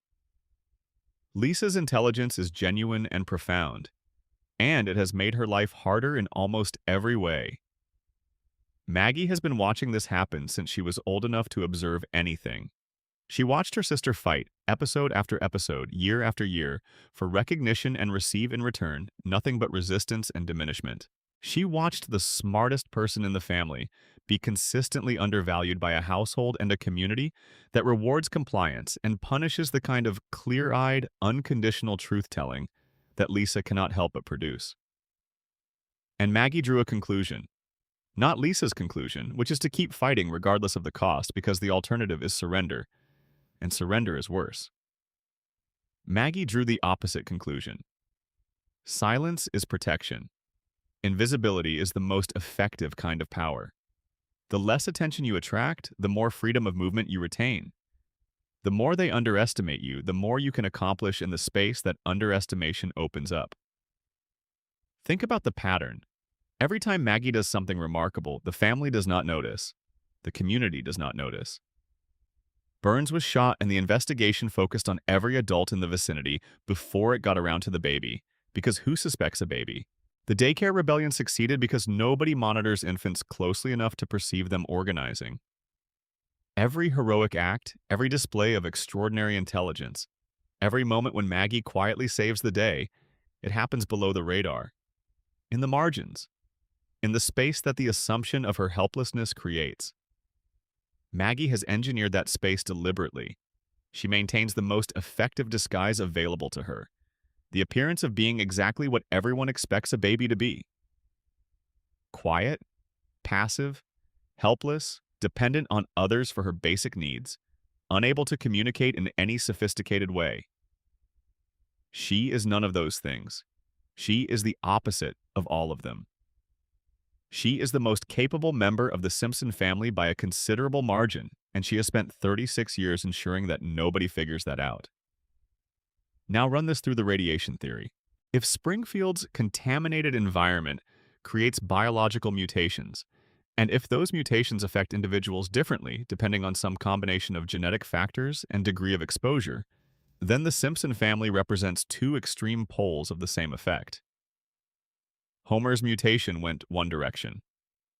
Lisa's intelligence is genuine and profound, and it has made her life harder in almost every way. Maggie has been watching this happen since she was old enough to observe anything. She watched her sister fight, episode after episode, year after year, for recognition and receive in return nothing but resistance and diminishment. She watched the smartest person in the family be consistently undervalued by a household and a community that rewards compliance and punishes the kind of clear-eyed, unconditional truth-telling that Lisa cannot help but produce. And Maggie drew a conclusion. Not Lisa's conclusion, which is to keep fighting regardless of the cost because the alternative is surrender, and surrender is worse. Maggie drew the opposite conclusion. Silence is protection. Invisibility is the most effective kind of power. The less attention you attract, the more freedom of movement you retain. The more they underestimate you, the more you can accomplish in the space that underestimation opens up. Think about the pattern. Every time Maggie does something remarkable, the family does not notice. The community does not notice. Burns was shot and the investigation focused on every adult in the vicinity before it got around to the baby, because who suspects a baby? The daycare rebellion succeeded because nobody monitors infants closely enough to perceive them organizing. Every heroic act, every display of extraordinary intelligence, every moment when Maggie quietly saves the day, it happens below the radar, in the margins, in the space that the assumption of her helplessness creates. Maggie has engineered that space deliberately. She maintains the most effective disguise available to her, the appearance of being exactly what everyone expects a baby to be. Quiet, passive, helpless, dependent on others for her basic needs, unable to communicate in any sophisticated way. She is none of those things. She is the opposite of all of them. She is the most capable member of the Simpson family by a considerable margin, and she has spent 36 years ensuring that nobody figures that out. Now run this through the radiation theory. If Springfield's contaminated environment creates biological mutations, and if those mutations affect individuals differently depending on some combination of genetic factors and degree of exposure, then the Simpson family represents two extreme poles of the same effect. Homer's mutation went one direction.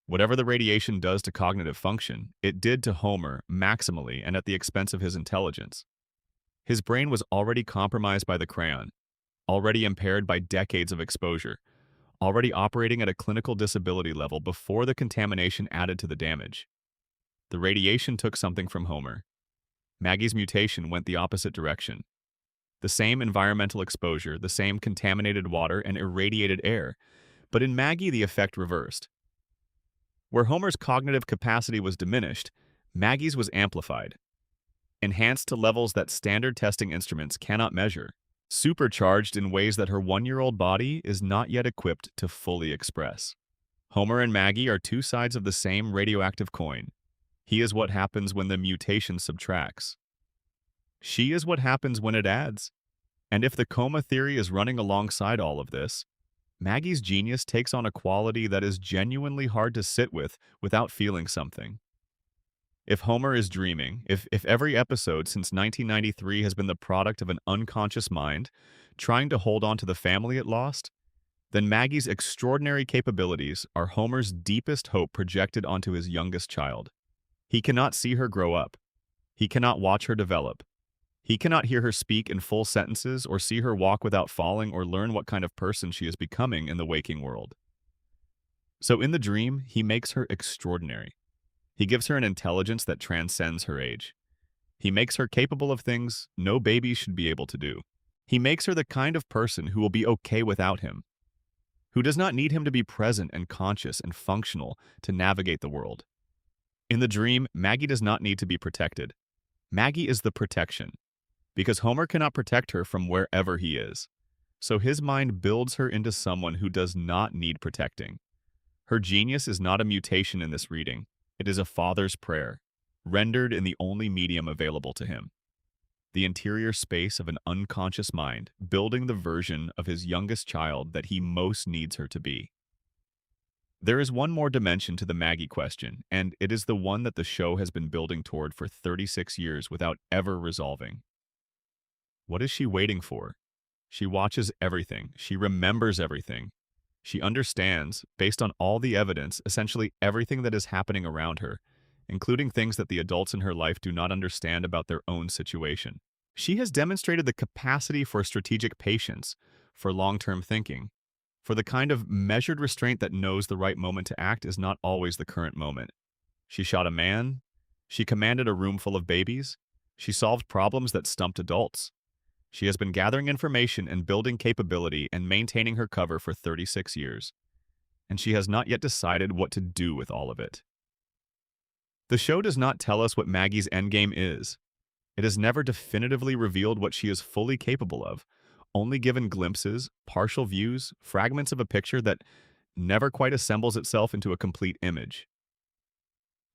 Whatever the radiation does to cognitive function, it did to Homer maximally and at the expense of his intelligence. His brain was already compromised by the crayon, already impaired by decades of exposure, already operating at a clinical disability level before the contamination added to the damage. The radiation took something from Homer. Maggie's mutation went the opposite direction. The same environmental exposure, the same contaminated water and irradiated air, but in Maggie the effect reversed. Where Homer's cognitive capacity was diminished, Maggie's was amplified, enhanced to levels that standard testing instruments cannot measure, supercharged in ways that her 1-year-old body is not yet equipped to fully express. Homer and Maggie are two sides of the same radioactive coin. He is what happens when the mutation subtracts. She is what happens when it adds. And if the coma theory is running alongside all of this, Maggie's genius takes on a quality that is genuinely hard to sit with without feeling something. If Homer is dreaming, if every episode since 1993 has been the product of an unconscious mind trying to hold on to the family it lost, then Maggie's extraordinary capabilities are Homer's deepest hope projected onto his youngest child. He cannot see her grow up. He cannot watch her develop. He cannot hear her speak in full sentences or see her walk without falling or learn what kind of person she is becoming in the waking world. So in the dream, he makes her extraordinary. He gives her an intelligence that transcends her age. He makes her capable of things no baby should be able to do. He makes her the kind of person who will be okay without him, who does not need him to be present and conscious and functional to navigate the world. In the dream, Maggie does not need to be protected. Maggie is the protection, because Homer cannot protect her from wherever he is. So his mind builds her into someone who does not need protecting. Her genius is not a mutation in this reading. It is a father's prayer, rendered in the only medium available to him. The interior space of an unconscious mind, building the version of his youngest child that he most needs her to be. There is one more dimension to the Maggie question, and it is the one that the show has been building toward for 36 years without ever resolving. What is she waiting for? She watches everything. She remembers everything. She understands, based on all the evidence, essentially everything that is happening around her, including things that the adults in her life do not understand about their own situation. She has demonstrated the capacity for strategic patience, for long-term thinking, for the kind of measured restraint that knows the right moment to act is not always the current moment. She shot a man. She commanded a room full of babies. She solved problems that stumped adults. She has been gathering information and building capability and maintaining her cover for 36 years. And she has not yet decided what to do with all of it. The show does not tell us what Maggie's endgame is. It has never definitively revealed what she is fully capable of, only given glimpses, partial views, fragments of a picture that never quite assembles itself into a complete image.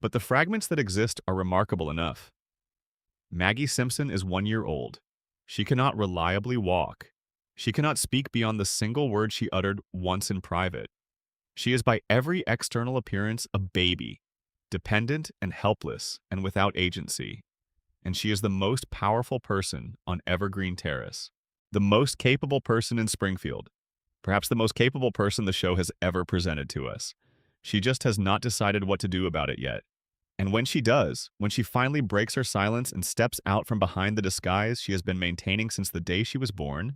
But the fragments that exist are remarkable enough. Maggie Simpson is 1 year old. She cannot reliably walk. She cannot speak beyond the single word she uttered once in private. She is by every external appearance a baby, dependent and helpless and without agency. And she is the most powerful person on Evergreen Terrace. The most capable person in Springfield. Perhaps the most capable person the show has ever presented to us. She just has not decided what to do about it yet. And when she does, when she finally breaks her silence and steps out from behind the disguise she has been maintaining since the day she was born,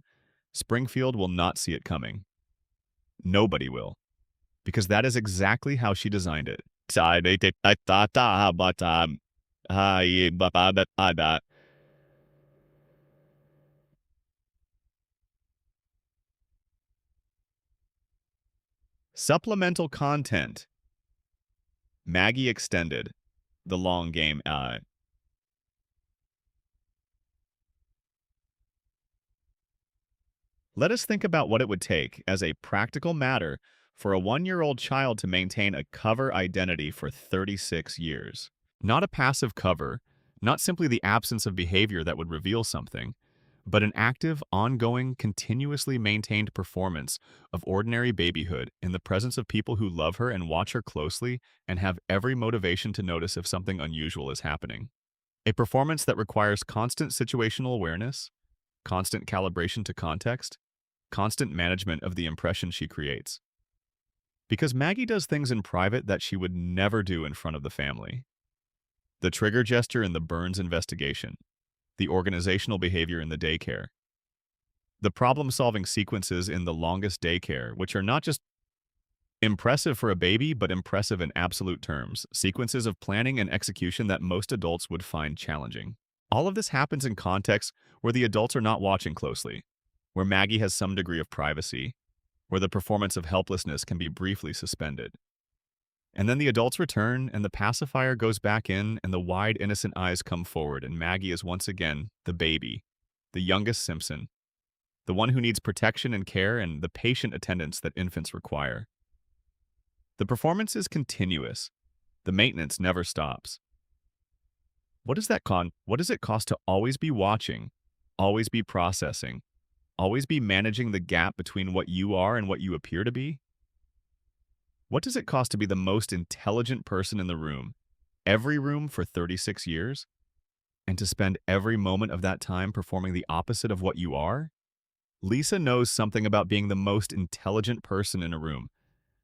Springfield will not see it coming. Nobody will. Because that is exactly how she designed it. Supplemental content. Maggie Extended. The long game. Let us think about what it would take, as a practical matter, for a 1-year-old child to maintain a cover identity for 36 years. Not a passive cover, not simply the absence of behavior that would reveal something, but an active, ongoing, continuously maintained performance of ordinary babyhood in the presence of people who love her and watch her closely and have every motivation to notice if something unusual is happening. A performance that requires constant situational awareness, constant calibration to context, constant management of the impression she creates. Because Maggie does things in private that she would never do in front of the family. The trigger gesture in the Burns investigation. The organizational behavior in the daycare. The problem-solving sequences in the longest daycare, which are not just impressive for a baby, but impressive in absolute terms. Sequences of planning and execution that most adults would find challenging. All of this happens in contexts where the adults are not watching closely, where Maggie has some degree of privacy, where the performance of helplessness can be briefly suspended. And then the adults return, and the pacifier goes back in, and the wide, innocent eyes come forward, and Maggie is once again the baby, the youngest Simpson, the one who needs protection and care and the patient attendance that infants require. The performance is continuous. The maintenance never stops. What does it cost to always be watching, always be processing, always be managing the gap between what you are and what you appear to be? What does it cost to be the most intelligent person in the room, every room for 36 years and to spend every moment of that time performing the opposite of what you are? Lisa knows something about being the most intelligent person in a room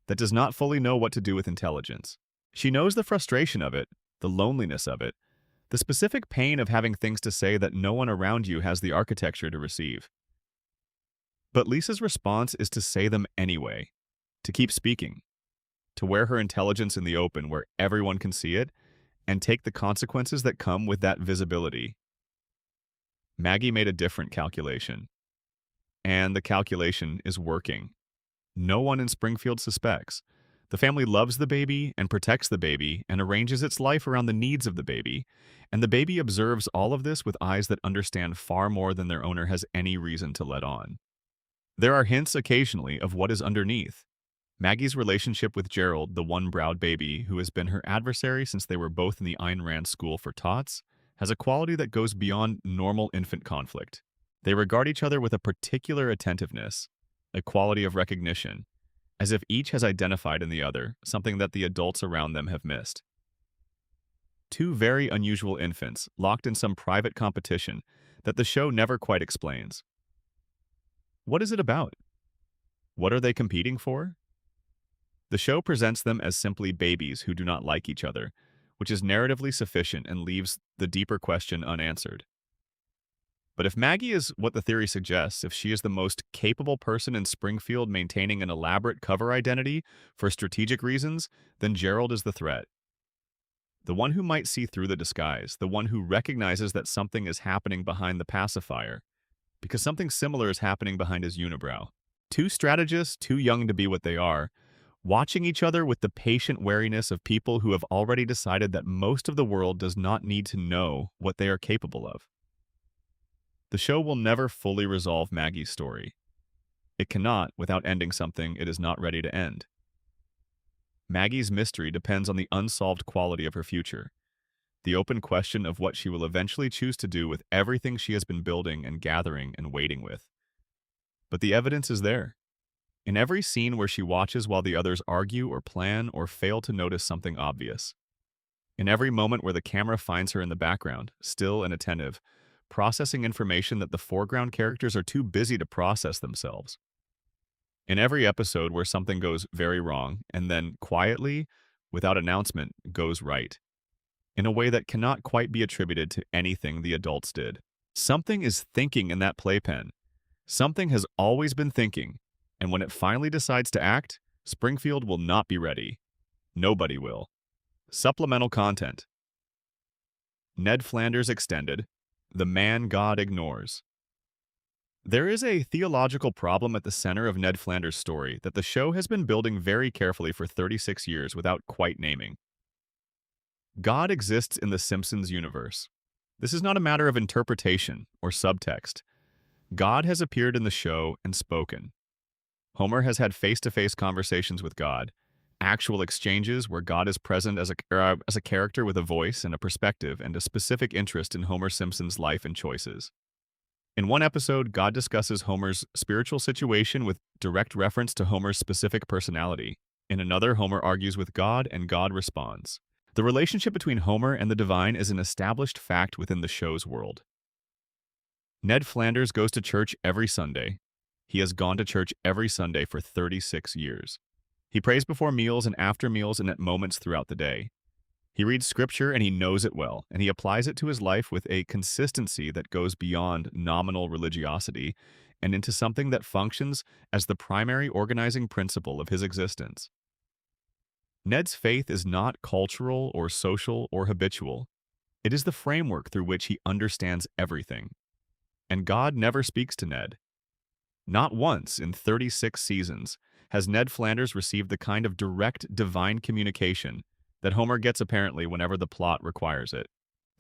that does not fully know what to do with intelligence. She knows the frustration of it, the loneliness of it, the specific pain of having things to say that no one around you has the architecture to receive. But Lisa's response is to say them anyway, to keep speaking, to wear her intelligence in the open where everyone can see it, and take the consequences that come with that visibility. Maggie made a different calculation, and the calculation is working. No one in Springfield suspects. The family loves the baby and protects the baby and arranges its life around the needs of the baby, and the baby observes all of this with eyes that understand far more than their owner has any reason to let on. There are hints occasionally of what is underneath. Maggie's relationship with Gerald, the one-browed baby who has been her adversary since they were both in the Ayn Rand School for Tots, has a quality that goes beyond normal infant conflict. They regard each other with a particular attentiveness, a quality of recognition, as if each has identified in the other something that the adults around them have missed. Two very unusual infants locked in some private competition that the show never quite explains. What is it about? What are they competing for? The show presents them as simply babies who do not like each other, which is narratively sufficient and leaves the deeper question unanswered. But if Maggie is what the theory suggests, if she is the most capable person in Springfield maintaining an elaborate cover identity for strategic reasons, then Gerald is the threat. The one who might see through the disguise, the one who recognizes that something is happening behind the pacifier, because something similar is happening behind his unibrow. Two strategists, too young to be what they are, watching each other with the patient wariness of people who have already decided that most of the world does not need to know what they are capable of. The show will never fully resolve Maggie's story. It cannot without ending something it is not ready to end. Maggie's mystery depends on the unsolved quality of her future, the open question of what she will eventually choose to do with everything she has been building and gathering and waiting with. But the evidence is there. In every scene where she watches while the others argue or plan or fail to notice something obvious. In every moment where the camera finds her in the background, still and attentive, processing information that the foreground characters are too busy to process themselves. In every episode where something goes very wrong and then quietly, without announcement, goes right, in a way that cannot quite be attributed to anything the adults did. Something is thinking in that playpen. Something has always been thinking, and when it finally decides to act, Springfield will not be ready. Nobody will. Supplemental content. Ned Flanders Extended. The Man God Ignores. There is a theological problem at the center of Ned Flanders' story that the show has been building very carefully for 36 years without quite naming. God exists in the Simpsons universe. This is not a matter of interpretation or subtext. God has appeared in the show and spoken. Homer has had face-to-face conversations with God, actual exchanges where God is present as a character with a voice and a perspective and a specific interest in Homer Simpson's life and choices. In one episode, God discusses Homer's spiritual situation with direct reference to Homer's specific personality. In another, Homer argues with God and God responds. The relationship between Homer and the divine is an established fact within the show's world. Ned Flanders goes to church every Sunday. He has gone to church every Sunday for 36 years. He prays before meals and after meals and at moments throughout the day. He reads scripture and he knows it well, and he applies it to his life with a consistency that goes beyond nominal religiosity and into something that functions as the primary organizing principle of his existence. Ned's faith is not cultural or social or habitual. It is the framework through which he understands everything. And God never speaks to Ned. Not once in 36 seasons has Ned Flanders received the kind of direct divine communication that Homer gets apparently whenever the plot requires it.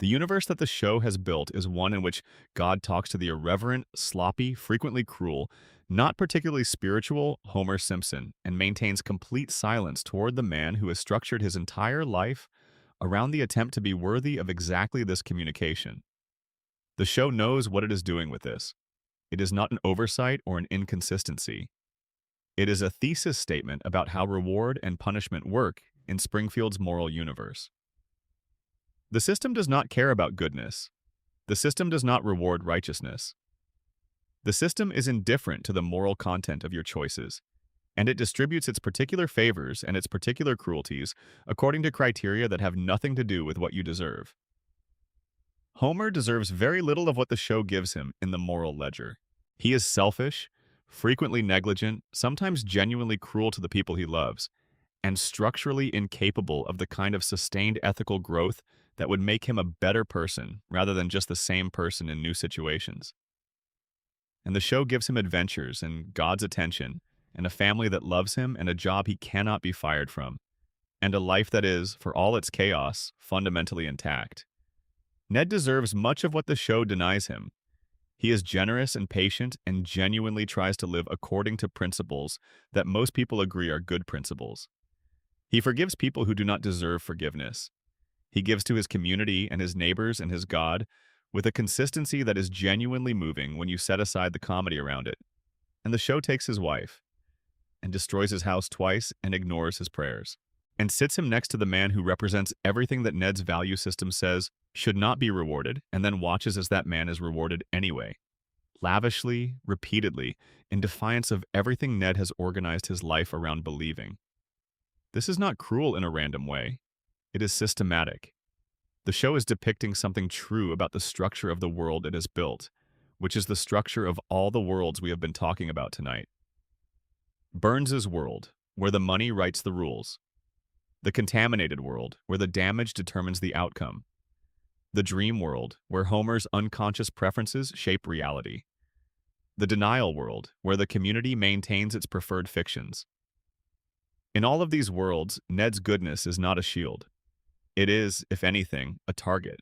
The universe that the show has built is one in which God talks to the irreverent, sloppy, frequently cruel, not particularly spiritual Homer Simpson and maintains complete silence toward the man who has structured his entire life around the attempt to be worthy of exactly this communication. The show knows what it is doing with this. It is not an oversight or an inconsistency. It is a thesis statement about how reward and punishment work in Springfield's moral universe. The system does not care about goodness. The system does not reward righteousness. The system is indifferent to the moral content of your choices, and it distributes its particular favors and its particular cruelties according to criteria that have nothing to do with what you deserve. Homer deserves very little of what the show gives him in the moral ledger. He is selfish, frequently negligent, sometimes genuinely cruel to the people he loves, and structurally incapable of the kind of sustained ethical growth that would make him a better person rather than just the same person in new situations. And the show gives him adventures and God's attention, and a family that loves him and a job he cannot be fired from, and a life that is, for all its chaos, fundamentally intact. Ned deserves much of what the show denies him. He is generous and patient and genuinely tries to live according to principles that most people agree are good principles. He forgives people who do not deserve forgiveness. He gives to his community and his neighbors and his God with a consistency that is genuinely moving when you set aside the comedy around it. And the show takes his wife and destroys his house twice and ignores his prayers, and sits him next to the man who represents everything that Ned's value system says should not be rewarded, and then watches as that man is rewarded anyway, lavishly, repeatedly, in defiance of everything Ned has organized his life around believing. This is not cruel in a random way. It is systematic. The show is depicting something true about the structure of the world it has built, which is the structure of all the worlds we have been talking about tonight. Burns's world, where the money writes the rules. The contaminated world, where the damage determines the outcome. The dream world, where Homer's unconscious preferences shape reality. The denial world, where the community maintains its preferred fictions. In all of these worlds, Ned's goodness is not a shield. It is, if anything, a target.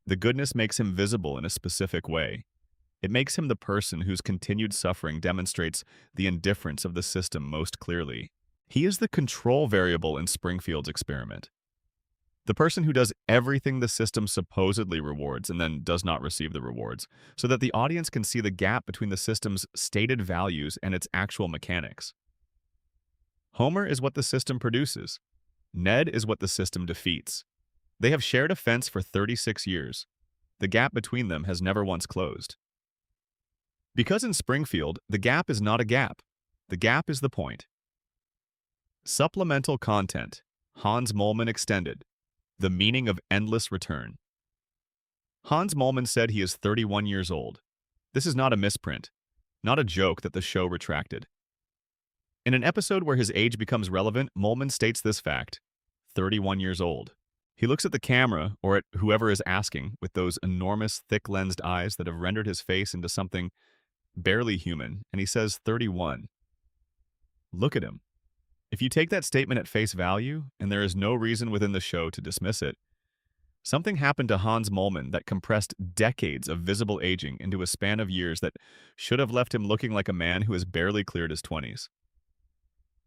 The goodness makes him visible in a specific way. It makes him the person whose continued suffering demonstrates the indifference of the system most clearly. He is the control variable in Springfield's experiment. The person who does everything the system supposedly rewards and then does not receive the rewards, so that the audience can see the gap between the system's stated values and its actual mechanics. Homer is what the system produces. Ned is what the system defeats. They have shared a fence for 36 years. The gap between them has never once closed. Because in Springfield, the gap is not a gap. The gap is the point. Supplemental content. Hans Moleman Extended. The meaning of endless return. Hans Moleman said he is 31 years old. This is not a misprint, not a joke that the show retracted. In an episode where his age becomes relevant, Moleman states this fact: 31 years old. He looks at the camera, or at whoever is asking, with those enormous, thick-lensed eyes that have rendered his face into something barely human, and he says 31. Look at him. If you take that statement at face value, and there is no reason within the show to dismiss it, something happened to Hans Moleman that compressed decades of visible aging into a span of years that should have left him looking like a man who has barely cleared his 20s.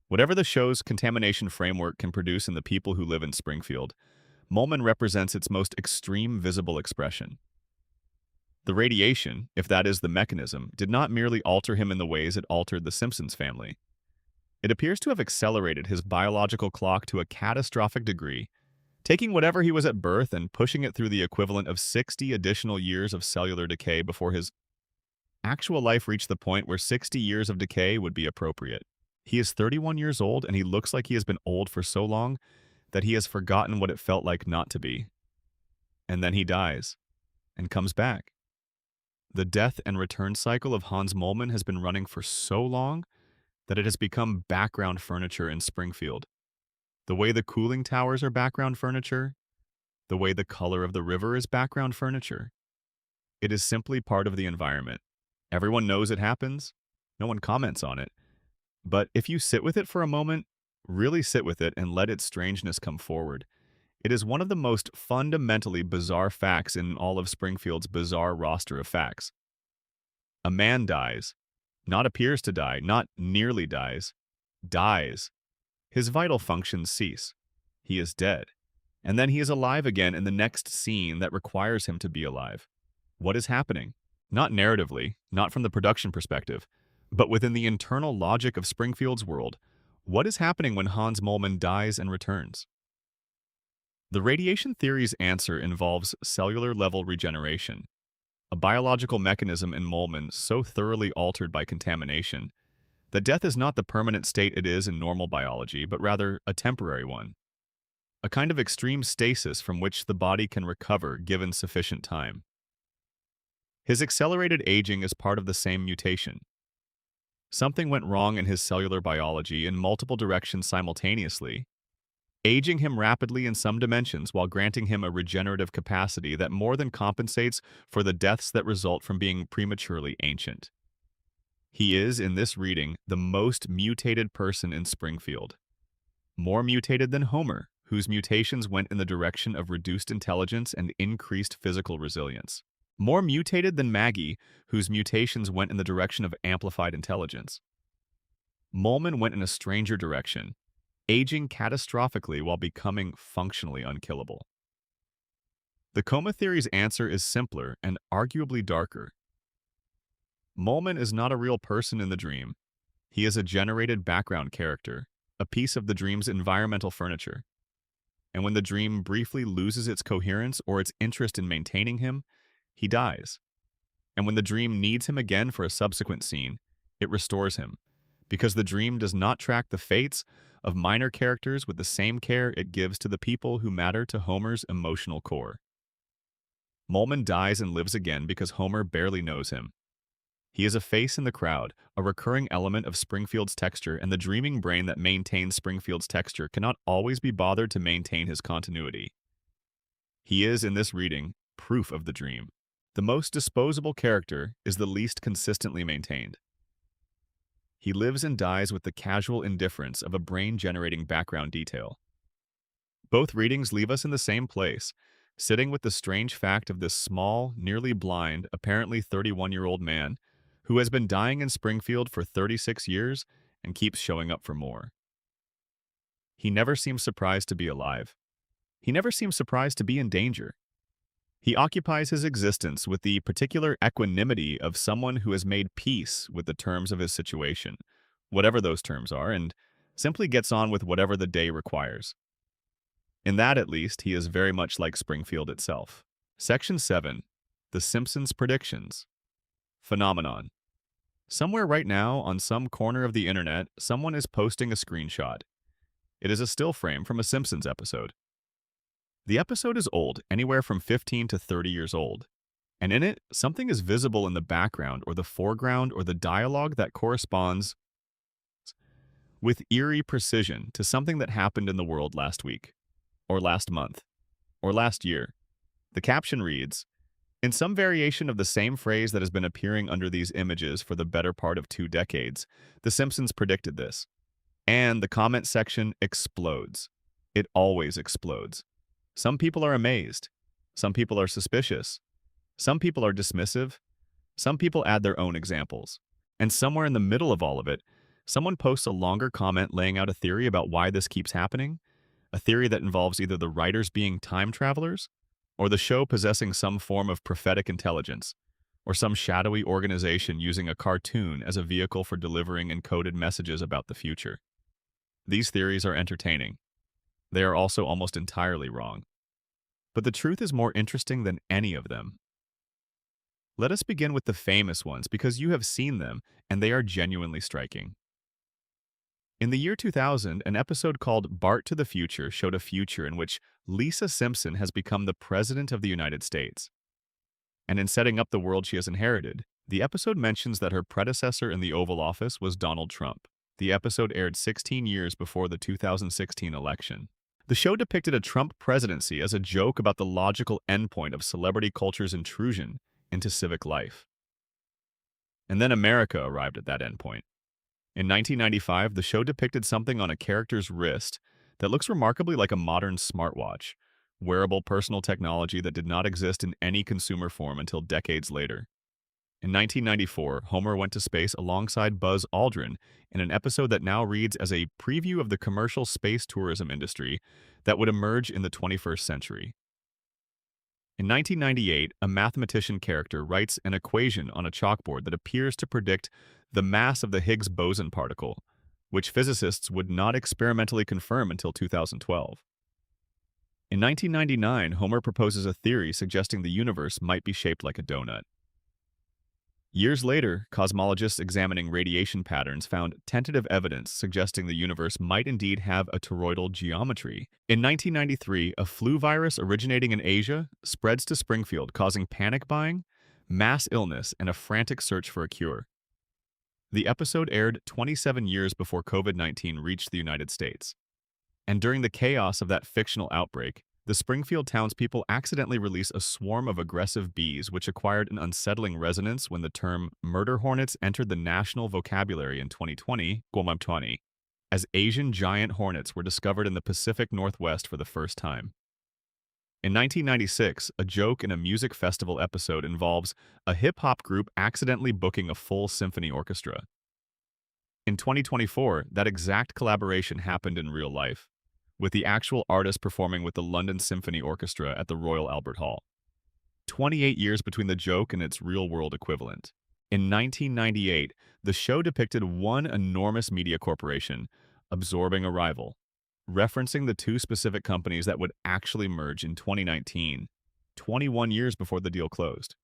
Whatever the show's contamination framework can produce in the people who live in Springfield, Moleman represents its most extreme visible expression. The radiation, if that is the mechanism, did not merely alter him in the ways it altered the Simpsons family. It appears to have accelerated his biological clock to a catastrophic degree, taking whatever he was at birth and pushing it through the equivalent of 60 additional years of cellular decay before his actual life reached the point where 60 years of decay would be appropriate. He is 31 years old, and he looks like he has been old for so long that he has forgotten what it felt like not to be. And then he dies, and comes back. The death and return cycle of Hans Moleman has been running for so long that it has become background furniture in Springfield. The way the cooling towers are background furniture, the way the color of the river is background furniture. It is simply part of the environment. Everyone knows it happens. No one comments on it. But if you sit with it for a moment, really sit with it and let its strangeness come forward, it is one of the most fundamentally bizarre facts in all of Springfield's bizarre roster of facts. A man dies. Not appears to die, not nearly dies. Dies. His vital functions cease. He is dead. And then he is alive again in the next scene that requires him to be alive. What is happening? Not narratively, not from the production perspective, but within the internal logic of Springfield's world. What is happening when Hans Moleman dies and returns? The radiation theory's answer involves cellular-level regeneration, a biological mechanism in Molman so thoroughly altered by contamination that death is not the permanent state it is in normal biology, but rather a temporary one, a kind of extreme stasis from which the body can recover given sufficient time. His accelerated aging is part of the same mutation. Something went wrong in his cellular biology in multiple directions simultaneously, aging him rapidly in some dimensions while granting him a regenerative capacity that more than compensates for the deaths that result from being prematurely ancient. He is, in this reading, the most mutated person in Springfield. More mutated than Homer, whose mutations went in the direction of reduced intelligence and increased physical resilience. More mutated than Maggie, whose mutations went in the direction of amplified intelligence. Molman went in a stranger direction, aging catastrophically while becoming functionally unkillable. The coma theory's answer is simpler and arguably darker. Molman is not a real person in the dream. He is a generated background character, a piece of the dream's environmental furniture. And when the dream briefly loses its coherence or its interest in maintaining him, he dies. And when the dream needs him again for a subsequent scene, it restores him, because the dream does not track the fates of minor characters with the same care it gives to the people who matter to Homer's emotional core. Molman dies and lives again because Homer barely knows him. He is a face in the crowd, a recurring element of Springfield's texture, and the dreaming brain that maintains Springfield's texture cannot always be bothered to maintain his continuity. He is, in this reading, proof of the dream. The most disposable character is the least consistently maintained. He lives and dies with the casual indifference of a brain-generating background detail. Both readings leave us in the same place, sitting with the strange fact of this small, nearly blind, apparently 31-year-old man who has been dying in Springfield for 36 years and keeps showing up for more. He never seems surprised to be alive. He never seems surprised to be in danger. He occupies his existence with the particular equanimity of someone who has made peace with the terms of his situation, whatever those terms are, and simply gets on with whatever the day requires. In that, at least, he is very much like Springfield itself. Section 7. The Simpsons Predictions. Phenomenon. Somewhere right now, on some corner of the internet, someone is posting a screenshot. It is a still frame from a Simpsons episode. The episode is old, anywhere from 15 to 30 years old, and in it, something is visible in the background or the foreground or the dialogue that corresponds with eerie precision to something that happened in the world last week, or last month, or last year. The caption reads, in some variation of the same phrase that has been appearing under these images for the better part of 2 decades, The Simpsons predicted this. And the comment section explodes. It always explodes. Some people are amazed. Some people are suspicious. Some people are dismissive. Some people add their own examples. And somewhere in the middle of all of it, someone posts a longer comment laying out a theory about why this keeps happening, a theory that involves either the writers being time travelers, or the show possessing some form of prophetic intelligence, or some shadowy organization using a cartoon as a vehicle for delivering encoded messages about the future. These theories are entertaining. They are also almost entirely wrong. But the truth is more interesting than any of them. Let us begin with the famous ones because you have seen them and they are genuinely striking. In the year 2000, an episode called Bart to the Future showed a future in which Lisa Simpson has become the President of the United States. And in setting up the world she has inherited, the episode mentions that her predecessor in the Oval Office was Donald Trump. The episode aired 16 years before the 2016 election. The show depicted a Trump presidency as a joke about the logical endpoint of celebrity culture's intrusion into civic life. And then America arrived at that endpoint. In 1995, the show depicted something on a character's wrist that looks remarkably like a modern smartwatch, wearable personal technology that did not exist in any consumer form until decades later. In 1994, Homer went to space alongside Buzz Aldrin in an episode that now reads as a preview of the commercial space tourism industry that would emerge in the 21st century. In 1998, a mathematician character writes an equation on a chalkboard that appears to predict the mass of the Higgs boson particle, which physicists would not experimentally confirm until 2012. In 1999, Homer proposes a theory suggesting the universe might be shaped like a donut. Years later, cosmologists examining radiation patterns found tentative evidence suggesting the universe might indeed have a toroidal geometry. In 1993, a flu virus originating in Asia spreads to Springfield, causing panic buying, mass illness, and a frantic search for a cure. The episode aired 27 years before COVID-19 reached the United States. And during the chaos of that fictional outbreak, the Springfield townspeople accidentally release a swarm of aggressive bees, which acquired an unsettling resonance when the term murder hornets entered the national vocabulary in 2020, as Asian giant hornets were discovered in the Pacific Northwest for the first time. In 1996, a joke in a music festival episode involves a hip-hop group accidentally booking a full symphony orchestra. In 2024, that exact collaboration happened in real life, with the actual artist performing with the London Symphony Orchestra at the Royal Albert Hall. 28 years between the joke and its real-world equivalent. In 1998, the show depicted one enormous media corporation absorbing a rival, referencing the two specific companies that would actually merge in 2019, 21 years before the deal closed.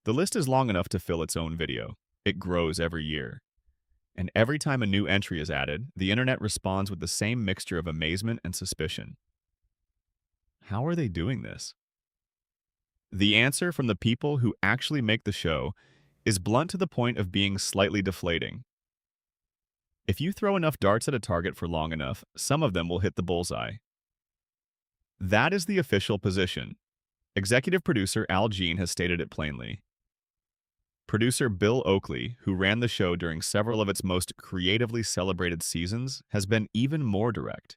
The list is long enough to fill its own video. It grows every year. And every time a new entry is added, the internet responds with the same mixture of amazement and suspicion. How are they doing this? The answer from the people who actually make the show is blunt to the point of being slightly deflating. If you throw enough darts at a target for long enough, some of them will hit the bullseye. That is the official position. Executive producer Al Jean has stated it plainly. Producer Bill Oakley, who ran the show during several of its most creatively celebrated seasons, has been even more direct.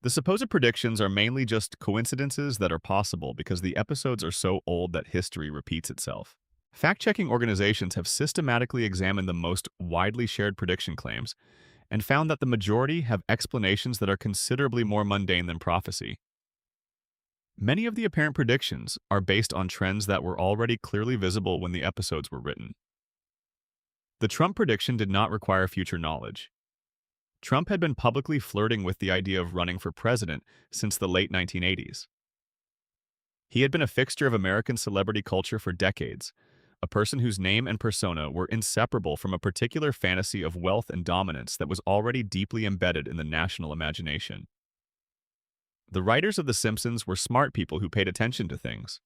The supposed predictions are mainly just coincidences that are possible because the episodes are so old that history repeats itself. Fact-checking organizations have systematically examined the most widely shared prediction claims and found that the majority have explanations that are considerably more mundane than prophecy. Many of the apparent predictions are based on trends that were already clearly visible when the episodes were written. The Trump prediction did not require future knowledge. Trump had been publicly flirting with the idea of running for president since the late 1980s. He had been a fixture of American celebrity culture for decades, a person whose name and persona were inseparable from a particular fantasy of wealth and dominance that was already deeply embedded in the national imagination. The writers of The Simpsons were smart people who paid attention to things.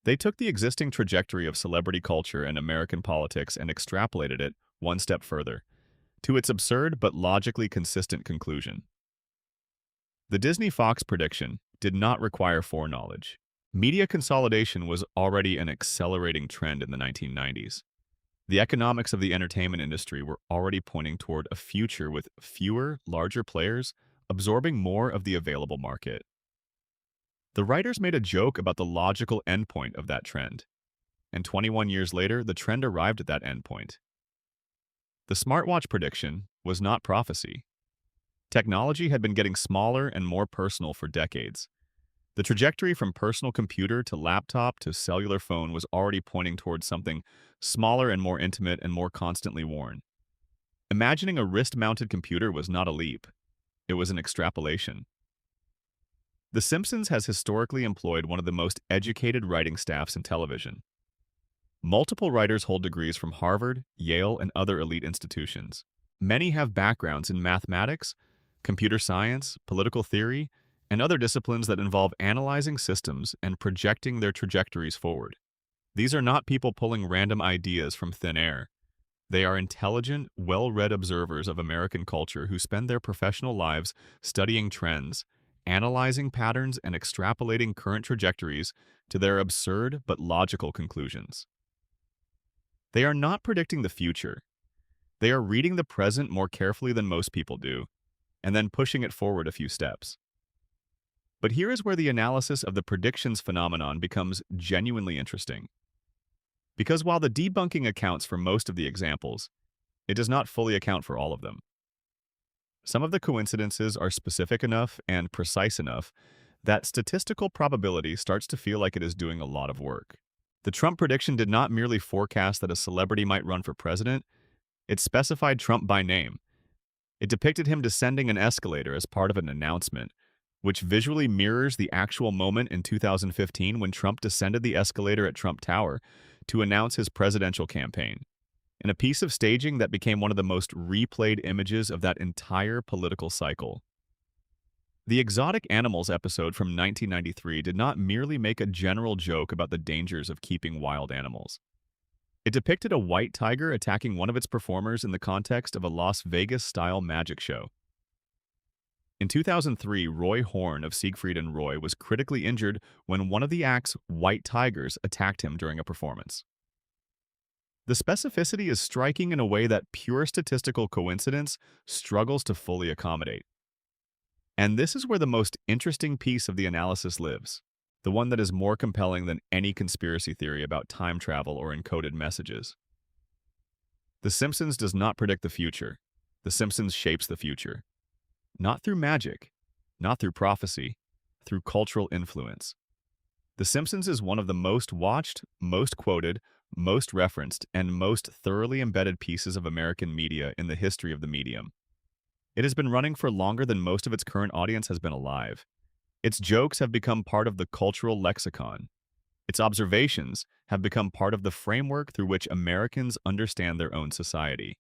They took the existing trajectory of celebrity culture and American politics and extrapolated it one step further, to its absurd but logically consistent conclusion. The Disney-Fox prediction did not require foreknowledge. Media consolidation was already an accelerating trend in the 1990s. The economics of the entertainment industry were already pointing toward a future with fewer, larger players absorbing more of the available market. The writers made a joke about the logical endpoint of that trend, and 21 years later, the trend arrived at that endpoint. The smartwatch prediction was not prophecy. Technology had been getting smaller and more personal for decades. The trajectory from personal computer to laptop to cellular phone was already pointing towards something smaller and more intimate and more constantly worn. Imagining a wrist-mounted computer was not a leap. It was an extrapolation. The Simpsons has historically employed one of the most educated writing staffs in television. Multiple writers hold degrees from Harvard, Yale, and other elite institutions. Many have backgrounds in mathematics, computer science, political theory, and other disciplines that involve analyzing systems and projecting their trajectories forward. These are not people pulling random ideas from thin air. They are intelligent, well-read observers of American culture who spend their professional lives studying trends, analyzing patterns, and extrapolating current trajectories to their absurd but logical conclusions. They are not predicting the future. They are reading the present more carefully than most people do, and then pushing it forward a few steps. But here is where the analysis of the predictions phenomenon becomes genuinely interesting. Because while the debunking accounts for most of the examples, it does not fully account for all of them. Some of the coincidences are specific enough and precise enough that statistical probability starts to feel like it is doing a lot of work. The Trump prediction did not merely forecast that a celebrity might run for president, it specified Trump by name. It depicted him descending an escalator as part of an announcement, which visually mirrors the actual moment in 2015 when Trump descended the escalator at Trump Tower to announce his presidential campaign, in a piece of staging that became one of the most replayed images of that entire political cycle. The Exotic Animals episode from 1993 did not merely make a general joke about the dangers of keeping wild animals. It depicted a white tiger attacking one of its performers in the context of a Las Vegas-style magic show. In 2003, Roy Horn of Siegfried and Roy was critically injured when one of the act's white tigers attacked him during a performance. The specificity is striking in a way that pure statistical coincidence struggles to fully accommodate. And this is where the most interesting piece of the analysis lives, the one that is more compelling than any conspiracy theory about time travel or encoded messages. The Simpsons does not predict the future. The Simpsons shapes the future. Not through magic, not through prophecy, through cultural influence. The Simpsons is one of the most watched, most quoted, most referenced, and most thoroughly embedded pieces of American media in the history of the medium. It has been running for longer than most of its current audience has been alive. Its jokes have become part of the cultural lexicon. Its observations have become part of the framework through which Americans understand their own society.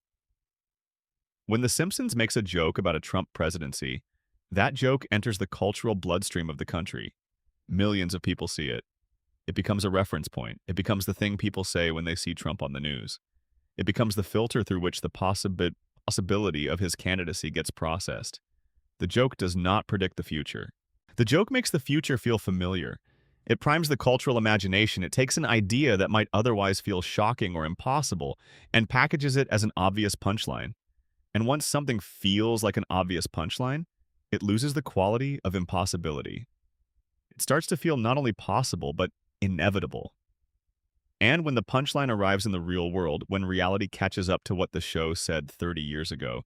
When The Simpsons makes a joke about a Trump presidency, that joke enters the cultural bloodstream of the country. Millions of people see it. It becomes a reference point. It becomes the thing people say when they see Trump on the news. It becomes the filter through which the possibility of his candidacy gets processed. The joke does not predict the future. The joke makes the future feel familiar. It primes the cultural imagination. It takes an idea that might otherwise feel shocking or impossible and packages it as an obvious punchline. And once something feels like an obvious punchline, it loses the quality of impossibility. It starts to feel not only possible, but inevitable. And when the punchline arrives in the real world, when reality catches up to what the show said 30 years ago,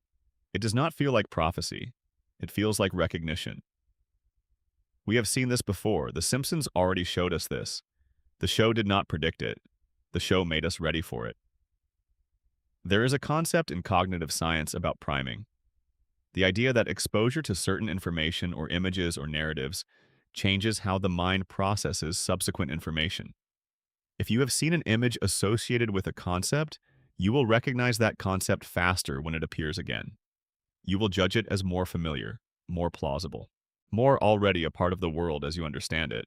it does not feel like prophecy. It feels like recognition. We have seen this before. The Simpsons already showed us this. The show did not predict it. The show made us ready for it. There is a concept in cognitive science about priming. The idea that exposure to certain information or images or narratives changes how the mind processes subsequent information. If you have seen an image associated with a concept, you will recognize that concept faster when it appears again. You will judge it as more familiar, more plausible, more already a part of the world as you understand it.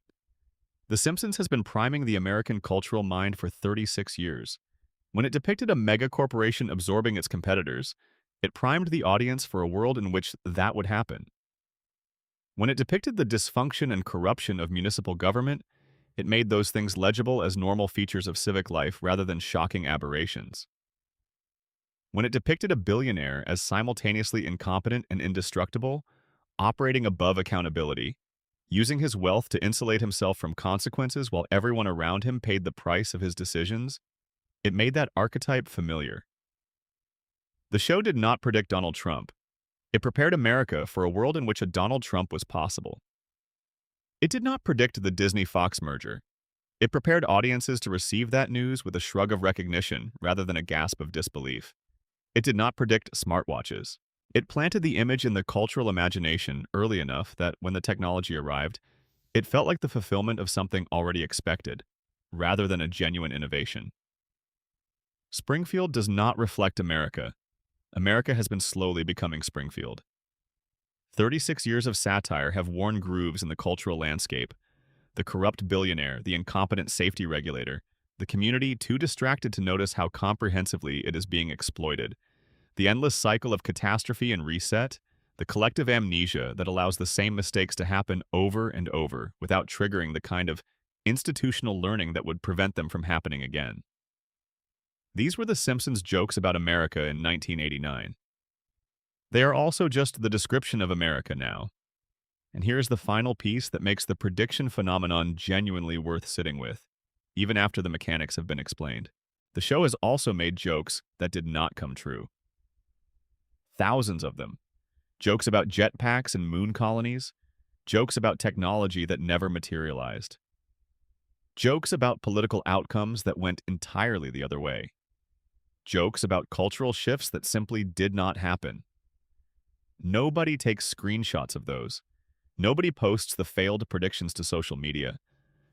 The Simpsons has been priming the American cultural mind for 36 years. When it depicted a mega-corporation absorbing its competitors, it primed the audience for a world in which that would happen. When it depicted the dysfunction and corruption of municipal government, it made those things legible as normal features of civic life rather than shocking aberrations. When it depicted a billionaire as simultaneously incompetent and indestructible, operating above accountability, using his wealth to insulate himself from consequences while everyone around him paid the price of his decisions, it made that archetype familiar. The show did not predict Donald Trump. It prepared America for a world in which a Donald Trump was possible. It did not predict the Disney-Fox merger. It prepared audiences to receive that news with a shrug of recognition rather than a gasp of disbelief. It did not predict smartwatches. It planted the image in the cultural imagination early enough that when the technology arrived, it felt like the fulfillment of something already expected, rather than a genuine innovation. Springfield does not reflect America. America has been slowly becoming Springfield. 36 years of satire have worn grooves in the cultural landscape. The corrupt billionaire, the incompetent safety regulator, the community too distracted to notice how comprehensively it is being exploited, the endless cycle of catastrophe and reset, the collective amnesia that allows the same mistakes to happen over and over without triggering the kind of institutional learning that would prevent them from happening again. These were the Simpsons' jokes about America in 1989. They are also just the description of America now. And here is the final piece that makes the prediction phenomenon genuinely worth sitting with, even after the mechanics have been explained. The show has also made jokes that did not come true. Thousands of them. Jokes about jetpacks and moon colonies. Jokes about technology that never materialized. Jokes about political outcomes that went entirely the other way. Jokes about cultural shifts that simply did not happen. Nobody takes screenshots of those. Nobody posts the failed predictions to social media.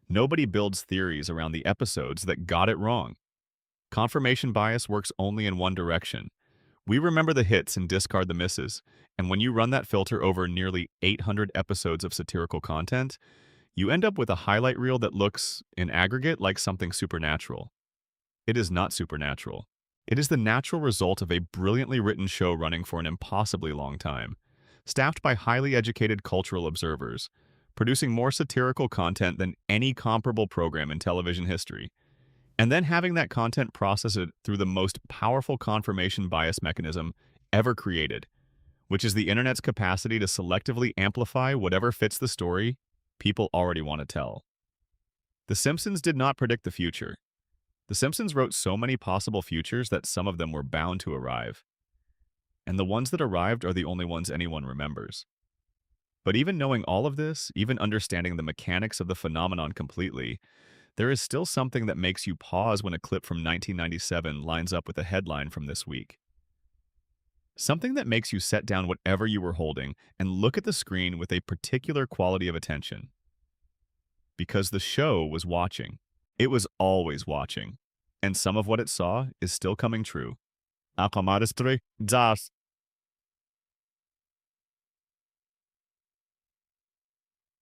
Nobody builds theories around the episodes that got it wrong. Confirmation bias works only in one direction. We remember the hits and discard the misses, and when you run that filter over nearly 800 episodes of satirical content, you end up with a highlight reel that looks, in aggregate, like something supernatural. It is not supernatural. It is the natural result of a brilliantly written show running for an impossibly long time, staffed by highly educated cultural observers, producing more satirical content than any comparable program in television history, and then having that content processed through the most powerful confirmation bias mechanism ever created, which is the internet's capacity to selectively amplify whatever fits the story people already want to tell. The Simpsons did not predict the future. The Simpsons wrote so many possible futures that some of them were bound to arrive. And the ones that arrived are the only ones anyone remembers. But even knowing all of this, even understanding the mechanics of the phenomenon completely, there is still something that makes you pause when a clip from 1997 lines up with a headline from this week. Something that makes you set down whatever you were holding and look at the screen with a particular quality of attention. Because the show was watching. It was always watching. And some of what it saw is still coming true.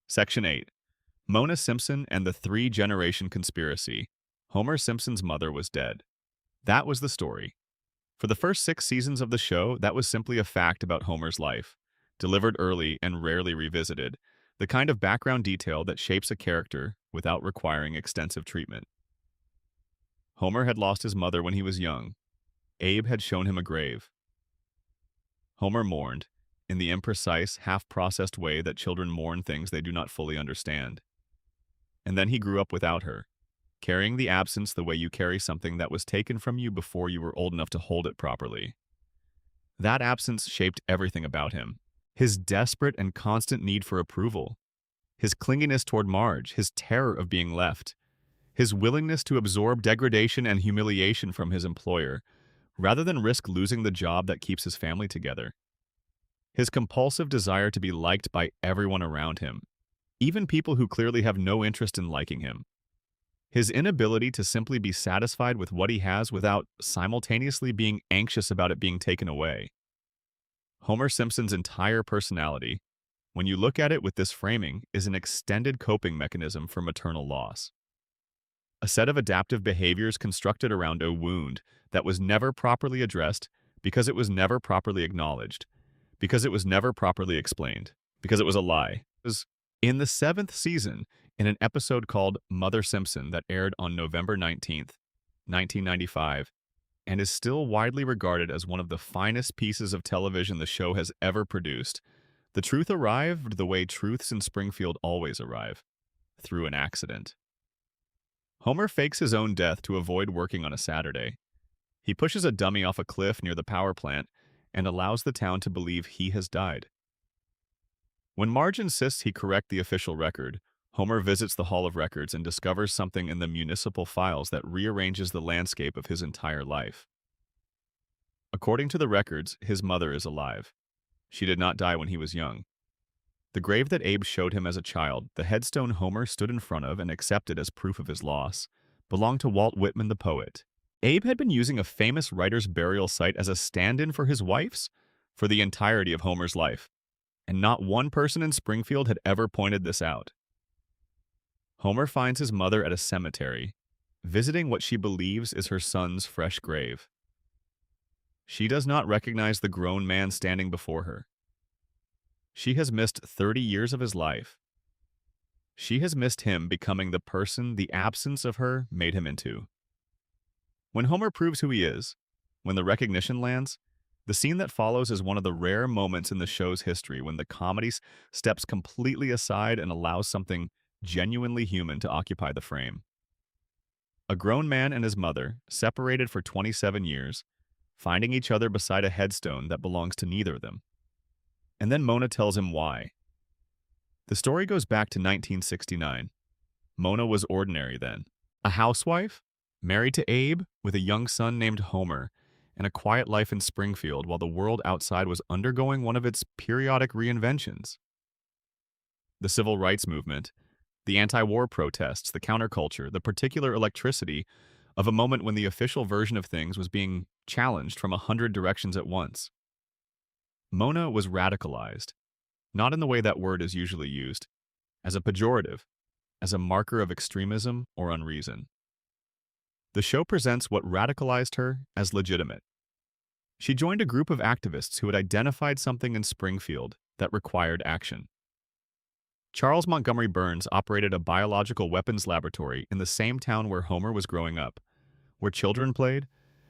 Section 8. Mona Simpson and the Three-Generation Conspiracy. Homer Simpson's mother was dead. That was the story. For the first 6 seasons of the show, that was simply a fact about Homer's life, delivered early and rarely revisited, the kind of background detail that shapes a character without requiring extensive treatment. Homer had lost his mother when he was young. Abe had shown him a grave. Homer mourned, in the imprecise, half-processed way that children mourn things they do not fully understand. And then he grew up without her, carrying the absence the way you carry something that was taken from you before you were old enough to hold it properly. That absence shaped everything about him. His desperate and constant need for approval, his clinginess toward Marge, his terror of being left, his willingness to absorb degradation and humiliation from his employer, rather than risk losing the job that keeps his family together. His compulsive desire to be liked by everyone around him, even people who clearly have no interest in liking him. His inability to simply be satisfied with what he has without simultaneously being anxious about it being taken away. Homer Simpson's entire personality, when you look at it with this framing, is an extended coping mechanism for maternal loss. A set of adaptive behaviors constructed around a wound that was never properly addressed because it was never properly acknowledged, because it was never properly explained, because it was a lie. It was in the 7th season, in an episode called Mother Simpson that aired on November 19th, 1995, and is still widely regarded as one of the finest pieces of television the show has ever produced, the truth arrived the way truths in Springfield always arrive, through an accident. Homer fakes his own death to avoid working on a Saturday. He pushes a dummy off a cliff near the power plant and allows the town to believe he has died. When Marge insists he correct the official record, Homer visits the Hall of Records and discovers something in the municipal files that rearranges the landscape of his entire life. According to the records, his mother is alive. She did not die when he was young. The grave that Abe showed him as a child, the headstone Homer stood in front of and accepted as proof of his loss, belonged to Walt Whitman the poet. Abe had been using a famous writer's burial site as a stand-in for his wife's for the entirety of Homer's life, and not one person in Springfield had ever pointed this out. Homer finds his mother at a cemetery, visiting what she believes is her son's fresh grave. She does not recognize the grown man standing before her. She has missed 30 years of his life. She has missed him becoming the person the absence of her made him into. When Homer proves who he is, when the recognition lands, the scene that follows is one of the rare moments in the show's history when the comedy steps completely aside and allows something genuinely human to occupy the frame. A grown man and his mother, separated for 27 years, finding each other beside a headstone that belongs to neither of them. And then Mona tells him why. The story goes back to 1969. Mona was ordinary then. A housewife, married to Abe, with a young son named Homer, and a quiet life in Springfield while the world outside was undergoing one of its periodic reinventions. The civil rights movement, the anti-war protests, the counterculture, the particular electricity of a moment when the official version of things was being challenged from 100 directions at once. Mona was radicalized, not in the way that word is usually used, as a pejorative, as a marker of extremism or unreason. The show presents what radicalized her as legitimate. She joined a group of activists who had identified something in Springfield that required action. Charles Montgomery Burns operated a biological weapons laboratory in the same town where Homer was growing up, where children played,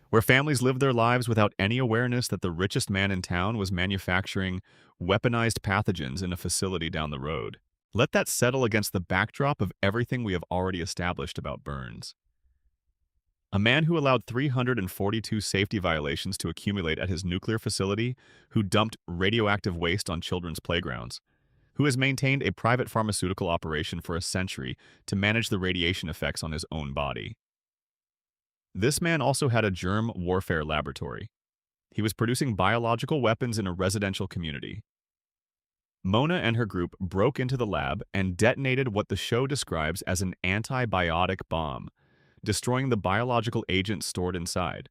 where families lived their lives without any awareness that the richest man in town was manufacturing weaponized pathogens in a facility down the road. Let that settle against the backdrop of everything we have already established about Burns. A man who allowed 342 safety violations to accumulate at his nuclear facility, who dumped radioactive waste on children's playgrounds, who has maintained a private pharmaceutical operation for a century to manage the radiation effects on his own body. This man also had a germ warfare laboratory. He was producing biological weapons in a residential community. Mona and her group broke into the lab and detonated what the show describes as an antibiotic bomb, destroying the biological agent stored inside.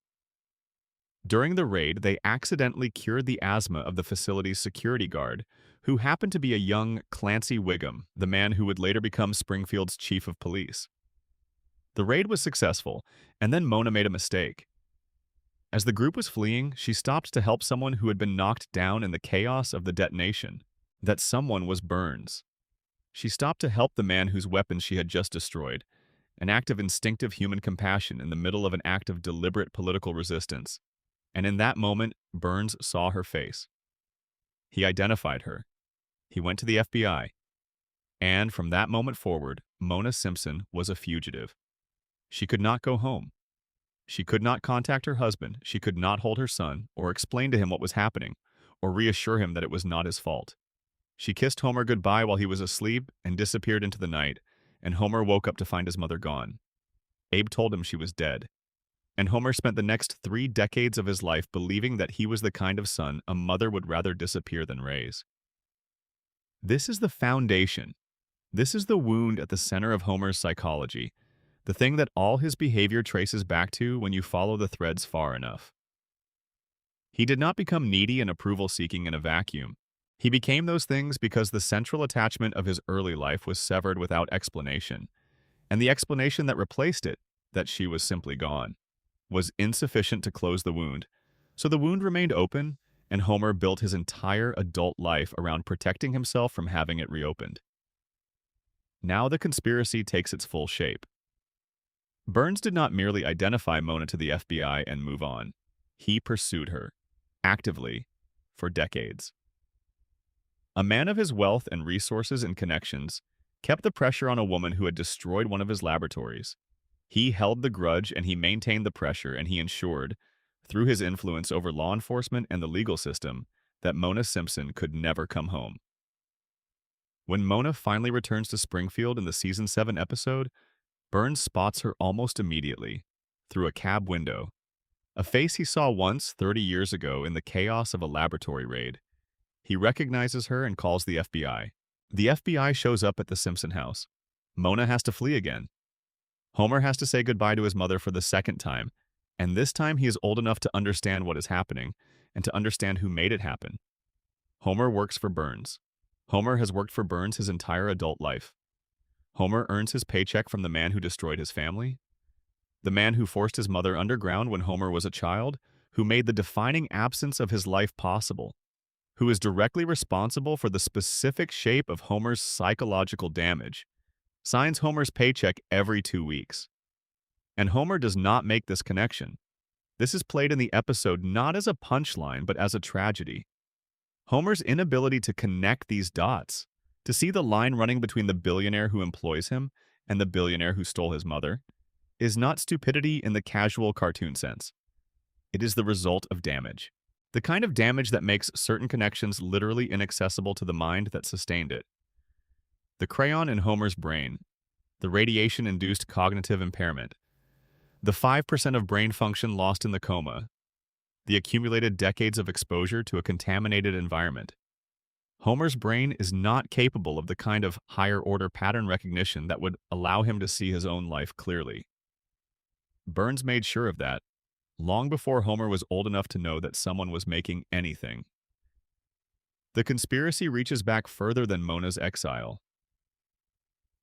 During the raid, they accidentally cured the asthma of the facility's security guard, who happened to be a young Clancy Wiggum, the man who would later become Springfield's chief of police. The raid was successful, and then Mona made a mistake. As the group was fleeing, she stopped to help someone who had been knocked down in the chaos of the detonation. That someone was Burns. She stopped to help the man whose weapons she had just destroyed, an act of instinctive human compassion in the middle of an act of deliberate political resistance. And in that moment, Burns saw her face. He identified her. He went to the FBI. And from that moment forward, Mona Simpson was a fugitive. She could not go home. She could not contact her husband. She could not hold her son or explain to him what was happening or reassure him that it was not his fault. She kissed Homer goodbye while he was asleep and disappeared into the night, and Homer woke up to find his mother gone. Abe told him she was dead. And Homer spent the next 3 decades of his life believing that he was the kind of son a mother would rather disappear than raise. This is the foundation. This is the wound at the center of Homer's psychology, the thing that all his behavior traces back to when you follow the threads far enough. He did not become needy and approval-seeking in a vacuum. He became those things because the central attachment of his early life was severed without explanation, and the explanation that replaced it, that she was simply gone, was insufficient to close the wound. So the wound remained open, and Homer built his entire adult life around protecting himself from having it reopened. Now the conspiracy takes its full shape. Burns did not merely identify Mona to the FBI and move on. He pursued her, actively, for decades. A man of his wealth and resources and connections kept the pressure on a woman who had destroyed one of his laboratories. He held the grudge and he maintained the pressure, and he ensured, through his influence over law enforcement and the legal system, that Mona Simpson could never come home. When Mona finally returns to Springfield in the season 7 episode, Burns spots her almost immediately, through a cab window. A face he saw once 30 years ago in the chaos of a laboratory raid. He recognizes her and calls the FBI. The FBI shows up at the Simpson house. Mona has to flee again. Homer has to say goodbye to his mother for the second time, and this time he is old enough to understand what is happening and to understand who made it happen. Homer works for Burns. Homer has worked for Burns his entire adult life. Homer earns his paycheck from the man who destroyed his family, the man who forced his mother underground when Homer was a child, who made the defining absence of his life possible, who is directly responsible for the specific shape of Homer's psychological damage, signs Homer's paycheck every 2 weeks. And Homer does not make this connection. This is played in the episode not as a punchline, but as a tragedy. Homer's inability to connect these dots, to see the line running between the billionaire who employs him and the billionaire who stole his mother, is not stupidity in the casual cartoon sense. It is the result of damage. The kind of damage that makes certain connections literally inaccessible to the mind that sustained it. The crayon in Homer's brain, the radiation-induced cognitive impairment, the 5% of brain function lost in the coma, the accumulated decades of exposure to a contaminated environment. Homer's brain is not capable of the kind of higher-order pattern recognition that would allow him to see his own life clearly. Burns made sure of that, long before Homer was old enough to know that someone was making anything. The conspiracy reaches back further than Mona's exile.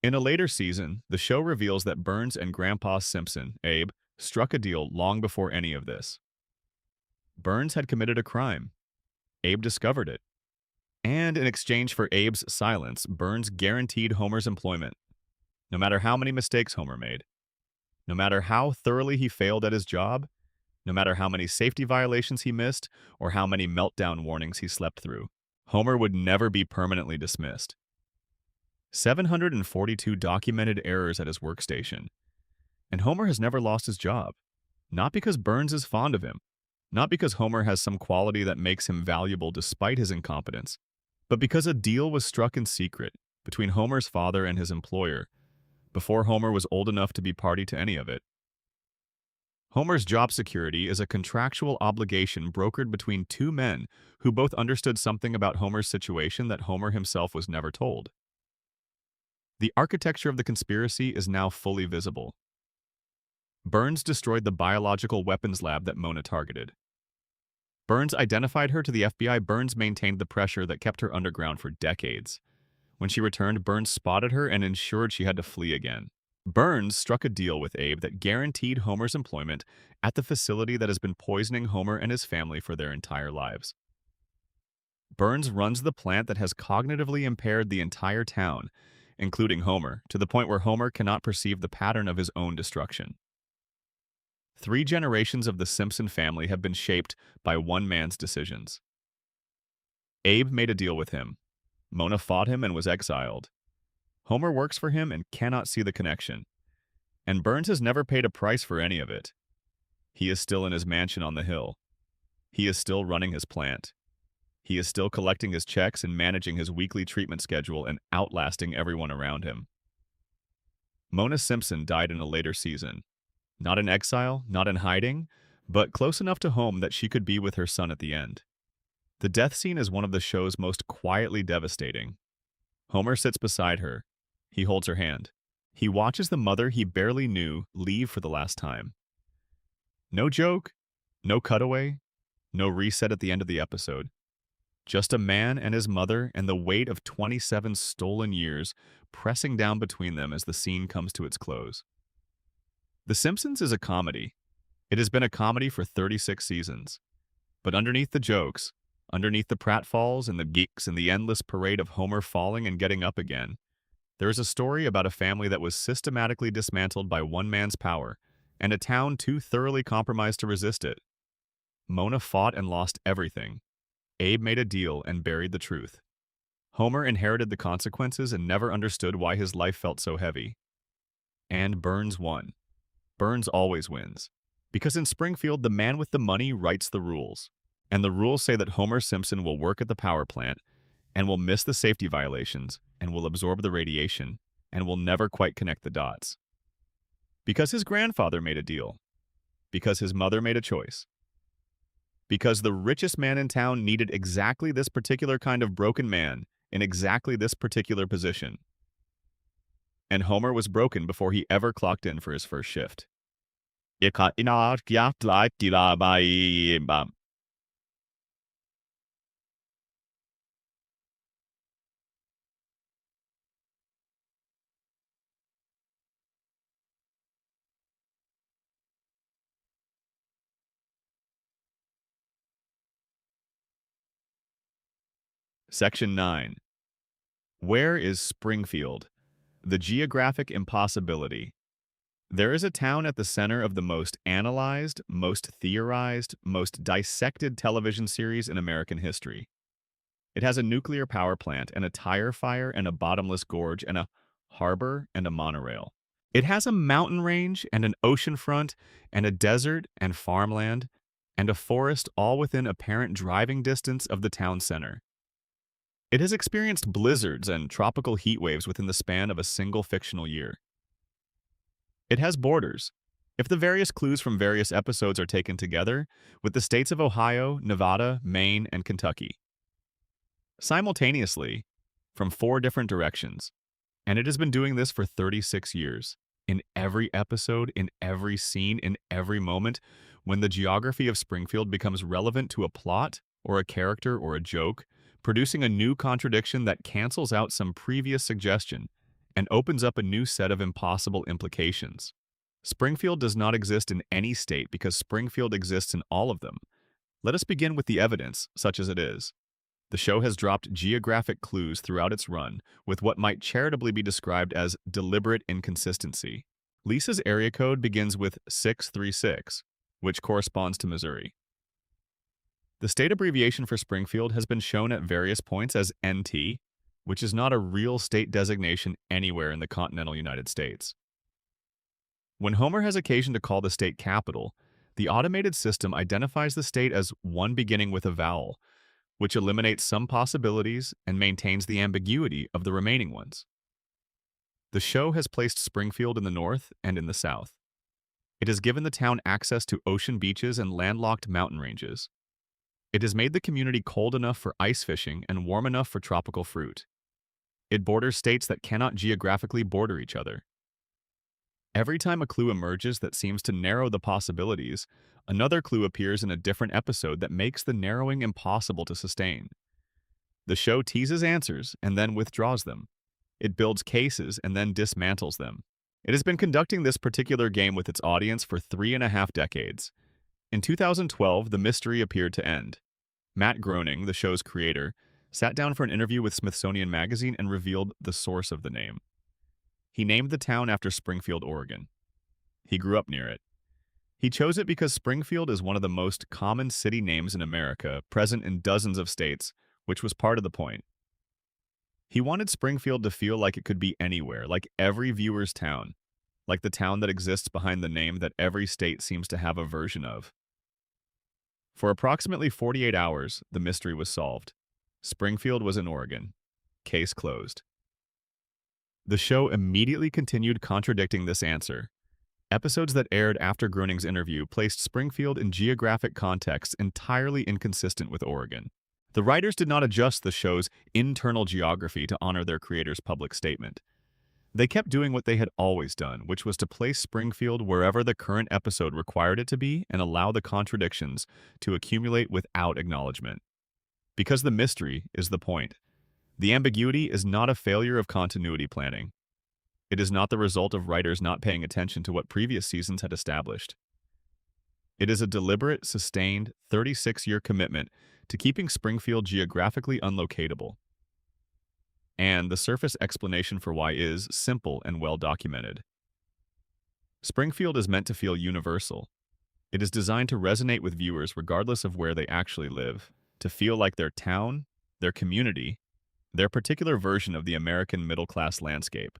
In a later season, the show reveals that Burns and Grandpa Simpson, Abe, struck a deal long before any of this. Burns had committed a crime. Abe discovered it. And in exchange for Abe's silence, Burns guaranteed Homer's employment, no matter how many mistakes Homer made, no matter how thoroughly he failed at his job, no matter how many safety violations he missed, or how many meltdown warnings he slept through. Homer would never be permanently dismissed. 742 documented errors at his workstation. And Homer has never lost his job. Not because Burns is fond of him, not because Homer has some quality that makes him valuable despite his incompetence, but because a deal was struck in secret between Homer's father and his employer before Homer was old enough to be party to any of it. Homer's job security is a contractual obligation brokered between two men who both understood something about Homer's situation that Homer himself was never told. The architecture of the conspiracy is now fully visible. Burns destroyed the biological weapons lab that Mona targeted. Burns identified her to the FBI. Burns maintained the pressure that kept her underground for decades. When she returned, Burns spotted her and ensured she had to flee again. Burns struck a deal with Abe that guaranteed Homer's employment at the facility that has been poisoning Homer and his family for their entire lives. Burns runs the plant that has cognitively impaired the entire town, including Homer, to the point where Homer cannot perceive the pattern of his own destruction. 3 generations of the Simpson family have been shaped by one man's decisions. Abe made a deal with him. Mona fought him and was exiled. Homer works for him and cannot see the connection. And Burns has never paid a price for any of it. He is still in his mansion on the hill. He is still running his plant. He is still collecting his checks and managing his weekly treatment schedule and outlasting everyone around him. Mona Simpson died in a later season. Not in exile, not in hiding, but close enough to home that she could be with her son at the end. The death scene is one of the show's most quietly devastating. Homer sits beside her. He holds her hand. He watches the mother he barely knew leave for the last time. No joke, no cutaway, no reset at the end of the episode. Just a man and his mother and the weight of 27 stolen years pressing down between them as the scene comes to its close. The Simpsons is a comedy. It has been a comedy for 36 seasons. But underneath the jokes, underneath the pratfalls and the geeks and the endless parade of Homer falling and getting up again, there is a story about a family that was systematically dismantled by one man's power and a town too thoroughly compromised to resist it. Mona fought and lost everything. Abe made a deal and buried the truth. Homer inherited the consequences and never understood why his life felt so heavy. And Burns won. Burns always wins. Because in Springfield, the man with the money writes the rules. And the rules say that Homer Simpson will work at the power plant and will miss the safety violations and will absorb the radiation and will never quite connect the dots. Because his grandfather made a deal. Because his mother made a choice. Because the richest man in town needed exactly this particular kind of broken man in exactly this particular position. And Homer was broken before he ever clocked in for his first shift. Section 9. Where is Springfield? The geographic impossibility. There is a town at the center of the most analyzed, most theorized, most dissected television series in American history. It has a nuclear power plant and a tire fire and a bottomless gorge and a harbor and a monorail. It has a mountain range and an ocean front and a desert and farmland and a forest all within apparent driving distance of the town center. It has experienced blizzards and tropical heat waves within the span of a single fictional year. It has borders, if the various clues from various episodes are taken together, with the states of Ohio, Nevada, Maine, and Kentucky. simultaneously from 4 different directions. And it has been doing this for 36 years. In every episode, in every scene, in every moment, when the geography of Springfield becomes relevant to a plot, or a character, or a joke, producing a new contradiction that cancels out some previous suggestion and opens up a new set of impossible implications. Springfield does not exist in any state because Springfield exists in all of them. Let us begin with the evidence, such as it is. The show has dropped geographic clues throughout its run, with what might charitably be described as deliberate inconsistency. Lisa's area code begins with 636, which corresponds to Missouri. The state abbreviation for Springfield has been shown at various points as NT, which is not a real state designation anywhere in the continental United States. When Homer has occasion to call the state capital, the automated system identifies the state as one beginning with a vowel, which eliminates some possibilities and maintains the ambiguity of the remaining ones. The show has placed Springfield in the north and in the south. It has given the town access to ocean beaches and landlocked mountain ranges. It has made the community cold enough for ice fishing and warm enough for tropical fruit. It borders states that cannot geographically border each other. Every time a clue emerges that seems to narrow the possibilities, another clue appears in a different episode that makes the narrowing impossible to sustain. The show teases answers and then withdraws them. It builds cases and then dismantles them. It has been conducting this particular game with its audience for 3.5 decades. In 2012, the mystery appeared to end. Matt Groening, the show's creator, sat down for an interview with Smithsonian Magazine and revealed the source of the name. He named the town after Springfield, Oregon. He grew up near it. He chose it because Springfield is one of the most common city names in America, present in dozens of states, which was part of the point. He wanted Springfield to feel like it could be anywhere, like every viewer's town, like the town that exists behind the name that every state seems to have a version of. For approximately 48 hours, the mystery was solved. Springfield was in Oregon. Case closed. The show immediately continued contradicting this answer. Episodes that aired after Groening's interview placed Springfield in geographic contexts entirely inconsistent with Oregon. The writers did not adjust the show's internal geography to honor their creator's public statement. They kept doing what they had always done, which was to place Springfield wherever the current episode required it to be and allow the contradictions to accumulate without acknowledgement. Because the mystery is the point. The ambiguity is not a failure of continuity planning. It is not the result of writers not paying attention to what previous seasons had established. It is a deliberate, sustained, 36-year commitment to keeping Springfield geographically unlocatable. And the surface explanation for why is simple and well documented. Springfield is meant to feel universal. It is designed to resonate with viewers regardless of where they actually live, to feel like their town, their community, their particular version of the American middle-class landscape.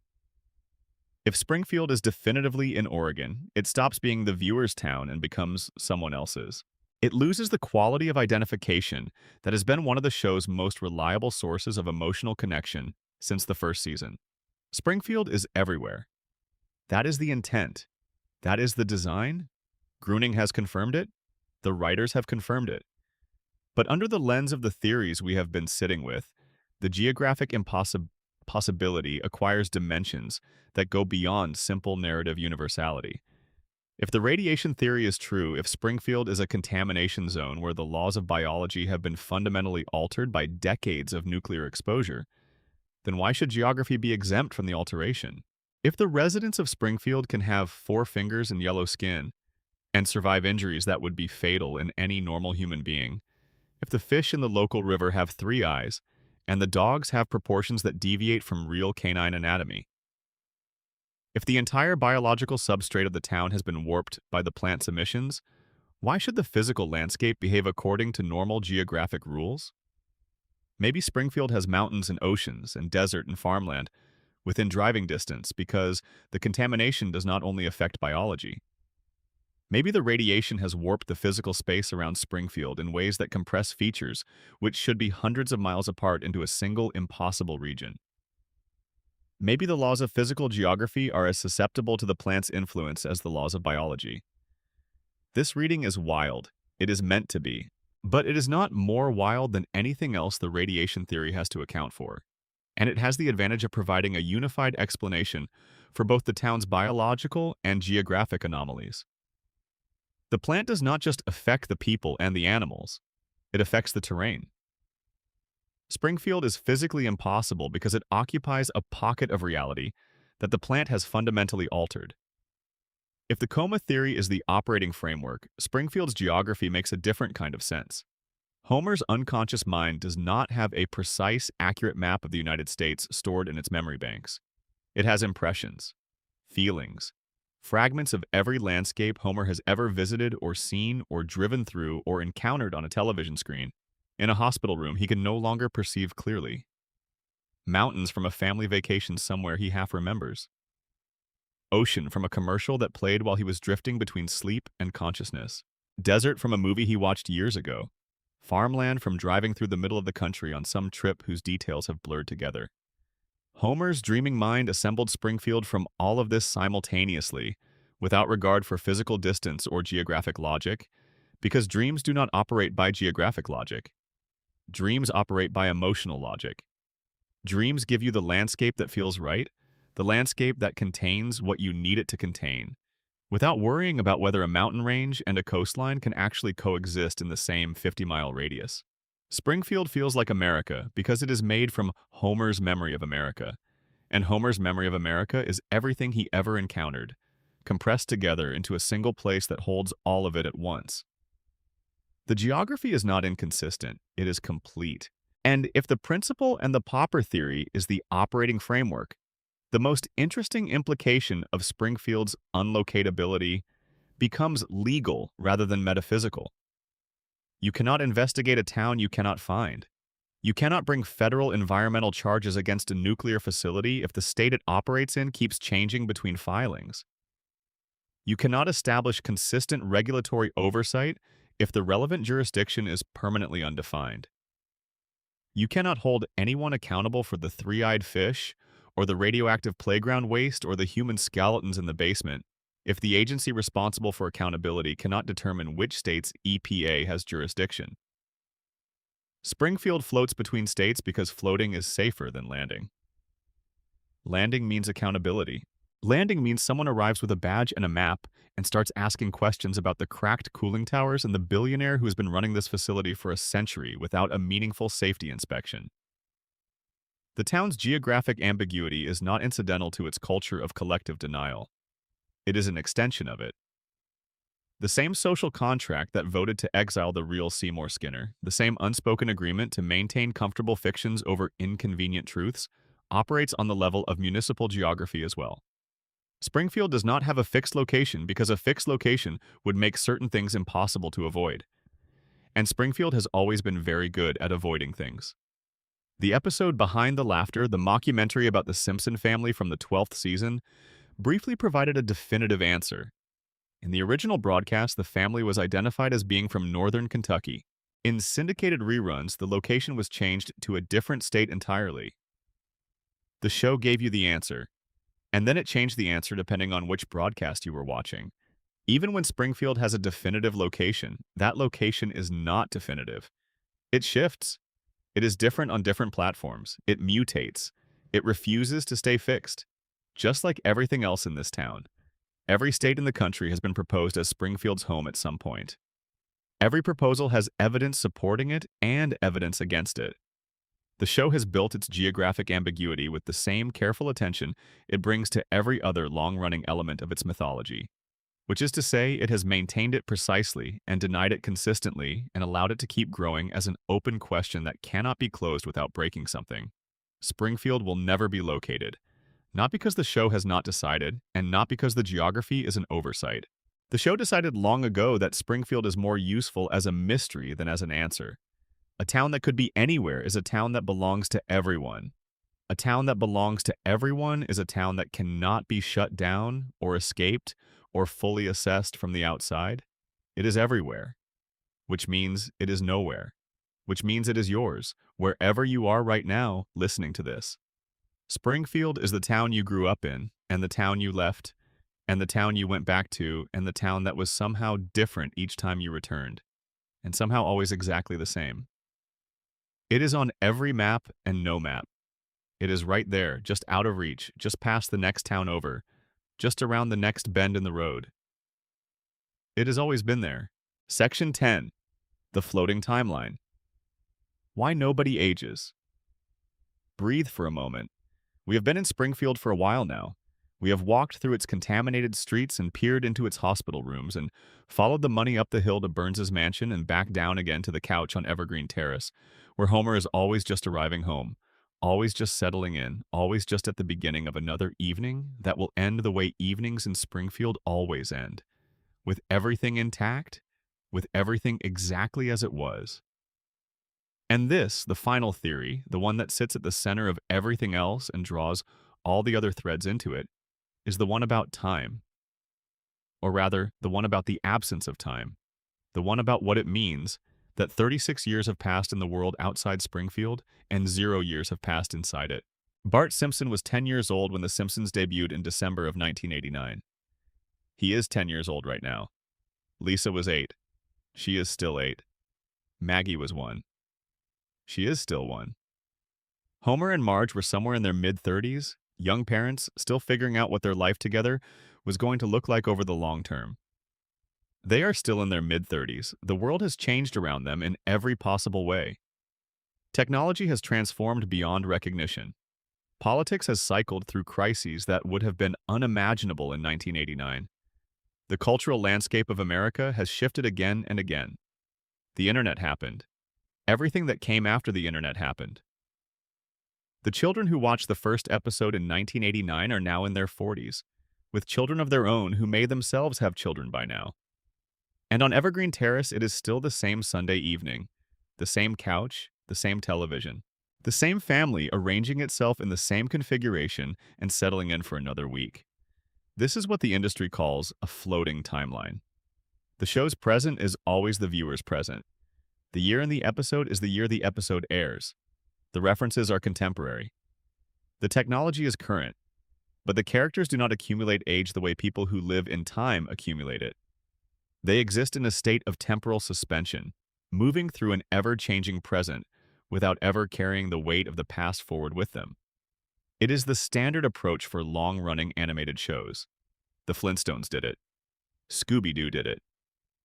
If Springfield is definitively in Oregon, it stops being the viewer's town and becomes someone else's. It loses the quality of identification that has been one of the show's most reliable sources of emotional connection since the first season. Springfield is everywhere. That is the intent. That is the design. Groening has confirmed it. The writers have confirmed it. But under the lens of the theories we have been sitting with, the geographic impossibility acquires dimensions that go beyond simple narrative universality. If the radiation theory is true, if Springfield is a contamination zone where the laws of biology have been fundamentally altered by decades of nuclear exposure, then why should geography be exempt from the alteration? If the residents of Springfield can have 4 fingers and yellow skin and survive injuries that would be fatal in any normal human being, if the fish in the local river have 3 eyes, and the dogs have proportions that deviate from real canine anatomy, if the entire biological substrate of the town has been warped by the plant's emissions, why should the physical landscape behave according to normal geographic rules? Maybe Springfield has mountains and oceans and desert and farmland within driving distance because the contamination does not only affect biology. Maybe the radiation has warped the physical space around Springfield in ways that compress features which should be hundreds of miles apart into a single impossible region. Maybe the laws of physical geography are as susceptible to the plant's influence as the laws of biology. This reading is wild. It is meant to be. But it is not more wild than anything else the radiation theory has to account for, and it has the advantage of providing a unified explanation for both the town's biological and geographic anomalies. The plant does not just affect the people and the animals, it affects the terrain. Springfield is physically impossible because it occupies a pocket of reality that the plant has fundamentally altered. If the coma theory is the operating framework, Springfield's geography makes a different kind of sense. Homer's unconscious mind does not have a precise, accurate map of the United States stored in its memory banks. It has impressions, feelings, fragments of every landscape Homer has ever visited or seen or driven through or encountered on a television screen. In a hospital room he can no longer perceive clearly. Mountains from a family vacation somewhere he half remembers. Ocean from a commercial that played while he was drifting between sleep and consciousness. Desert from a movie he watched years ago. Farmland from driving through the middle of the country on some trip whose details have blurred together. Homer's dreaming mind assembled Springfield from all of this simultaneously, without regard for physical distance or geographic logic, because dreams do not operate by geographic logic. Dreams operate by emotional logic. Dreams give you the landscape that feels right, the landscape that contains what you need it to contain, without worrying about whether a mountain range and a coastline can actually coexist in the same 50-mile radius. Springfield feels like America because it is made from Homer's memory of America, and Homer's memory of America is everything he ever encountered, compressed together into a single place that holds all of it at once. The geography is not inconsistent, it is complete. And if the principle and the Popper theory is the operating framework, the most interesting implication of Springfield's unlocatability becomes legal rather than metaphysical. You cannot investigate a town you cannot find. You cannot bring federal environmental charges against a nuclear facility if the state it operates in keeps changing between filings. You cannot establish consistent regulatory oversight if the relevant jurisdiction is permanently undefined. You cannot hold anyone accountable for the three-eyed fish, or the radioactive playground waste, or the human skeletons in the basement if the agency responsible for accountability cannot determine which state's EPA has jurisdiction. Springfield floats between states because floating is safer than landing. Landing means accountability. Landing means someone arrives with a badge and a map and starts asking questions about the cracked cooling towers and the billionaire who has been running this facility for a century without a meaningful safety inspection. The town's geographic ambiguity is not incidental to its culture of collective denial. It is an extension of it. The same social contract that voted to exile the real Seymour Skinner, the same unspoken agreement to maintain comfortable fictions over inconvenient truths, operates on the level of municipal geography as well. Springfield does not have a fixed location because a fixed location would make certain things impossible to avoid. And Springfield has always been very good at avoiding things. The episode Behind the Laughter, the mockumentary about the Simpson family from the 12th season, briefly provided a definitive answer. In the original broadcast, the family was identified as being from northern Kentucky. In syndicated reruns, the location was changed to a different state entirely. The show gave you the answer, and then it changed the answer depending on which broadcast you were watching. Even when Springfield has a definitive location, that location is not definitive. It shifts. It is different on different platforms. It mutates. It refuses to stay fixed. Just like everything else in this town, every state in the country has been proposed as Springfield's home at some point. Every proposal has evidence supporting it and evidence against it. The show has built its geographic ambiguity with the same careful attention it brings to every other long-running element of its mythology, which is to say it has maintained it precisely and denied it consistently and allowed it to keep growing as an open question that cannot be closed without breaking something. Springfield will never be located. Not because the show has not decided, and not because the geography is an oversight. The show decided long ago that Springfield is more useful as a mystery than as an answer. A town that could be anywhere is a town that belongs to everyone. A town that belongs to everyone is a town that cannot be shut down, or escaped, or fully assessed from the outside. It is everywhere, which means it is nowhere, which means it is yours, wherever you are right now listening to this. Springfield is the town you grew up in, and the town you left, and the town you went back to, and the town that was somehow different each time you returned. and somehow always exactly the same. It is on every map and no map. It is right there, just out of reach, just past the next town over, just around the next bend in the road. It has always been there. Section 10. The floating timeline. Why nobody ages. Breathe for a moment. We have been in Springfield for a while now. We have walked through its contaminated streets and peered into its hospital rooms and followed the money up the hill to Burns's mansion and back down again to the couch on Evergreen Terrace, where Homer is always just arriving home, always just settling in, always just at the beginning of another evening that will end the way evenings in Springfield always end, with everything intact, with everything exactly as it was. And this, the final theory, the one that sits at the center of everything else and draws all the other threads into it, is the one about time. Or rather, the one about the absence of time. The one about what it means that 36 years have passed in the world outside Springfield and 0 years have passed inside it. Bart Simpson was 10 years old when The Simpsons debuted in December of 1989. He is 10 years old right now. Lisa was 8. She is still 8. Maggie was 1. She is still 1. Homer and Marge were somewhere in their mid-30s, young parents still figuring out what their life together was going to look like over the long term. They are still in their mid-30s. The world has changed around them in every possible way. Technology has transformed beyond recognition. Politics has cycled through crises that would have been unimaginable in 1989. The cultural landscape of America has shifted again and again. The internet happened. Everything that came after the internet happened. The children who watched the first episode in 1989 are now in their 40s, with children of their own who may themselves have children by now. And on Evergreen Terrace, it is still the same Sunday evening, the same couch, the same television, the same family arranging itself in the same configuration and settling in for another week. This is what the industry calls a floating timeline. The show's present is always the viewer's present. The year in the episode is the year the episode airs. The references are contemporary. The technology is current, but the characters do not accumulate age the way people who live in time accumulate it. They exist in a state of temporal suspension, moving through an ever-changing present without ever carrying the weight of the past forward with them. It is the standard approach for long-running animated shows. The Flintstones did it. Scooby-Doo did it.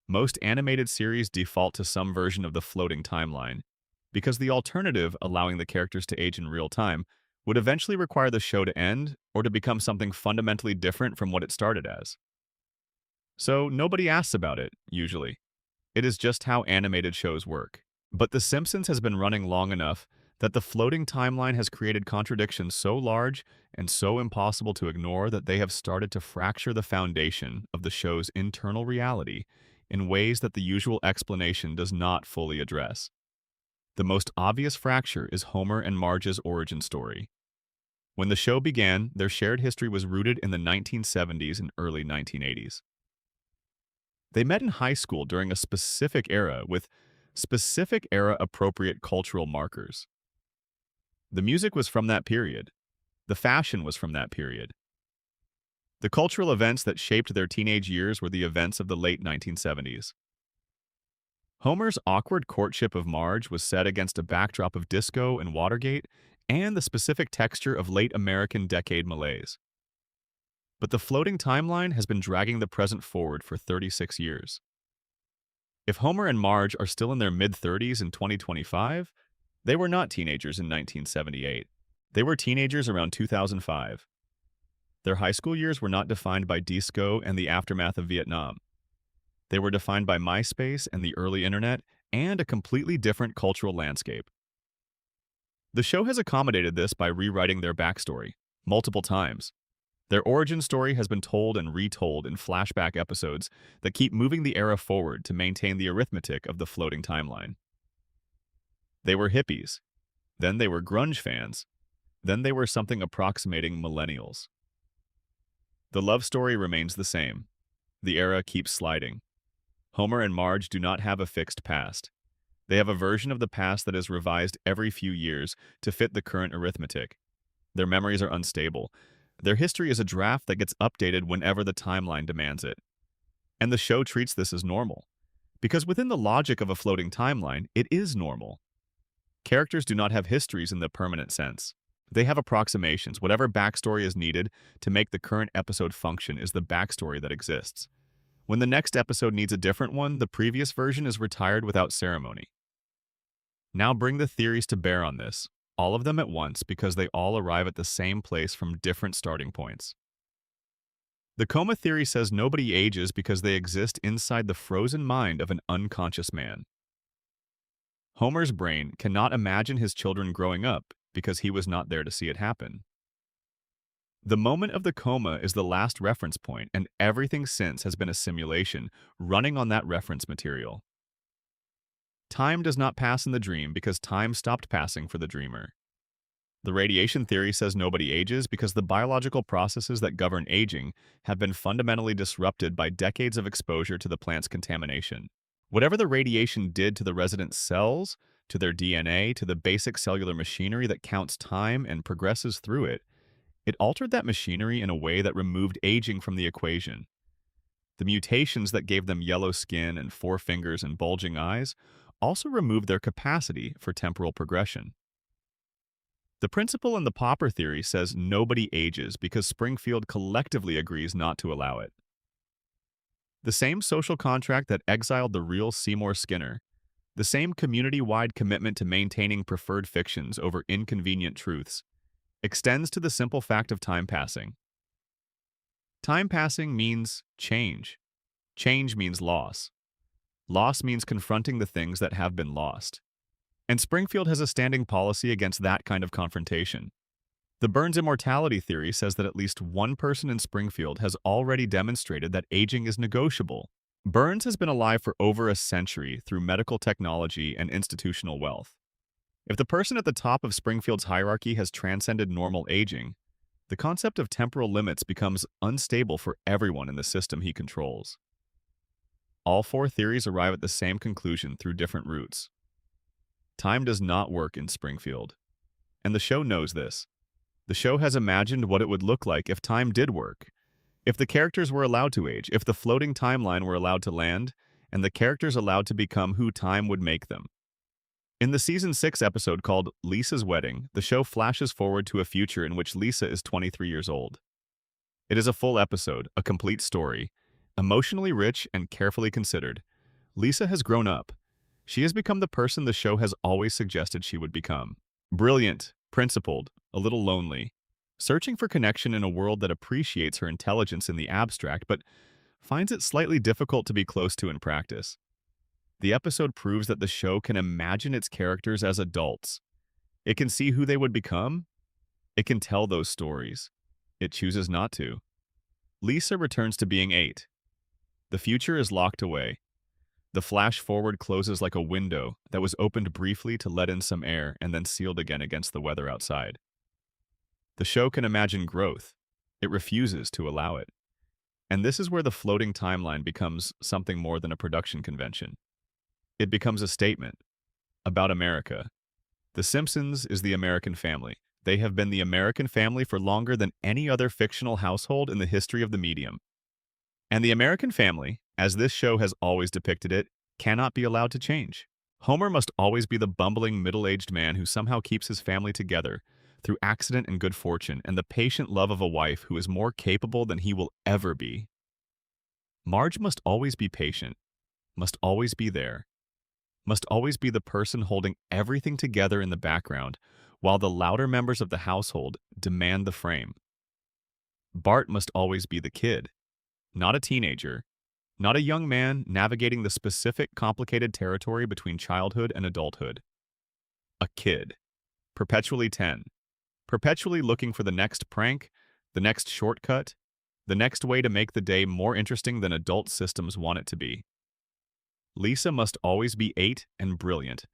Most animated series default to some version of the floating timeline, because the alternative, allowing the characters to age in real time, would eventually require the show to end or to become something fundamentally different from what it started as. So nobody asks about it, usually. It is just how animated shows work. But The Simpsons has been running long enough that the floating timeline has created contradictions so large and so impossible to ignore that they have started to fracture the foundation of the show's internal reality in ways that the usual explanation does not fully address. The most obvious fracture is Homer and Marge's origin story. When the show began, their shared history was rooted in the 1970s and early 1980s. They met in high school during a specific era with specific era-appropriate cultural markers. The music was from that period. The fashion was from that period. The cultural events that shaped their teenage years were the events of the late 1970s. Homer's awkward courtship of Marge was set against a backdrop of disco and Watergate and the specific texture of late American decade malaise. But the floating timeline has been dragging the present forward for 36 years. If Homer and Marge are still in their mid-30s in 2025, they were not teenagers in 1978. They were teenagers around 2005. Their high school years were not defined by disco and the aftermath of Vietnam. They were defined by MySpace and the early internet and a completely different cultural landscape. The show has accommodated this by rewriting their backstory multiple times. Their origin story has been told and retold in flashback episodes that keep moving the era forward to maintain the arithmetic of the floating timeline. They were hippies. Then they were grunge fans. Then they were something approximating millennials. The love story remains the same. The era keeps sliding. Homer and Marge do not have a fixed past. They have a version of the past that is revised every few years to fit the current arithmetic. Their memories are unstable. Their history is a draft that gets updated whenever the timeline demands it. And the show treats this as normal. Because within the logic of a floating timeline, it is normal. Characters do not have histories in the permanent sense. They have approximations. Whatever backstory is needed to make the current episode function is the backstory that exists. When the next episode needs a different one, the previous version is retired without ceremony. Now bring the theories to bear on this, all of them at once because they all arrive at the same place from different starting points. The coma theory says nobody ages because they exist inside the frozen mind of an unconscious man. Homer's brain cannot imagine his children growing up because he was not there to see it happen. The moment of the coma is the last reference point, and everything since has been a simulation running on that reference material. Time does not pass in the dream because time stopped passing for the dreamer. The radiation theory says nobody ages because the biological processes that govern aging have been fundamentally disrupted by decades of exposure to the plant's contamination. Whatever the radiation did to the resident cells, to their DNA, to the basic cellular machinery that counts time and progresses through it, it altered that machinery in a way that removed aging from the equation. The mutations that gave them yellow skin and 4 fingers and bulging eyes also removed their capacity for temporal progression. The principle in the Popper theory says nobody ages because Springfield collectively agrees not to allow it. The same social contract that exiled the real Seymour Skinner, the same community-wide commitment to maintaining preferred fictions over inconvenient truths, extends to the simple fact of time passing. Time passing means change. Change means loss. Loss means confronting the things that have been lost. And Springfield has a standing policy against that kind of confrontation. The Burns immortality theory says that at least one person in Springfield has already demonstrated that aging is negotiable. Burns has been alive for over a century through medical technology and institutional wealth. If the person at the top of Springfield's hierarchy has transcended normal aging, the concept of temporal limits becomes unstable for everyone in the system he controls. All 4 theories arrive at the same conclusion through different routes. Time does not work in Springfield. And the show knows this. The show has imagined what it would look like if time did work. If the characters were allowed to age, if the floating timeline were allowed to land, and the characters allowed to become who time would make them. In the Season 6 episode called Lisa's Wedding, the show flashes forward to a future in which Lisa is 23 years old. It is a full episode, a complete story, emotionally rich and carefully considered. Lisa has grown up. She has become the person the show has always suggested she would become. Brilliant, principled, a little lonely, searching for connection in a world that appreciates her intelligence in the abstract but finds it slightly difficult to be close to in practice. The episode proves that the show can imagine its characters as adults. It can see who they would become. It can tell those stories. It chooses not to. Lisa returns to being 8. The future is locked away. The flash forward closes like a window that was opened briefly to let in some air and then sealed again against the weather outside. The show can imagine growth. It refuses to allow it. And this is where the floating timeline becomes something more than a production convention. It becomes a statement about America. The Simpsons is the American family. They have been the American family for longer than any other fictional household in the history of the medium. And the American family, as this show has always depicted it, cannot be allowed to change. Homer must always be the bumbling middle-aged man who somehow keeps his family together through accident and good fortune and the patient love of a wife who is more capable than he will ever be. Marge must always be patient, must always be there, must always be the person holding everything together in the background while the louder members of the household demand the frame. Bart must always be the kid, not a teenager, not a young man navigating the specific, complicated territory between childhood and adulthood. A kid, perpetually 10, perpetually looking for the next prank, the next shortcut, the next way to make the day more interesting than adult systems want it to be. Lisa must always be 8 and brilliant,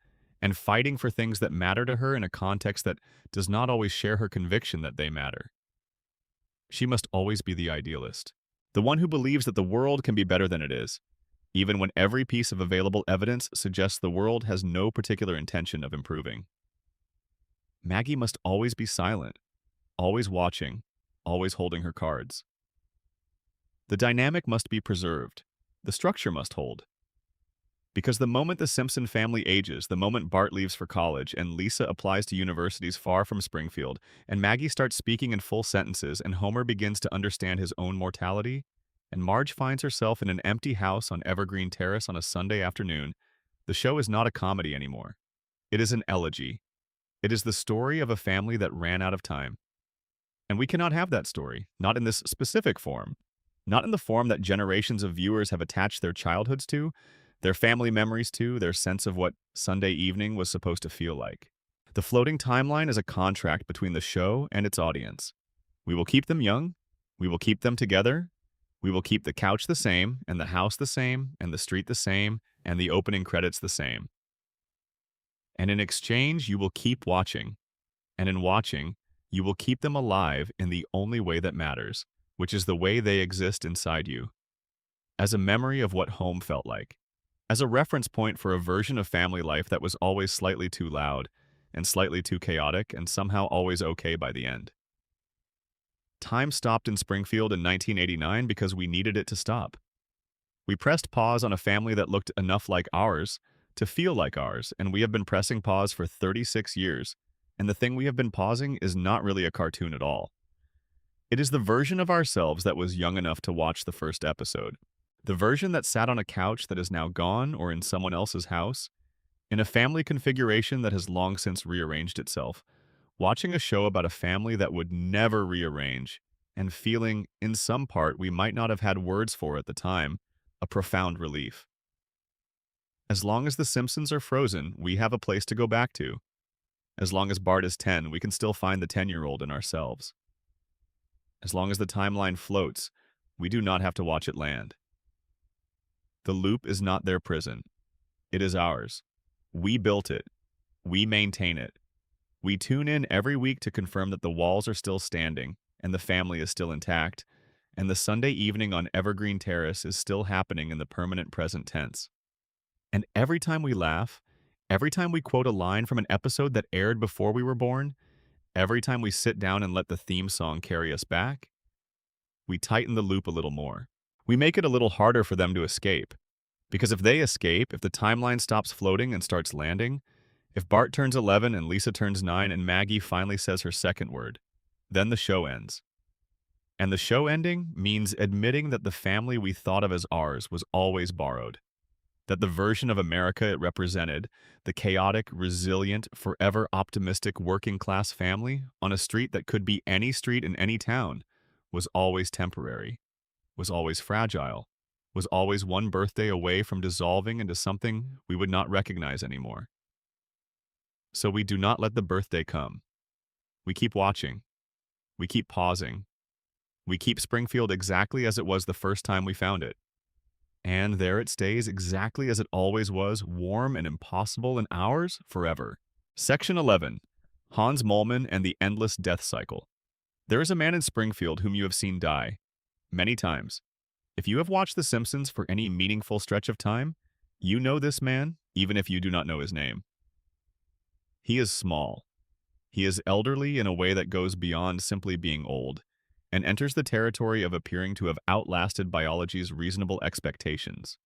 and fighting for things that matter to her in a context that does not always share her conviction that they matter. She must always be the idealist, the one who believes that the world can be better than it is, even when every piece of available evidence suggests the world has no particular intention of improving. Maggie must always be silent, always watching, always holding her cards. The dynamic must be preserved. The structure must hold. Because the moment the Simpson family ages, the moment Bart leaves for college and Lisa applies to universities far from Springfield, and Maggie starts speaking in full sentences and Homer begins to understand his own mortality, and Marge finds herself in an empty house on Evergreen Terrace on a Sunday afternoon, the show is not a comedy anymore. It is an elegy. It is the story of a family that ran out of time. And we cannot have that story, not in this specific form, not in the form that generations of viewers have attached their childhoods to, their family memories to, their sense of what Sunday evening was supposed to feel like. The floating timeline is a contract between the show and its audience. We will keep them young, we will keep them together, we will keep the couch the same, and the house the same, and the street the same, and the opening credits the same. And in exchange, you will keep watching. And in watching, you will keep them alive in the only way that matters, which is the way they exist inside you. As a memory of what home felt like. As a reference point for a version of family life that was always slightly too loud, and slightly too chaotic, and somehow always okay by the end. Time stopped in Springfield in 1989 because we needed it to stop. We pressed pause on a family that looked enough like ours to feel like ours, and we have been pressing pause for 36 years, and the thing we have been pausing is not really a cartoon at all. It is the version of ourselves that was young enough to watch the first episode. The version that sat on a couch that is now gone or in someone else's house, in a family configuration that has long since rearranged itself, watching a show about a family that would never rearrange, and feeling, in some part we might not have had words for at the time, a profound relief. As long as the Simpsons are frozen, we have a place to go back to. As long as Bart is 10, we can still find the 10-year-old in ourselves. As long as the timeline floats, we do not have to watch it land. The loop is not their prison. It is ours. We built it. We maintain it. We tune in every week to confirm that the walls are still standing and the family is still intact, and the Sunday evening on Evergreen Terrace is still happening in the permanent present tense. And every time we laugh, every time we quote a line from an episode that aired before we were born, every time we sit down and let the theme song carry us back, we tighten the loop a little more. We make it a little harder for them to escape. Because if they escape, if the timeline stops floating and starts landing, if Bart turns 11 and Lisa turns 9 and Maggie finally says her second word, then the show ends. And the show ending means admitting that the family we thought of as ours was always borrowed. That the version of America it represented, the chaotic, resilient, forever optimistic working-class family on a street that could be any street in any town, was always temporary, was always fragile, was always one birthday away from dissolving into something we would not recognize anymore. So we do not let the birthday come. We keep watching. We keep pausing. We keep Springfield exactly as it was the first time we found it. And there it stays exactly as it always was, warm and impossible and ours forever. Section 11. Hans Moleman and the Endless Death Cycle. There is a man in Springfield whom you have seen die. Many times. If you have watched The Simpsons for any meaningful stretch of time, you know this man, even if you do not know his name. He is small. He is elderly in a way that goes beyond simply being old, and enters the territory of appearing to have outlasted biology's reasonable expectations.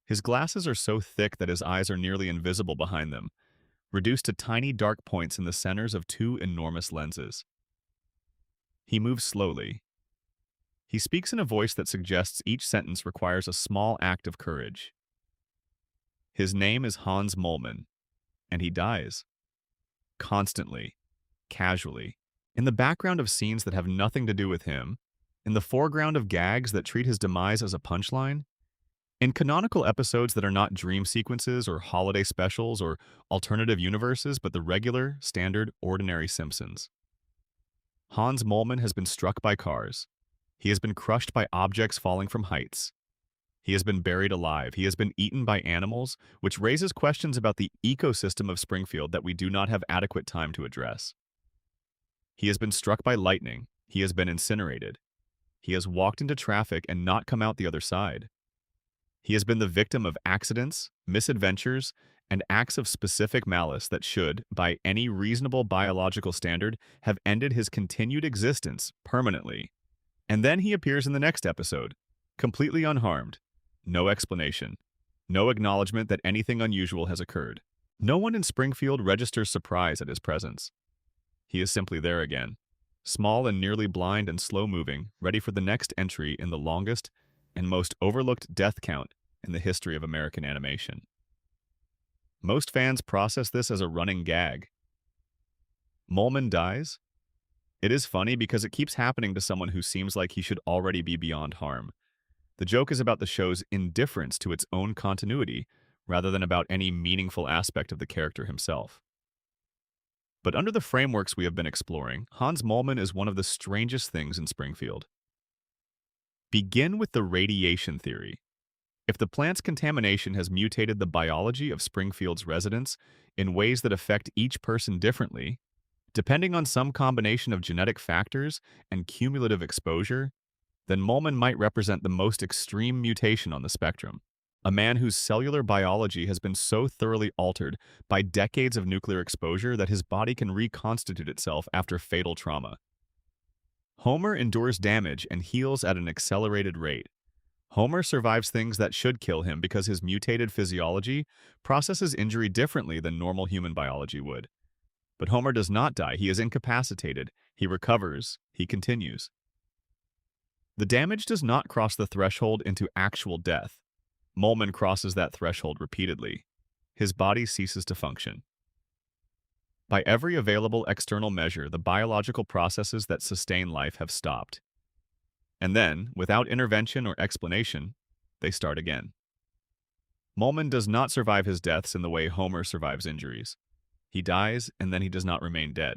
His glasses are so thick that his eyes are nearly invisible behind them, reduced to tiny dark points in the centers of two enormous lenses. He moves slowly. He speaks in a voice that suggests each sentence requires a small act of courage. His name is Hans Moleman, and he dies. Constantly, casually, in the background of scenes that have nothing to do with him, in the foreground of gags that treat his demise as a punchline, in canonical episodes that are not dream sequences or holiday specials or alternative universes, but the regular, standard, ordinary Simpsons. Hans Moleman has been struck by cars. He has been crushed by objects falling from heights. He has been buried alive. He has been eaten by animals, which raises questions about the ecosystem of Springfield that we do not have adequate time to address. He has been struck by lightning. He has been incinerated. He has walked into traffic and not come out the other side. He has been the victim of accidents, misadventures, and acts of specific malice that should, by any reasonable biological standard, have ended his continued existence permanently. And then he appears in the next episode, completely unharmed. No explanation. No acknowledgement that anything unusual has occurred. No one in Springfield registers surprise at his presence. He is simply there again, small and nearly blind and slow-moving, ready for the next entry in the longest and most overlooked death count in the history of American animation. Most fans process this as a running gag. Moleman dies? It is funny because it keeps happening to someone who seems like he should already be beyond harm. The joke is about the show's indifference to its own continuity, rather than about any meaningful aspect of the character himself. But under the frameworks we have been exploring, Hans Moleman is one of the strangest things in Springfield. Begin with the radiation theory. If the plant's contamination has mutated the biology of Springfield's residents in ways that affect each person differently, depending on some combination of genetic factors and cumulative exposure, then Moleman might represent the most extreme mutation on the spectrum. A man whose cellular biology has been so thoroughly altered by decades of nuclear exposure that his body can reconstitute itself after fatal trauma. Homer endures damage and heals at an accelerated rate. Homer survives things that should kill him because his mutated physiology processes injury differently than normal human biology would. But Homer does not die. He is incapacitated. He recovers. He continues. The damage does not cross the threshold into actual death. Moleman crosses that threshold repeatedly. His body ceases to function. By every available external measure, the biological processes that sustain life have stopped. And then, without intervention or explanation, they start again. Moleman does not survive his deaths in the way Homer survives injuries. He dies, and then he does not remain dead.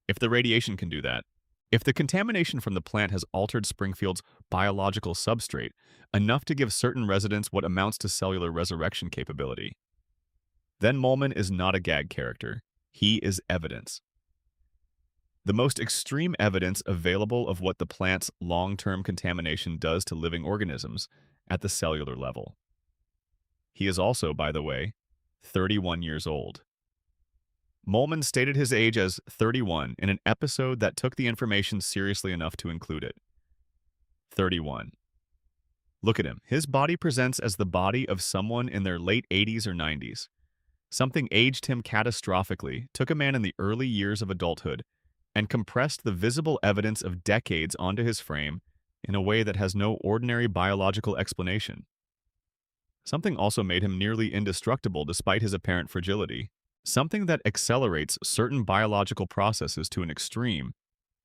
If the radiation can do that, if the contamination from the plant has altered Springfield's biological substrate enough to give certain residents what amounts to cellular resurrection capability, then Moleman is not a gag character. He is evidence. The most extreme evidence available of what the plant's long-term contamination does to living organisms at the cellular level. He is also, by the way, 31 years old. Moleman stated his age as 31 in an episode that took the information seriously enough to include it. 31. Look at him. His body presents as the body of someone in their late 80s or 90s. Something aged him catastrophically, took a man in the early years of adulthood, and compressed the visible evidence of decades onto his frame in a way that has no ordinary biological explanation. Something also made him nearly indestructible despite his apparent fragility. Something that accelerates certain biological processes to an extreme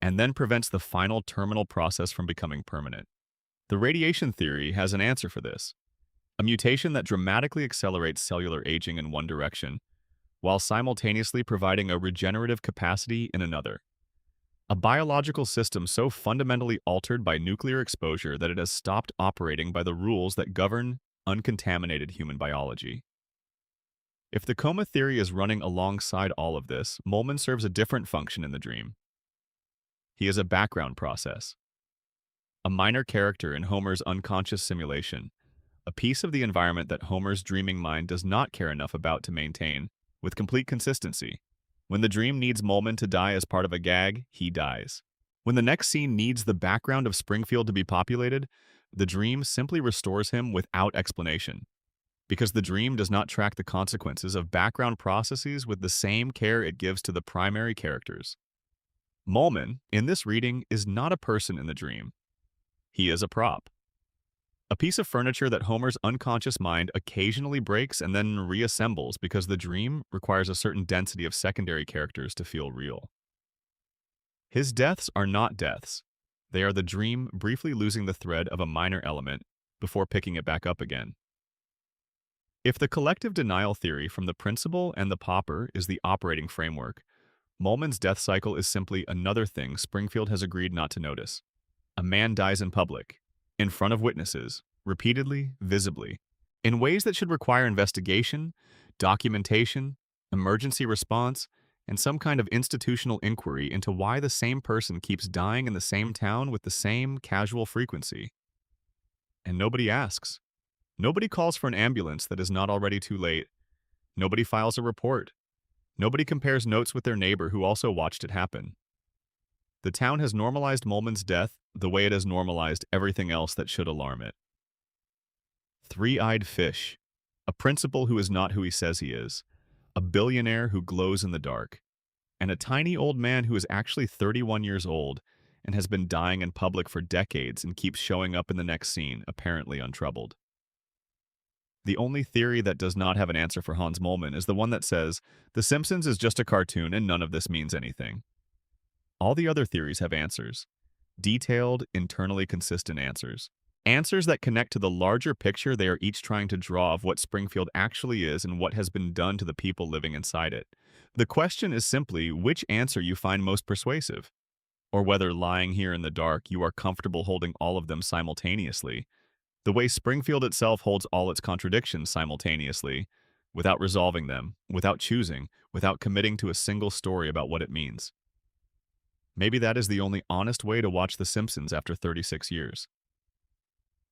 and then prevents the final terminal process from becoming permanent. The radiation theory has an answer for this. A mutation that dramatically accelerates cellular aging in one direction, while simultaneously providing a regenerative capacity in another. A biological system so fundamentally altered by nuclear exposure that it has stopped operating by the rules that govern uncontaminated human biology. If the coma theory is running alongside all of this, Moleman serves a different function in the dream. He is a background process. A minor character in Homer's unconscious simulation, a piece of the environment that Homer's dreaming mind does not care enough about to maintain, with complete consistency. When the dream needs Moleman to die as part of a gag, he dies. When the next scene needs the background of Springfield to be populated, the dream simply restores him without explanation. Because the dream does not track the consequences of background processes with the same care it gives to the primary characters. Moleman, in this reading, is not a person in the dream. He is a prop. A piece of furniture that Homer's unconscious mind occasionally breaks and then reassembles because the dream requires a certain density of secondary characters to feel real. His deaths are not deaths. They are the dream briefly losing the thread of a minor element before picking it back up again. If the collective denial theory from the principal and the pauper is the operating framework, Moleman's death cycle is simply another thing Springfield has agreed not to notice. A man dies in public, in front of witnesses, repeatedly, visibly, in ways that should require investigation, documentation, emergency response, and some kind of institutional inquiry into why the same person keeps dying in the same town with the same casual frequency. And nobody asks. Nobody calls for an ambulance that is not already too late. Nobody files a report. Nobody compares notes with their neighbor who also watched it happen. The town has normalized Moleman's death the way it has normalized everything else that should alarm it. Three-eyed fish. a principal who is not who he says he is, a billionaire who glows in the dark, and a tiny old man who is actually 31 years old and has been dying in public for decades and keeps showing up in the next scene, apparently untroubled. The only theory that does not have an answer for Hans Moleman is the one that says, The Simpsons is just a cartoon and none of this means anything. All the other theories have answers. Detailed, internally consistent answers. Answers that connect to the larger picture they are each trying to draw of what Springfield actually is and what has been done to the people living inside it. The question is simply which answer you find most persuasive, or whether lying here in the dark you are comfortable holding all of them simultaneously, the way Springfield itself holds all its contradictions simultaneously, without resolving them, without choosing, without committing to a single story about what it means. Maybe that is the only honest way to watch The Simpsons after 36 years.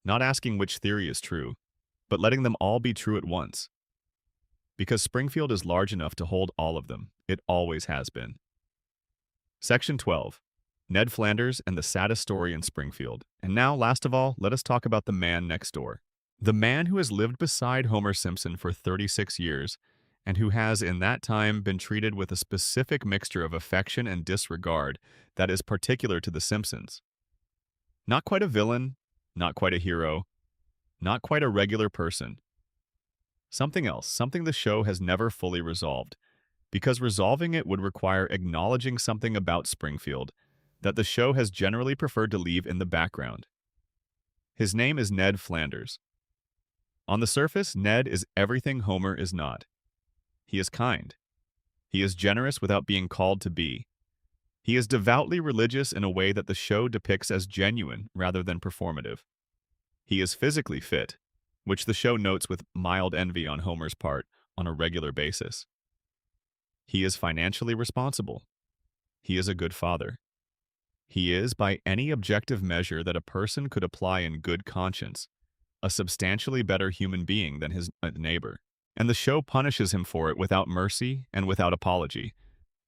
Not asking which theory is true, but letting them all be true at once. Because Springfield is large enough to hold all of them. It always has been. Section 12. Ned Flanders and the saddest story in Springfield. And now, last of all, let us talk about the man next door. The man who has lived beside Homer Simpson for 36 years, and who has in that time been treated with a specific mixture of affection and disregard that is particular to the Simpsons. Not quite a villain, not quite a hero, not quite a regular person. Something else, something the show has never fully resolved, because resolving it would require acknowledging something about Springfield that the show has generally preferred to leave in the background. His name is Ned Flanders. On the surface, Ned is everything Homer is not. He is kind. He is generous without being called to be. He is devoutly religious in a way that the show depicts as genuine rather than performative. He is physically fit, which the show notes with mild envy on Homer's part on a regular basis. He is financially responsible. He is a good father. He is, by any objective measure that a person could apply in good conscience, a substantially better human being than his neighbor. And the show punishes him for it without mercy and without apology.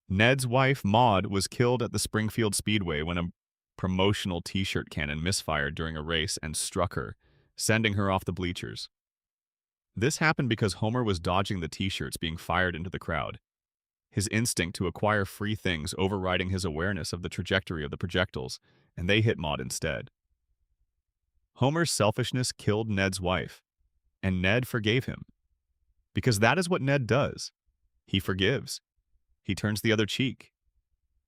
Ned's wife, Maude, was killed at the Springfield Speedway when a promotional t-shirt cannon misfired during a race and struck her, sending her off the bleachers. This happened because Homer was dodging the t-shirts being fired into the crowd, his instinct to acquire free things overriding his awareness of the trajectory of the projectiles, and they hit Maude instead. Homer's selfishness killed Ned's wife, and Ned forgave him. Because that is what Ned does. He forgives. He turns the other cheek.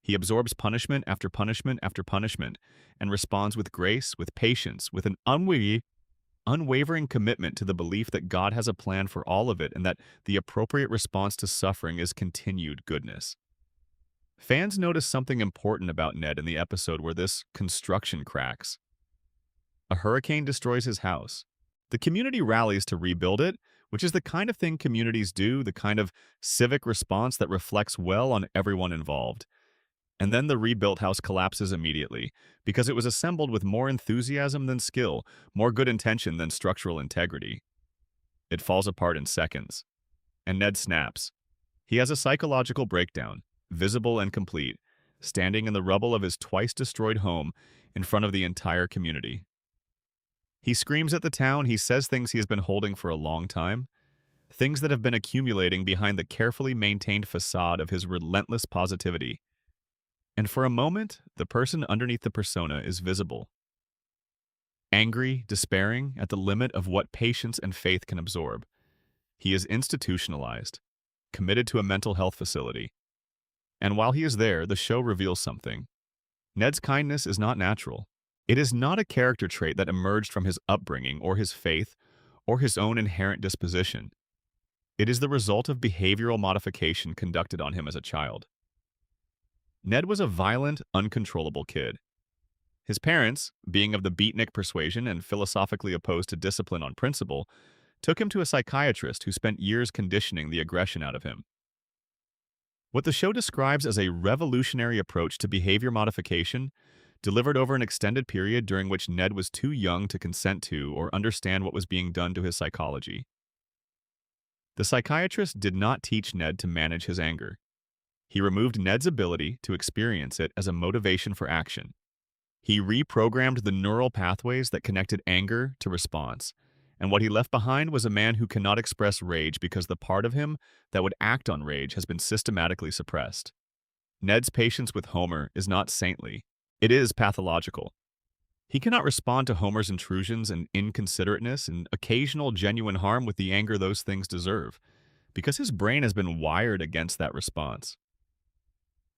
He absorbs punishment after punishment after punishment, and responds with grace, with patience, with an unwavering commitment to the belief that God has a plan for all of it and that the appropriate response to suffering is continued goodness. Fans notice something important about Ned in the episode where this construction cracks. A hurricane destroys his house. The community rallies to rebuild it, which is the kind of thing communities do, the kind of civic response that reflects well on everyone involved. And then the rebuilt house collapses immediately, because it was assembled with more enthusiasm than skill, more good intention than structural integrity. It falls apart in seconds. And Ned snaps. He has a psychological breakdown, visible and complete, standing in the rubble of his twice-destroyed home in front of the entire community. He screams at the town, he says things he has been holding for a long time, things that have been accumulating behind the carefully maintained facade of his relentless positivity. And for a moment, the person underneath the persona is visible. Angry, despairing, at the limit of what patience and faith can absorb. He is institutionalized, committed to a mental health facility. And while he is there, the show reveals something. Ned's kindness is not natural. It is not a character trait that emerged from his upbringing or his faith or his own inherent disposition. It is the result of behavioral modification conducted on him as a child. Ned was a violent, uncontrollable kid. His parents, being of the beatnik persuasion and philosophically opposed to discipline on principle, took him to a psychiatrist who spent years conditioning the aggression out of him. What the show describes as a revolutionary approach to behavior modification, delivered over an extended period during which Ned was too young to consent to or understand what was being done to his psychology. The psychiatrist did not teach Ned to manage his anger. He removed Ned's ability to experience it as a motivation for action. He reprogrammed the neural pathways that connected anger to response, And what he left behind was a man who cannot express rage because the part of him that would act on rage has been systematically suppressed. Ned's patience with Homer is not saintly. It is pathological. He cannot respond to Homer's intrusions and inconsiderateness and occasional genuine harm with the anger those things deserve, because his brain has been wired against that response.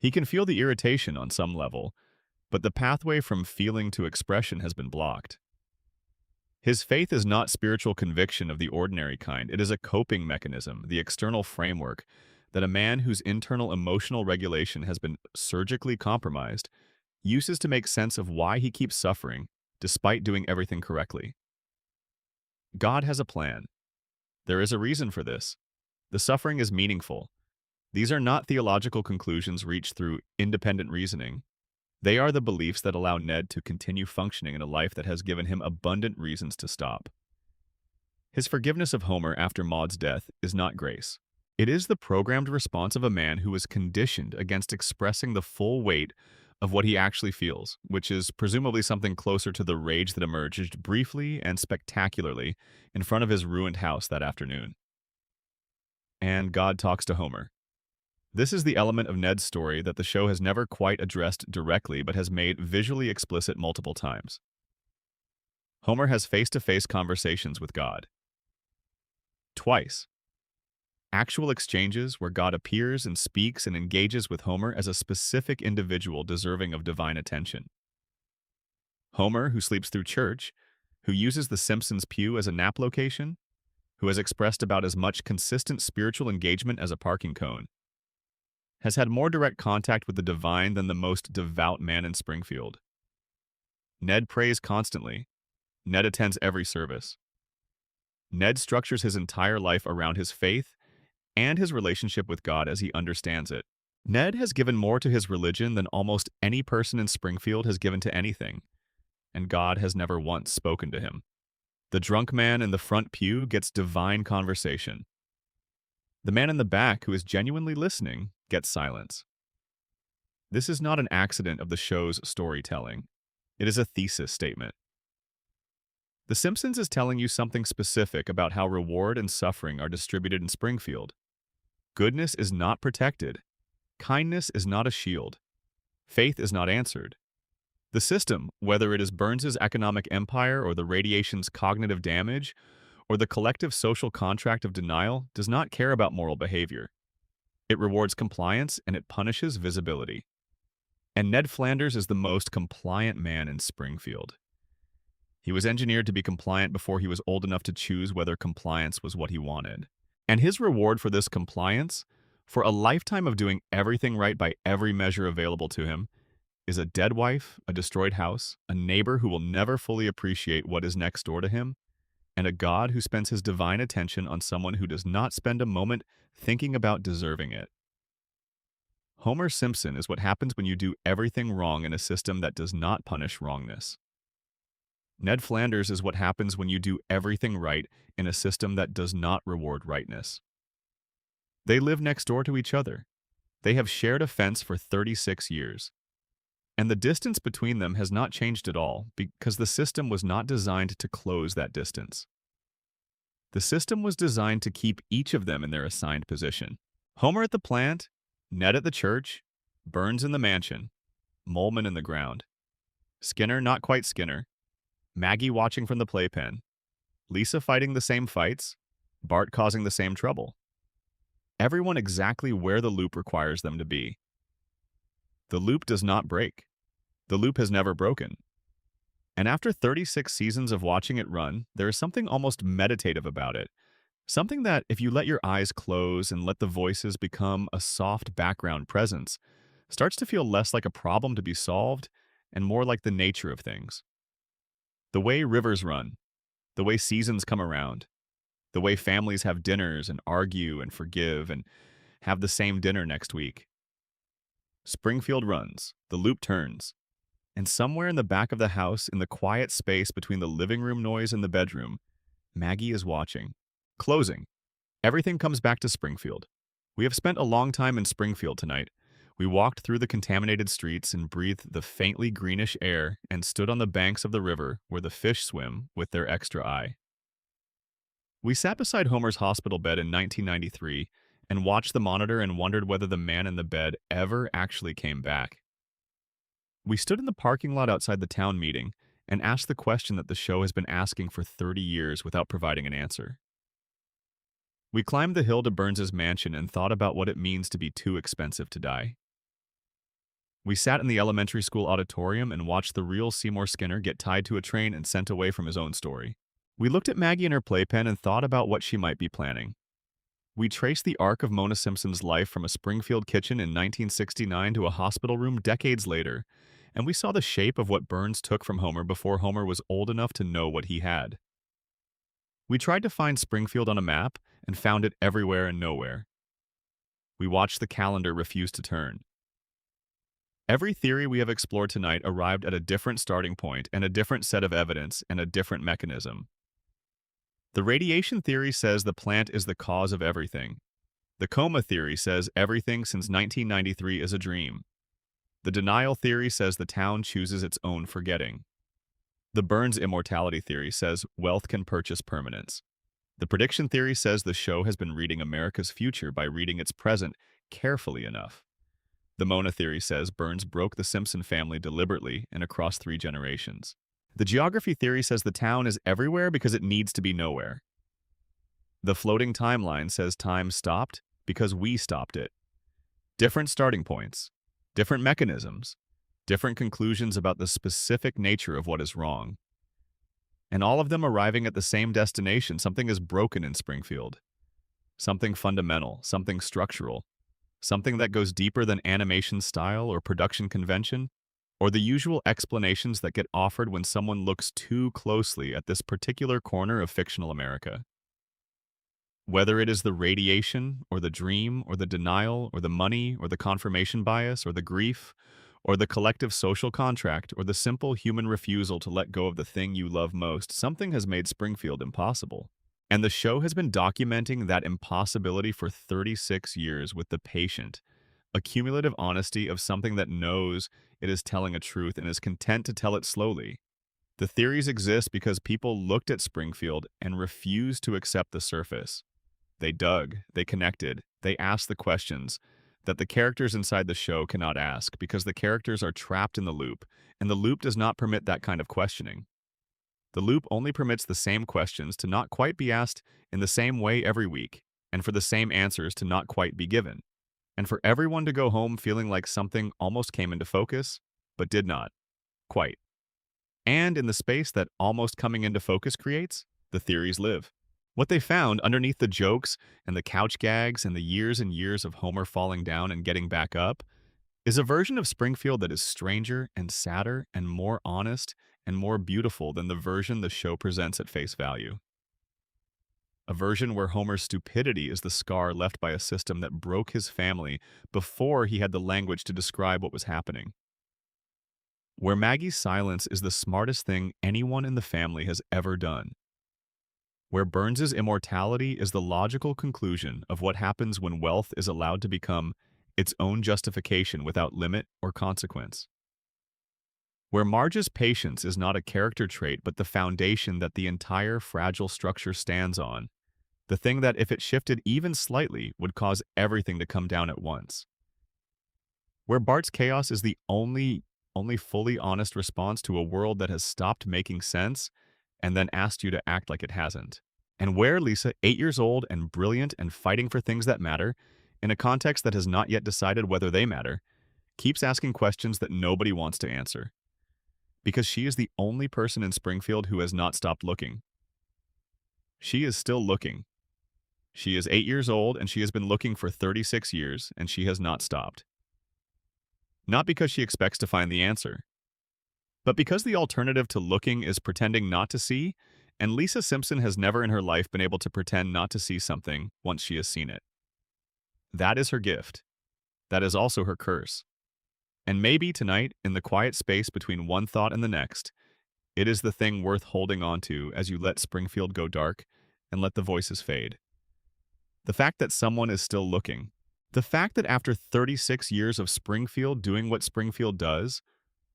He can feel the irritation on some level, but the pathway from feeling to expression has been blocked. His faith is not spiritual conviction of the ordinary kind. It is a coping mechanism, the external framework, that a man whose internal emotional regulation has been surgically compromised uses to make sense of why he keeps suffering despite doing everything correctly. God has a plan. There is a reason for this. The suffering is meaningful. These are not theological conclusions reached through independent reasoning. They are the beliefs that allow Ned to continue functioning in a life that has given him abundant reasons to stop. His forgiveness of Homer after Maud's death is not grace. It is the programmed response of a man who is conditioned against expressing the full weight of what he actually feels, which is presumably something closer to the rage that emerged briefly and spectacularly in front of his ruined house that afternoon. And God talks to Homer. This is the element of Ned's story that the show has never quite addressed directly but has made visually explicit multiple times. Homer has face-to-face conversations with God. Twice. Actual exchanges where God appears and speaks and engages with Homer as a specific individual deserving of divine attention. Homer, who sleeps through church, who uses the Simpsons pew as a nap location, who has expressed about as much consistent spiritual engagement as a parking cone, has had more direct contact with the divine than the most devout man in Springfield. Ned prays constantly. Ned attends every service. Ned structures his entire life around his faith and his relationship with God as he understands it. Ned has given more to his religion than almost any person in Springfield has given to anything, and God has never once spoken to him. The drunk man in the front pew gets divine conversation. The man in the back who is genuinely listening gets silence. This is not an accident of the show's storytelling. It is a thesis statement. The Simpsons is telling you something specific about how reward and suffering are distributed in Springfield. Goodness is not protected. Kindness is not a shield. Faith is not answered. The system, whether it is Burns's economic empire or the radiation's cognitive damage, or the collective social contract of denial, does not care about moral behavior. It rewards compliance and it punishes visibility. And Ned Flanders is the most compliant man in Springfield. He was engineered to be compliant before he was old enough to choose whether compliance was what he wanted. And his reward for this compliance, for a lifetime of doing everything right by every measure available to him, is a dead wife, a destroyed house, a neighbor who will never fully appreciate what is next door to him, and a God who spends his divine attention on someone who does not spend a moment thinking about deserving it. Homer Simpson is what happens when you do everything wrong in a system that does not punish wrongness. Ned Flanders is what happens when you do everything right in a system that does not reward rightness. They live next door to each other. They have shared a fence for 36 years. And the distance between them has not changed at all because the system was not designed to close that distance. The system was designed to keep each of them in their assigned position. Homer at the plant, Ned at the church, Burns in the mansion, Molman in the ground. Skinner not quite Skinner, Maggie watching from the playpen, Lisa fighting the same fights, Bart causing the same trouble. Everyone exactly where the loop requires them to be. The loop does not break. The loop has never broken. And after 36 seasons of watching it run, there is something almost meditative about it. Something that, if you let your eyes close and let the voices become a soft background presence, starts to feel less like a problem to be solved and more like the nature of things. The way rivers run, the way seasons come around, the way families have dinners and argue and forgive and have the same dinner next week. Springfield runs, the loop turns, and somewhere in the back of the house, in the quiet space between the living room noise and the bedroom, Maggie is watching. Closing. Everything comes back to Springfield. We have spent a long time in Springfield tonight. We walked through the contaminated streets and breathed the faintly greenish air and stood on the banks of the river where the fish swim with their extra eye. We sat beside Homer's hospital bed in 1993 and watched the monitor and wondered whether the man in the bed ever actually came back. We stood in the parking lot outside the town meeting and asked the question that the show has been asking for 30 years without providing an answer. We climbed the hill to Burns's mansion and thought about what it means to be too expensive to die. We sat in the elementary school auditorium and watched the real Seymour Skinner get tied to a train and sent away from his own story. We looked at Maggie and her playpen and thought about what she might be planning. We traced the arc of Mona Simpson's life from a Springfield kitchen in 1969 to a hospital room decades later, and we saw the shape of what Burns took from Homer before Homer was old enough to know what he had. We tried to find Springfield on a map and found it everywhere and nowhere. We watched the calendar refuse to turn. Every theory we have explored tonight arrived at a different starting point and a different set of evidence and a different mechanism. The radiation theory says the plant is the cause of everything. The coma theory says everything since 1993 is a dream. The denial theory says the town chooses its own forgetting. The Burns immortality theory says wealth can purchase permanence. The prediction theory says the show has been reading America's future by reading its present carefully enough. The Mona theory says Burns broke the Simpson family deliberately and across 3 generations. The geography theory says the town is everywhere because it needs to be nowhere. The floating timeline says time stopped because we stopped it. Different starting points, different mechanisms, different conclusions about the specific nature of what is wrong. And all of them arriving at the same destination. Something is broken in Springfield. Something fundamental, something structural, something that goes deeper than animation style or production convention, or the usual explanations that get offered when someone looks too closely at this particular corner of fictional America. Whether it is the radiation, or the dream, or the denial, or the money, or the confirmation bias, or the grief, or the collective social contract, or the simple human refusal to let go of the thing you love most, something has made Springfield impossible. And the show has been documenting that impossibility for 36 years with the patient, accumulative honesty of something that knows it is telling a truth and is content to tell it slowly. The theories exist because people looked at Springfield and refused to accept the surface. They dug, they connected, they asked the questions that the characters inside the show cannot ask because the characters are trapped in the loop, and the loop does not permit that kind of questioning. The loop only permits the same questions to not quite be asked in the same way every week, and for the same answers to not quite be given, and for everyone to go home feeling like something almost came into focus, but did not. Quite. And in the space that almost coming into focus creates, the theories live. What they found underneath the jokes and the couch gags and the years and years of Homer falling down and getting back up is a version of Springfield that is stranger and sadder and more honest and more beautiful than the version the show presents at face value. A version where Homer's stupidity is the scar left by a system that broke his family before he had the language to describe what was happening. Where Maggie's silence is the smartest thing anyone in the family has ever done. Where Burns's immortality is the logical conclusion of what happens when wealth is allowed to become its own justification without limit or consequence. Where Marge's patience is not a character trait but the foundation that the entire fragile structure stands on, the thing that if it shifted even slightly would cause everything to come down at once. Where Bart's chaos is the only fully honest response to a world that has stopped making sense and then asked you to act like it hasn't. And where Lisa, 8 years old and brilliant and fighting for things that matter, in a context that has not yet decided whether they matter, keeps asking questions that nobody wants to answer. Because she is the only person in Springfield who has not stopped looking. She is still looking. She is 8 years old and she has been looking for 36 years and she has not stopped. Not because she expects to find the answer, but because the alternative to looking is pretending not to see, and Lisa Simpson has never in her life been able to pretend not to see something once she has seen it. That is her gift. That is also her curse. And maybe tonight, in the quiet space between one thought and the next, it is the thing worth holding on to as you let Springfield go dark and let the voices fade. The fact that someone is still looking. The fact that after 36 years of Springfield doing what Springfield does,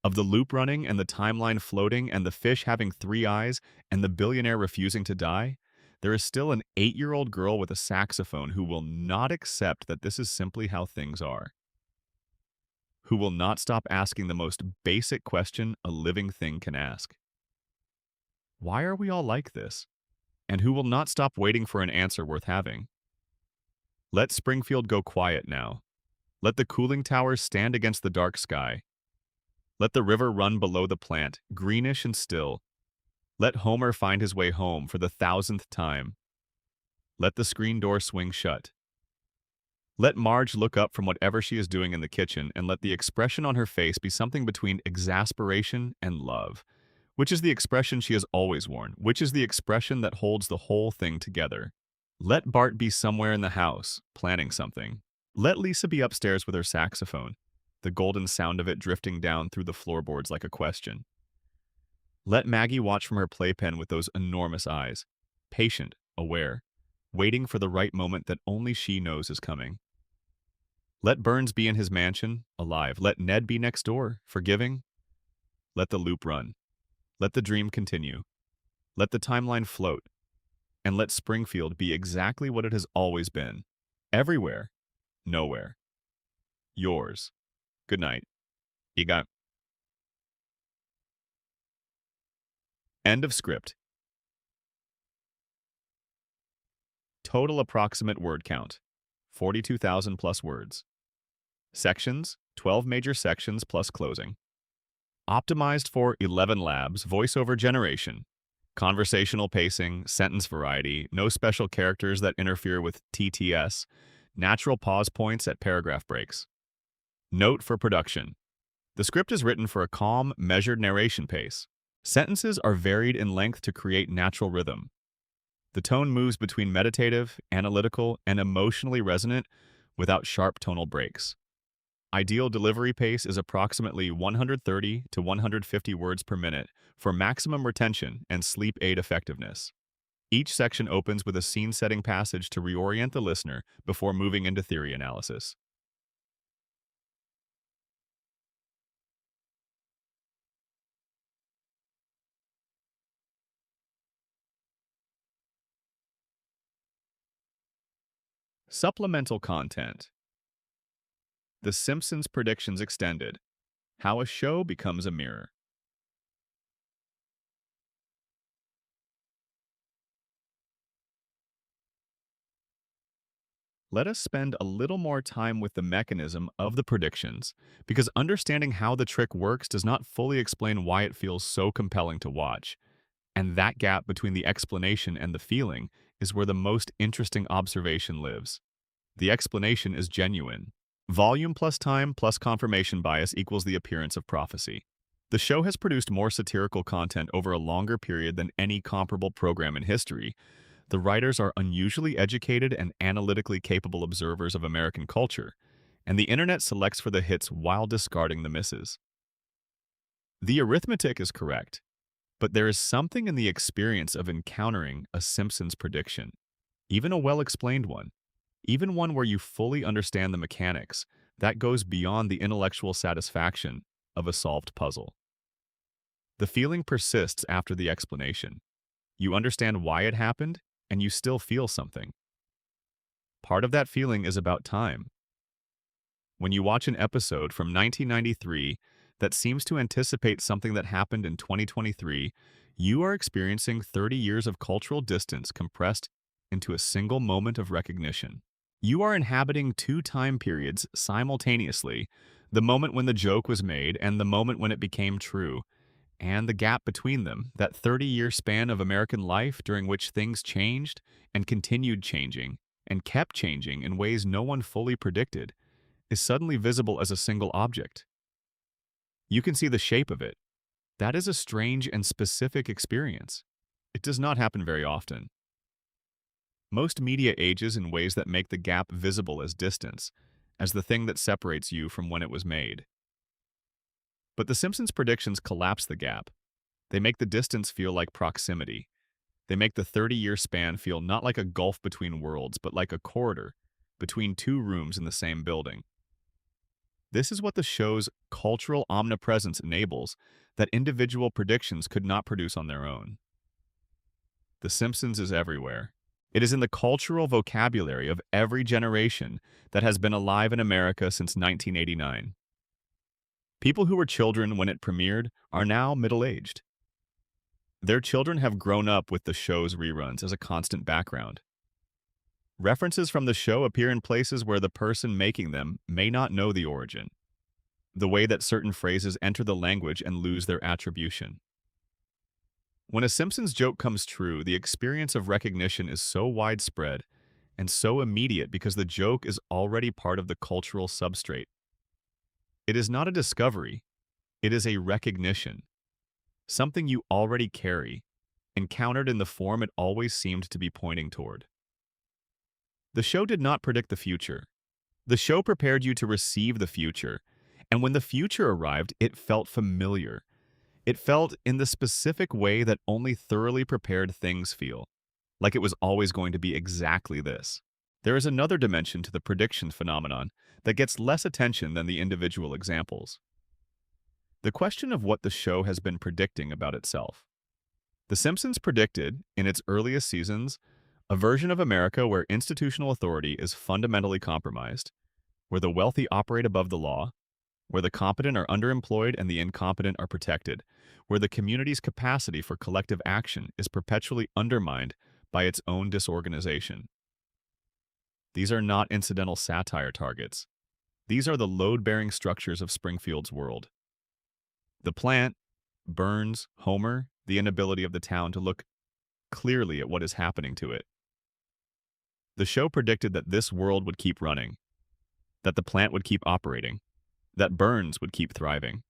of the loop running and the timeline floating and the fish having 3 eyes and the billionaire refusing to die, There is still an 8-year-old girl with a saxophone who will not accept that this is simply how things are, who will not stop asking the most basic question a living thing can ask. Why are we all like this? And who will not stop waiting for an answer worth having. Let Springfield go quiet now. Let the cooling towers stand against the dark sky. Let the river run below the plant, greenish and still. Let Homer find his way home for the 1,000th time. Let the screen door swing shut. Let Marge look up from whatever she is doing in the kitchen, and let the expression on her face be something between exasperation and love, which is the expression she has always worn, which is the expression that holds the whole thing together. Let Bart be somewhere in the house, planning something. Let Lisa be upstairs with her saxophone, the golden sound of it drifting down through the floorboards like a question. Let Maggie watch from her playpen with those enormous eyes, patient, aware, waiting for the right moment that only she knows is coming. Let Burns be in his mansion, alive. Let Ned be next door, forgiving. Let the loop run. Let the dream continue. Let the timeline float. And let Springfield be exactly what it has always been. Everywhere. Nowhere. Yours. Good night. Iga. End of script. Total approximate word count, 42,000 plus words. Sections, 12 major sections plus closing. Optimized for 11 labs, voiceover generation. Conversational pacing, sentence variety, no special characters that interfere with TTS, natural pause points at paragraph breaks. Note for production. The script is written for a calm, measured narration pace. Sentences are varied in length to create natural rhythm. The tone moves between meditative, analytical, and emotionally resonant without sharp tonal breaks. Ideal delivery pace is approximately 130 to 150 words per minute for maximum retention and sleep aid effectiveness. Each section opens with a scene-setting passage to reorient the listener before moving into theory analysis. Supplemental content. The Simpsons predictions extended. How a show becomes a mirror. Let us spend a little more time with the mechanism of the predictions, because understanding how the trick works does not fully explain why it feels so compelling to watch. And that gap between the explanation and the feeling is where the most interesting observation lives. The explanation is genuine. Volume plus time plus confirmation bias equals the appearance of prophecy. The show has produced more satirical content over a longer period than any comparable program in history. The writers are unusually educated and analytically capable observers of American culture, and the internet selects for the hits while discarding the misses. The arithmetic is correct, but there is something in the experience of encountering a Simpsons prediction, even a well-explained one, even one where you fully understand the mechanics, that goes beyond the intellectual satisfaction of a solved puzzle. The feeling persists after the explanation. You understand why it happened, and you still feel something. Part of that feeling is about time. When you watch an episode from 1993 that seems to anticipate something that happened in 2023, you are experiencing 30 years of cultural distance compressed into a single moment of recognition. You are inhabiting two time periods simultaneously, the moment when the joke was made and the moment when it became true, and the gap between them, that 30-year span of American life during which things changed and continued changing and kept changing in ways no one fully predicted, is suddenly visible as a single object. You can see the shape of it. That is a strange and specific experience. It does not happen very often. Most media ages in ways that make the gap visible as distance, as the thing that separates you from when it was made. But the Simpsons predictions collapse the gap. They make the distance feel like proximity. They make the 30-year span feel not like a gulf between worlds, but like a corridor between two rooms in the same building. This is what the show's cultural omnipresence enables that individual predictions could not produce on their own. The Simpsons is everywhere. It is in the cultural vocabulary of every generation that has been alive in America since 1989. People who were children when it premiered are now middle-aged. Their children have grown up with the show's reruns as a constant background. References from the show appear in places where the person making them may not know the origin, the way that certain phrases enter the language and lose their attribution. When a Simpsons joke comes true, the experience of recognition is so widespread and so immediate because the joke is already part of the cultural substrate. It is not a discovery, it is a recognition, something you already carry, encountered in the form it always seemed to be pointing toward. The show did not predict the future. The show prepared you to receive the future, and when the future arrived, it felt familiar. It felt in the specific way that only thoroughly prepared things feel, like it was always going to be exactly this. There is another dimension to the prediction phenomenon that gets less attention than the individual examples. The question of what the show has been predicting about itself. The Simpsons predicted, in its earliest seasons, a version of America where institutional authority is fundamentally compromised, where the wealthy operate above the law, where the competent are underemployed and the incompetent are protected, where the community's capacity for collective action is perpetually undermined by its own disorganization. These are not incidental satire targets. These are the load-bearing structures of Springfield's world. The plant, Burns, Homer, the inability of the town to look clearly at what is happening to it. The show predicted that this world would keep running, that the plant would keep operating, that Burns would keep thriving,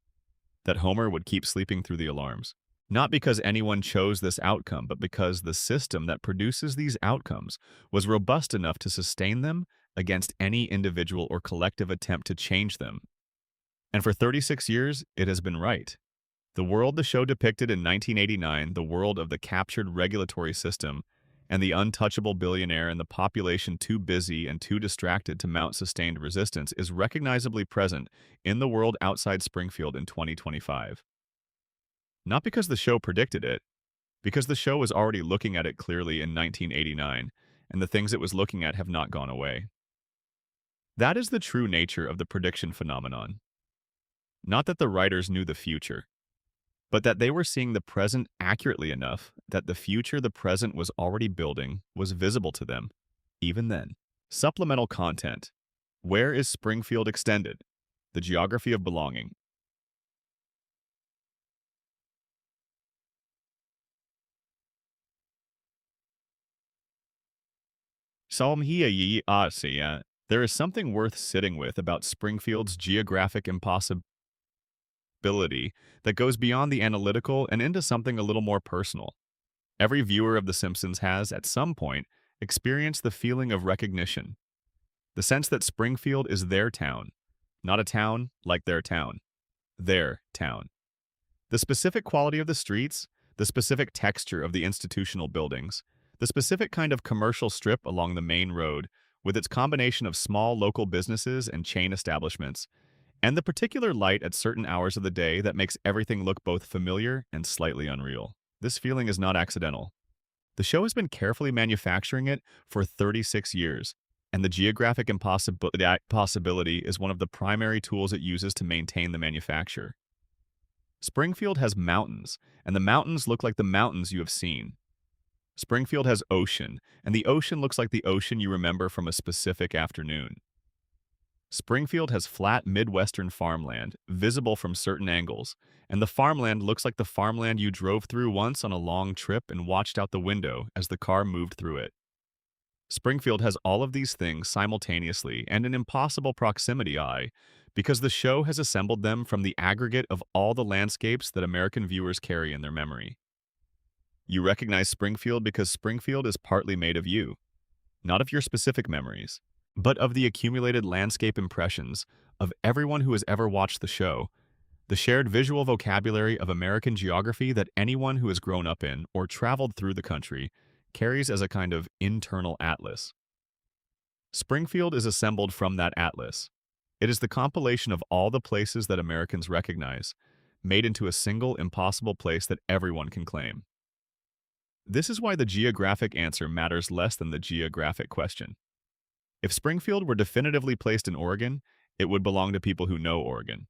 that Homer would keep sleeping through the alarms. Not because anyone chose this outcome, but because the system that produces these outcomes was robust enough to sustain them against any individual or collective attempt to change them. And for 36 years, it has been right. The world the show depicted in 1989, the world of the captured regulatory system, and the untouchable billionaire and the population too busy and too distracted to mount sustained resistance, is recognizably present in the world outside Springfield in 2025. Not because the show predicted it, because the show was already looking at it clearly in 1989, and the things it was looking at have not gone away. That is the true nature of the prediction phenomenon. Not that the writers knew the future, but that they were seeing the present accurately enough that the future the present was already building was visible to them, even then. Supplemental content. Where is Springfield extended? The geography of belonging. There is something worth sitting with about Springfield's geographic impossibility that goes beyond the analytical and into something a little more personal. Every viewer of The Simpsons has, at some point, experienced the feeling of recognition, the sense that Springfield is their town, not a town like their town, their town. The specific quality of the streets, the specific texture of the institutional buildings, the specific kind of commercial strip along the main road, with its combination of small local businesses and chain establishments, and the particular light at certain hours of the day that makes everything look both familiar and slightly unreal. This feeling is not accidental. The show has been carefully manufacturing it for 36 years, and the geographic impossibility is one of the primary tools it uses to maintain the manufacture. Springfield has mountains, and the mountains look like the mountains you have seen. Springfield has ocean, and the ocean looks like the ocean you remember from a specific afternoon. Springfield has flat Midwestern farmland, visible from certain angles, and the farmland looks like the farmland you drove through once on a long trip and watched out the window as the car moved through it. Springfield has all of these things simultaneously and in impossible proximity because the show has assembled them from the aggregate of all the landscapes that American viewers carry in their memory. You recognize Springfield because Springfield is partly made of you, not of your specific memories, but of the accumulated landscape impressions of everyone who has ever watched the show, the shared visual vocabulary of American geography that anyone who has grown up in or traveled through the country carries as a kind of internal atlas. Springfield is assembled from that atlas. It is the compilation of all the places that Americans recognize, made into a single impossible place that everyone can claim. This is why the geographic answer matters less than the geographic question. If Springfield were definitively placed in Oregon, it would belong to people who know Oregon.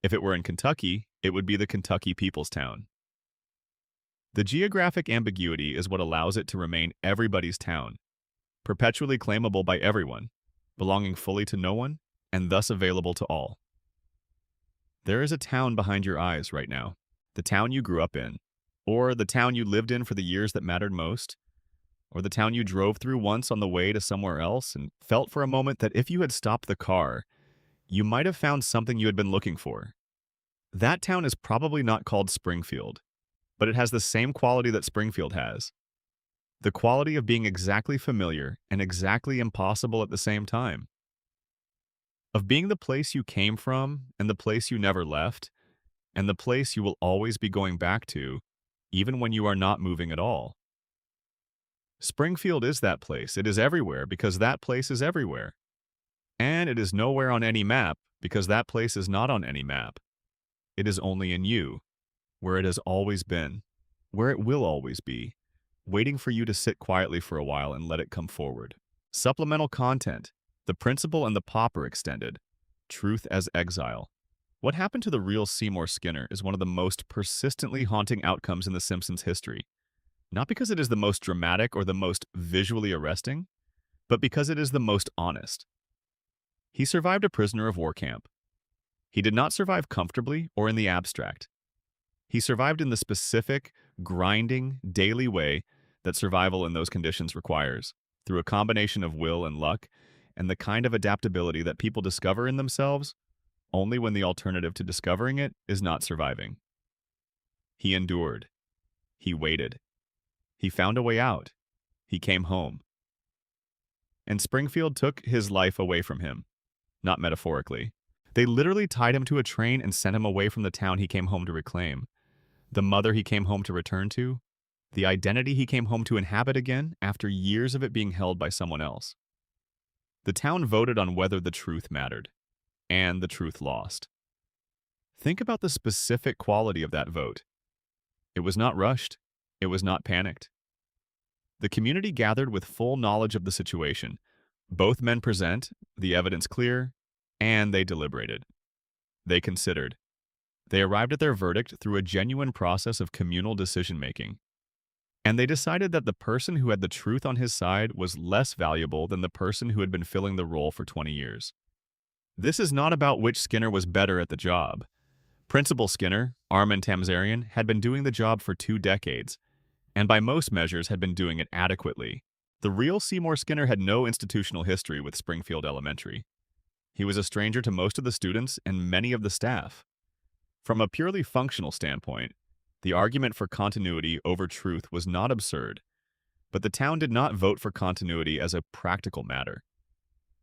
If it were in Kentucky, it would be the Kentucky people's town. The geographic ambiguity is what allows it to remain everybody's town, perpetually claimable by everyone, belonging fully to no one, and thus available to all. There is a town behind your eyes right now, the town you grew up in, or the town you lived in for the years that mattered most, or the town you drove through once on the way to somewhere else and felt for a moment that if you had stopped the car, you might have found something you had been looking for. That town is probably not called Springfield, but it has the same quality that Springfield has. The quality of being exactly familiar and exactly impossible at the same time. Of being the place you came from and the place you never left, and the place you will always be going back to, even when you are not moving at all. Springfield is that place. It is everywhere because that place is everywhere. And it is nowhere on any map because that place is not on any map. It is only in you, where it has always been, where it will always be, waiting for you to sit quietly for a while and let it come forward. Supplemental content, the principal and the pauper extended, truth as exile. What happened to the real Seymour Skinner is one of the most persistently haunting outcomes in The Simpsons history. Not because it is the most dramatic or the most visually arresting, but because it is the most honest. He survived a prisoner of war camp. He did not survive comfortably or in the abstract. He survived in the specific, grinding, daily way that survival in those conditions requires, through a combination of will and luck, and the kind of adaptability that people discover in themselves only when the alternative to discovering it is not surviving. He endured. He waited. He found a way out. He came home. And Springfield took his life away from him, not metaphorically. They literally tied him to a train and sent him away from the town he came home to reclaim, the mother he came home to return to, the identity he came home to inhabit again after years of it being held by someone else. The town voted on whether the truth mattered, and the truth lost. Think about the specific quality of that vote. It was not rushed. It was not panicked. The community gathered with full knowledge of the situation. Both men present, the evidence clear, and they deliberated. They considered. They arrived at their verdict through a genuine process of communal decision-making. And they decided that the person who had the truth on his side was less valuable than the person who had been filling the role for 20 years. This is not about which Skinner was better at the job. Principal Skinner, Armin Tamzarian, had been doing the job for 2 decades, and by most measures had been doing it adequately. The real Seymour Skinner had no institutional history with Springfield Elementary. He was a stranger to most of the students and many of the staff. From a purely functional standpoint, the argument for continuity over truth was not absurd, but the town did not vote for continuity as a practical matter.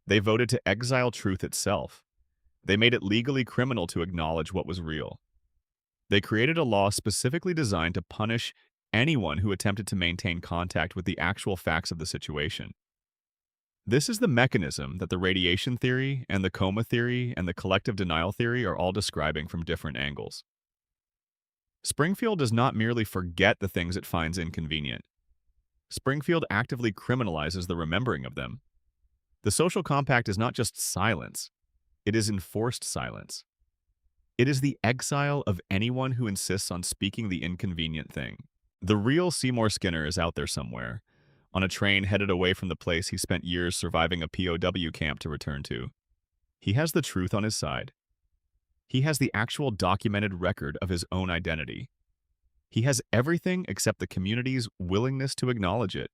They voted to exile truth itself. They made it legally criminal to acknowledge what was real. They created a law specifically designed to punish anyone who attempted to maintain contact with the actual facts of the situation. This is the mechanism that the radiation theory and the coma theory and the collective denial theory are all describing from different angles. Springfield does not merely forget the things it finds inconvenient. Springfield actively criminalizes the remembering of them. The social compact is not just silence, it is enforced silence. It is the exile of anyone who insists on speaking the inconvenient thing. The real Seymour Skinner is out there somewhere, on a train headed away from the place he spent years surviving a POW camp to return to. He has the truth on his side. He has the actual documented record of his own identity. He has everything except the community's willingness to acknowledge it.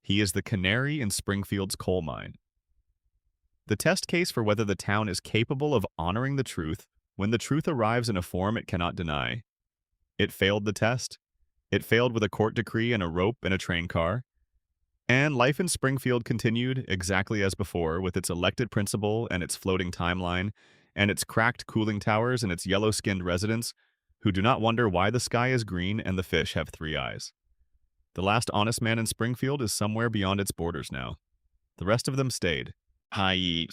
He is the canary in Springfield's coal mine. The test case for whether the town is capable of honoring the truth when the truth arrives in a form it cannot deny. It failed the test. It failed with a court decree and a rope and a train car. And life in Springfield continued exactly as before, with its elected principal and its floating timeline, and its cracked cooling towers and its yellow-skinned residents who do not wonder why the sky is green and the fish have 3 eyes. The last honest man in Springfield is somewhere beyond its borders now. The rest of them stayed. Hi.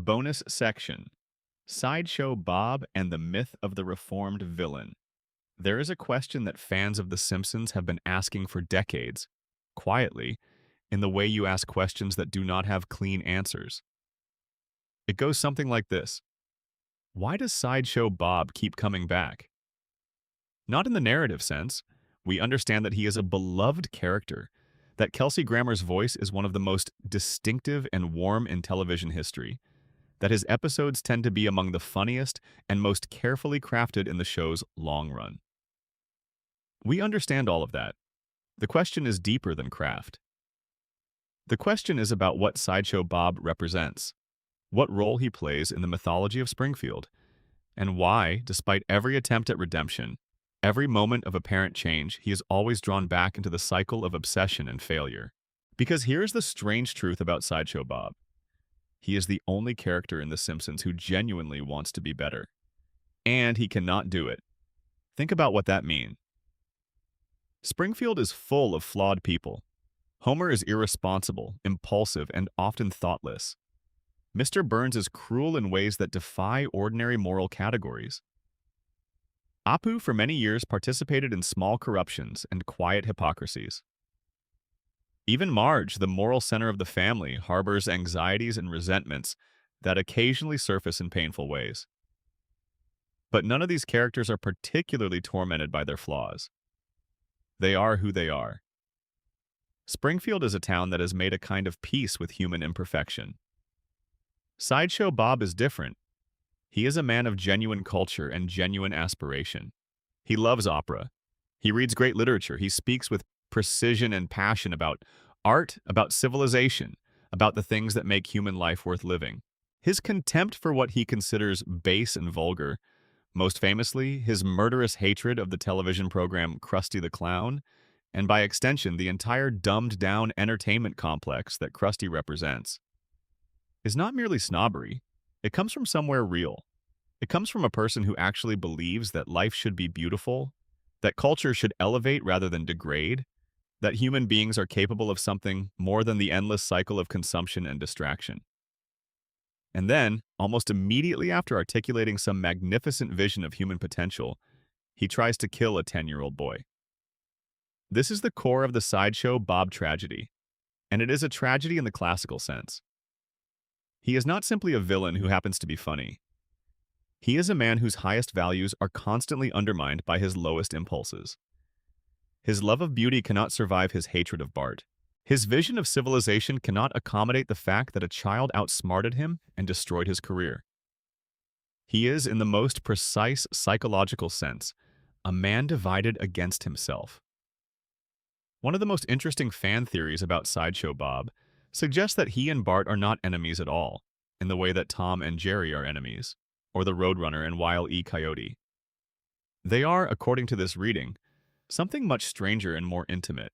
Bonus section: Sideshow Bob and the Myth of the Reformed Villain. There is a question that fans of The Simpsons have been asking for decades, quietly, in the way you ask questions that do not have clean answers. It goes something like this: why does Sideshow Bob keep coming back? Not in the narrative sense. We understand that he is a beloved character, that Kelsey Grammer's voice is one of the most distinctive and warm in television history, that his episodes tend to be among the funniest and most carefully crafted in the show's long run. We understand all of that. The question is deeper than craft. The question is about what Sideshow Bob represents, what role he plays in the mythology of Springfield, and why, despite every attempt at redemption, every moment of apparent change, he is always drawn back into the cycle of obsession and failure. Because here's the strange truth about Sideshow Bob. He is the only character in The Simpsons who genuinely wants to be better. And he cannot do it. Think about what that means. Springfield is full of flawed people. Homer is irresponsible, impulsive, and often thoughtless. Mr. Burns is cruel in ways that defy ordinary moral categories. Apu for many years participated in small corruptions and quiet hypocrisies. Even Marge, the moral center of the family, harbors anxieties and resentments that occasionally surface in painful ways. But none of these characters are particularly tormented by their flaws. They are who they are. Springfield is a town that has made a kind of peace with human imperfection. Sideshow Bob is different. He is a man of genuine culture and genuine aspiration. He loves opera. He reads great literature. He speaks with precision and passion about art, about civilization, about the things that make human life worth living. His contempt for what he considers base and vulgar, most famously, his murderous hatred of the television program Krusty the Clown, and by extension, the entire dumbed-down entertainment complex that Krusty represents, is not merely snobbery. It comes from somewhere real. It comes from a person who actually believes that life should be beautiful, that culture should elevate rather than degrade, that human beings are capable of something more than the endless cycle of consumption and distraction. And then, almost immediately after articulating some magnificent vision of human potential, he tries to kill a 10-year-old boy. This is the core of the Sideshow Bob tragedy, and it is a tragedy in the classical sense. He is not simply a villain who happens to be funny. He is a man whose highest values are constantly undermined by his lowest impulses. His love of beauty cannot survive his hatred of Bart. His vision of civilization cannot accommodate the fact that a child outsmarted him and destroyed his career. He is, in the most precise psychological sense, a man divided against himself. One of the most interesting fan theories about Sideshow Bob suggests that he and Bart are not enemies at all, in the way that Tom and Jerry are enemies, or the Roadrunner and Wile E. Coyote. They are, according to this reading, something much stranger and more intimate.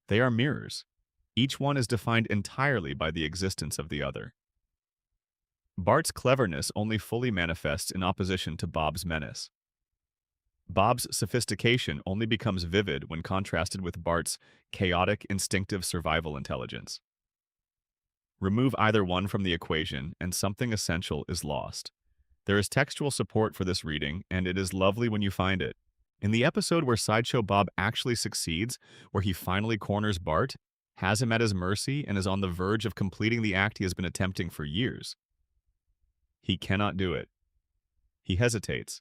They are mirrors. Each one is defined entirely by the existence of the other. Bart's cleverness only fully manifests in opposition to Bob's menace. Bob's sophistication only becomes vivid when contrasted with Bart's chaotic, instinctive survival intelligence. Remove either one from the equation, and something essential is lost. There is textual support for this reading, and it is lovely when you find it. In the episode where Sideshow Bob actually succeeds, where he finally corners Bart, has him at his mercy, and is on the verge of completing the act he has been attempting for years, he cannot do it. He hesitates.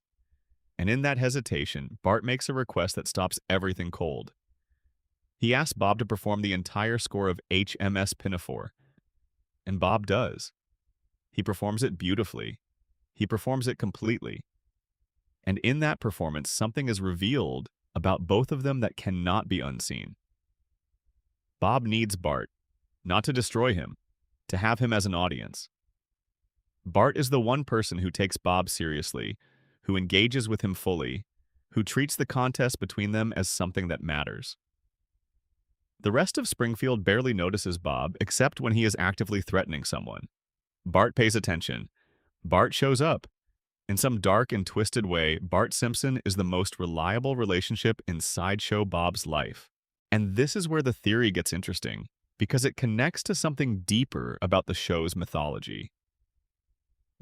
And in that hesitation, Bart makes a request that stops everything cold. He asks Bob to perform the entire score of HMS Pinafore. And Bob does. He performs it beautifully. He performs it completely. And in that performance, something is revealed about both of them that cannot be unseen. Bob needs Bart, not to destroy him, to have him as an audience. Bart is the one person who takes Bob seriously, who engages with him fully, who treats the contest between them as something that matters. The rest of Springfield barely notices Bob except when he is actively threatening someone. Bart pays attention. Bart shows up. In some dark and twisted way, Bart Simpson is the most reliable relationship in Sideshow Bob's life. And this is where the theory gets interesting, because it connects to something deeper about the show's mythology.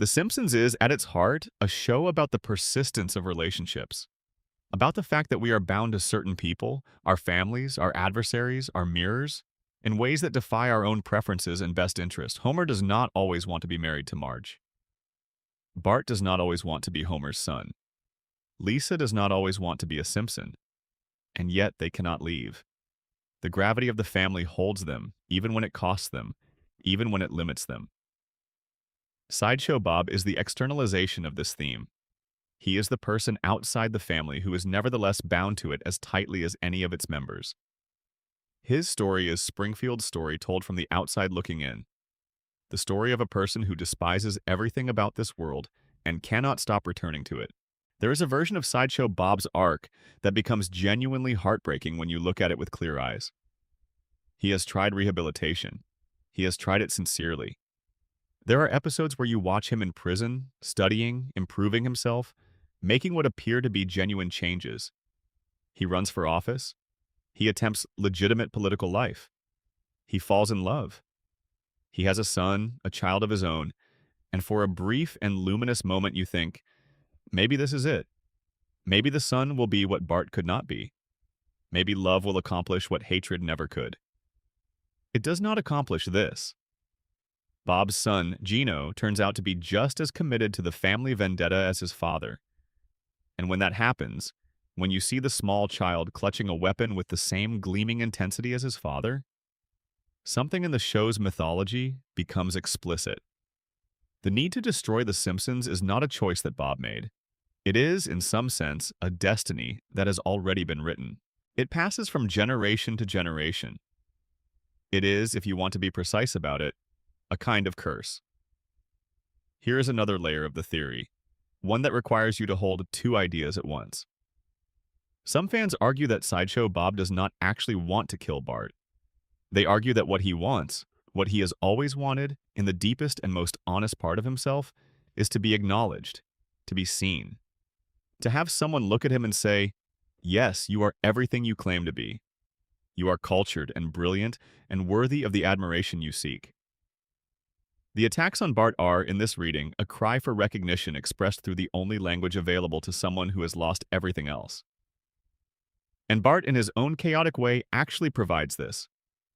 The Simpsons is, at its heart, a show about the persistence of relationships, about the fact that we are bound to certain people, our families, our adversaries, our mirrors, in ways that defy our own preferences and best interest. Homer does not always want to be married to Marge. Bart does not always want to be Homer's son. Lisa does not always want to be a Simpson. And yet they cannot leave. The gravity of the family holds them, even when it costs them, even when it limits them. Sideshow Bob is the externalization of this theme. He is the person outside the family who is nevertheless bound to it as tightly as any of its members. His story is Springfield's story told from the outside looking in. The story of a person who despises everything about this world and cannot stop returning to it. There is a version of Sideshow Bob's arc that becomes genuinely heartbreaking when you look at it with clear eyes. He has tried rehabilitation. He has tried it sincerely. There are episodes where you watch him in prison, studying, improving himself, making what appear to be genuine changes. He runs for office. He attempts legitimate political life. He falls in love. He has a son, a child of his own, and for a brief and luminous moment you think, maybe this is it. Maybe the son will be what Bart could not be. Maybe love will accomplish what hatred never could. It does not accomplish this. Bob's son, Gino, turns out to be just as committed to the family vendetta as his father. And when that happens, when you see the small child clutching a weapon with the same gleaming intensity as his father, something in the show's mythology becomes explicit. The need to destroy the Simpsons is not a choice that Bob made. It is, in some sense, a destiny that has already been written. It passes from generation to generation. It is, if you want to be precise about it, a kind of curse. Here is another layer of the theory, one that requires you to hold two ideas at once. Some fans argue that Sideshow Bob does not actually want to kill Bart. They argue that what he wants, what he has always wanted, in the deepest and most honest part of himself, is to be acknowledged, to be seen. To have someone look at him and say, yes, you are everything you claim to be. You are cultured and brilliant and worthy of the admiration you seek. The attacks on Bart are, in this reading, a cry for recognition expressed through the only language available to someone who has lost everything else. And Bart, in his own chaotic way, actually provides this.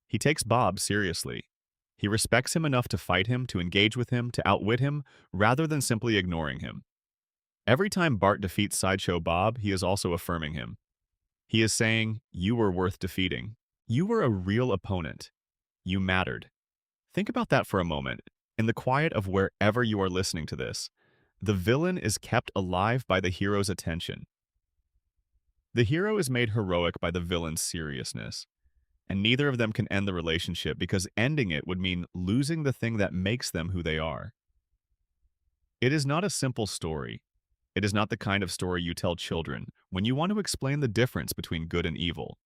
He takes Bob seriously. He respects him enough to fight him, to engage with him, to outwit him, rather than simply ignoring him. Every time Bart defeats Sideshow Bob, he is also affirming him. He is saying, you were worth defeating. You were a real opponent. You mattered. Think about that for a moment. In the quiet of wherever you are listening to this, the villain is kept alive by the hero's attention. The hero is made heroic by the villain's seriousness. And neither of them can end the relationship because ending it would mean losing the thing that makes them who they are. It is not a simple story. It is not the kind of story you tell children when you want to explain the difference between good and evil.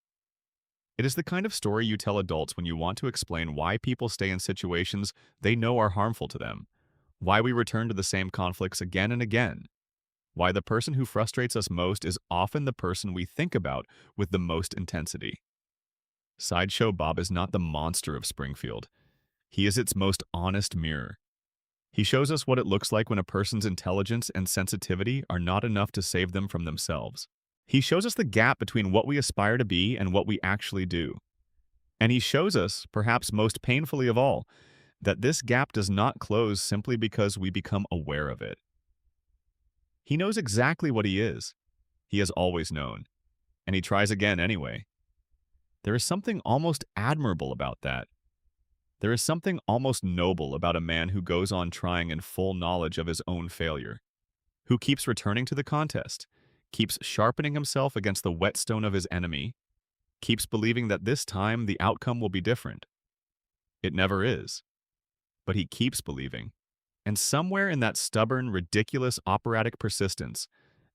It is the kind of story you tell adults when you want to explain why people stay in situations they know are harmful to them, why we return to the same conflicts again and again, why the person who frustrates us most is often the person we think about with the most intensity. Sideshow Bob is not the monster of Springfield. He is its most honest mirror. He shows us what it looks like when a person's intelligence and sensitivity are not enough to save them from themselves. He shows us the gap between what we aspire to be and what we actually do. And he shows us, perhaps most painfully of all, that this gap does not close simply because we become aware of it. He knows exactly what he is. He has always known. And he tries again anyway. There is something almost admirable about that. There is something almost noble about a man who goes on trying in full knowledge of his own failure, who keeps returning to the contest, keeps sharpening himself against the whetstone of his enemy, keeps believing that this time the outcome will be different. It never is. But he keeps believing. And somewhere in that stubborn, ridiculous, operatic persistence,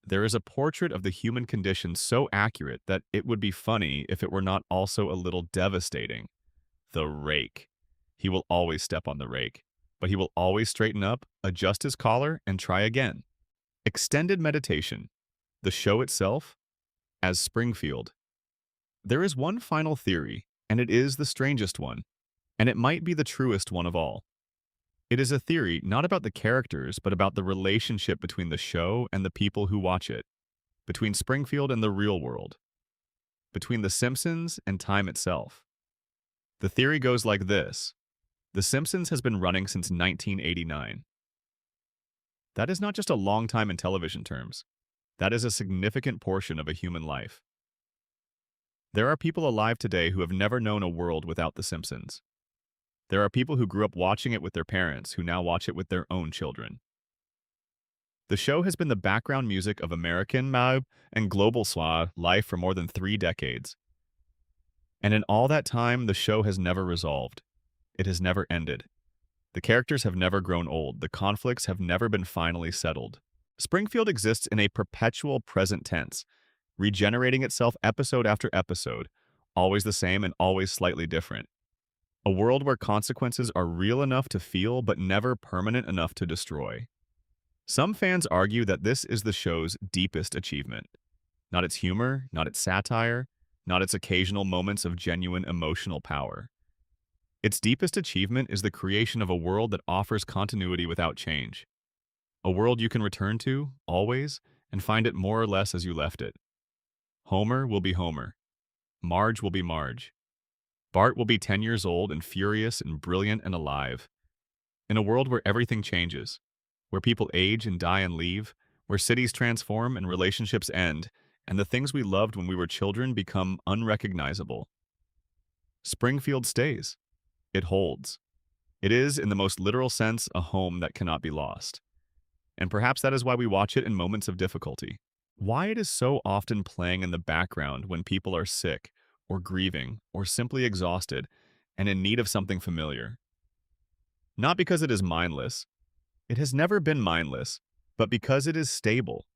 there is a portrait of the human condition so accurate that it would be funny if it were not also a little devastating. The rake. He will always step on the rake, but he will always straighten up, adjust his collar, and try again. Extended meditation. The show itself as Springfield. There is one final theory, and it is the strangest one, and it might be the truest one of all. It is a theory not about the characters, but about the relationship between the show and the people who watch it, between Springfield and the real world, between The Simpsons and time itself. The theory goes like this. The Simpsons has been running since 1989. That is not just a long time in television terms. That is a significant portion of a human life. There are people alive today who have never known a world without The Simpsons. There are people who grew up watching it with their parents who now watch it with their own children. The show has been the background music of American and global life for more than 3 decades. And in all that time, the show has never resolved. It has never ended. The characters have never grown old. The conflicts have never been finally settled. Springfield exists in a perpetual present tense, regenerating itself episode after episode, always the same and always slightly different. A world where consequences are real enough to feel but never permanent enough to destroy. Some fans argue that this is the show's deepest achievement. Not its humor, not its satire, not its occasional moments of genuine emotional power. Its deepest achievement is the creation of a world that offers continuity without change. A world you can return to, always, and find it more or less as you left it. Homer will be Homer. Marge will be Marge. Bart will be 10 years old and furious and brilliant and alive. In a world where everything changes, where people age and die and leave, where cities transform and relationships end, and the things we loved when we were children become unrecognizable. Springfield stays. It holds. It is, in the most literal sense, a home that cannot be lost. And perhaps that is why we watch it in moments of difficulty. Why it is so often playing in the background when people are sick, or grieving, or simply exhausted, and in need of something familiar. Not because it is mindless. It has never been mindless, but because it is stable.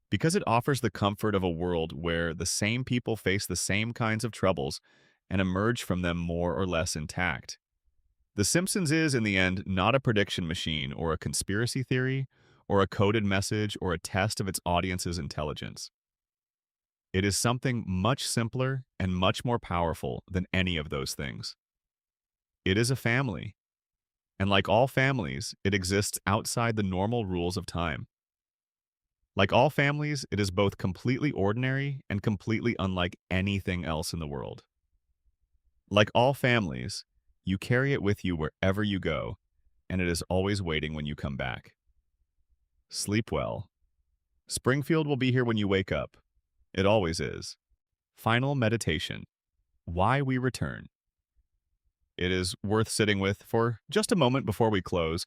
Because it offers the comfort of a world where the same people face the same kinds of troubles and emerge from them more or less intact. The Simpsons is, in the end, not a prediction machine or a conspiracy theory or a coded message or a test of its audience's intelligence. It is something much simpler and much more powerful than any of those things. It is a family. And like all families, it exists outside the normal rules of time. Like all families, it is both completely ordinary and completely unlike anything else in the world. Like all families, you carry it with you wherever you go, and it is always waiting when you come back. Sleep well. Springfield will be here when you wake up. It always is. Final meditation. Why we return. It is worth sitting with for just a moment before we close,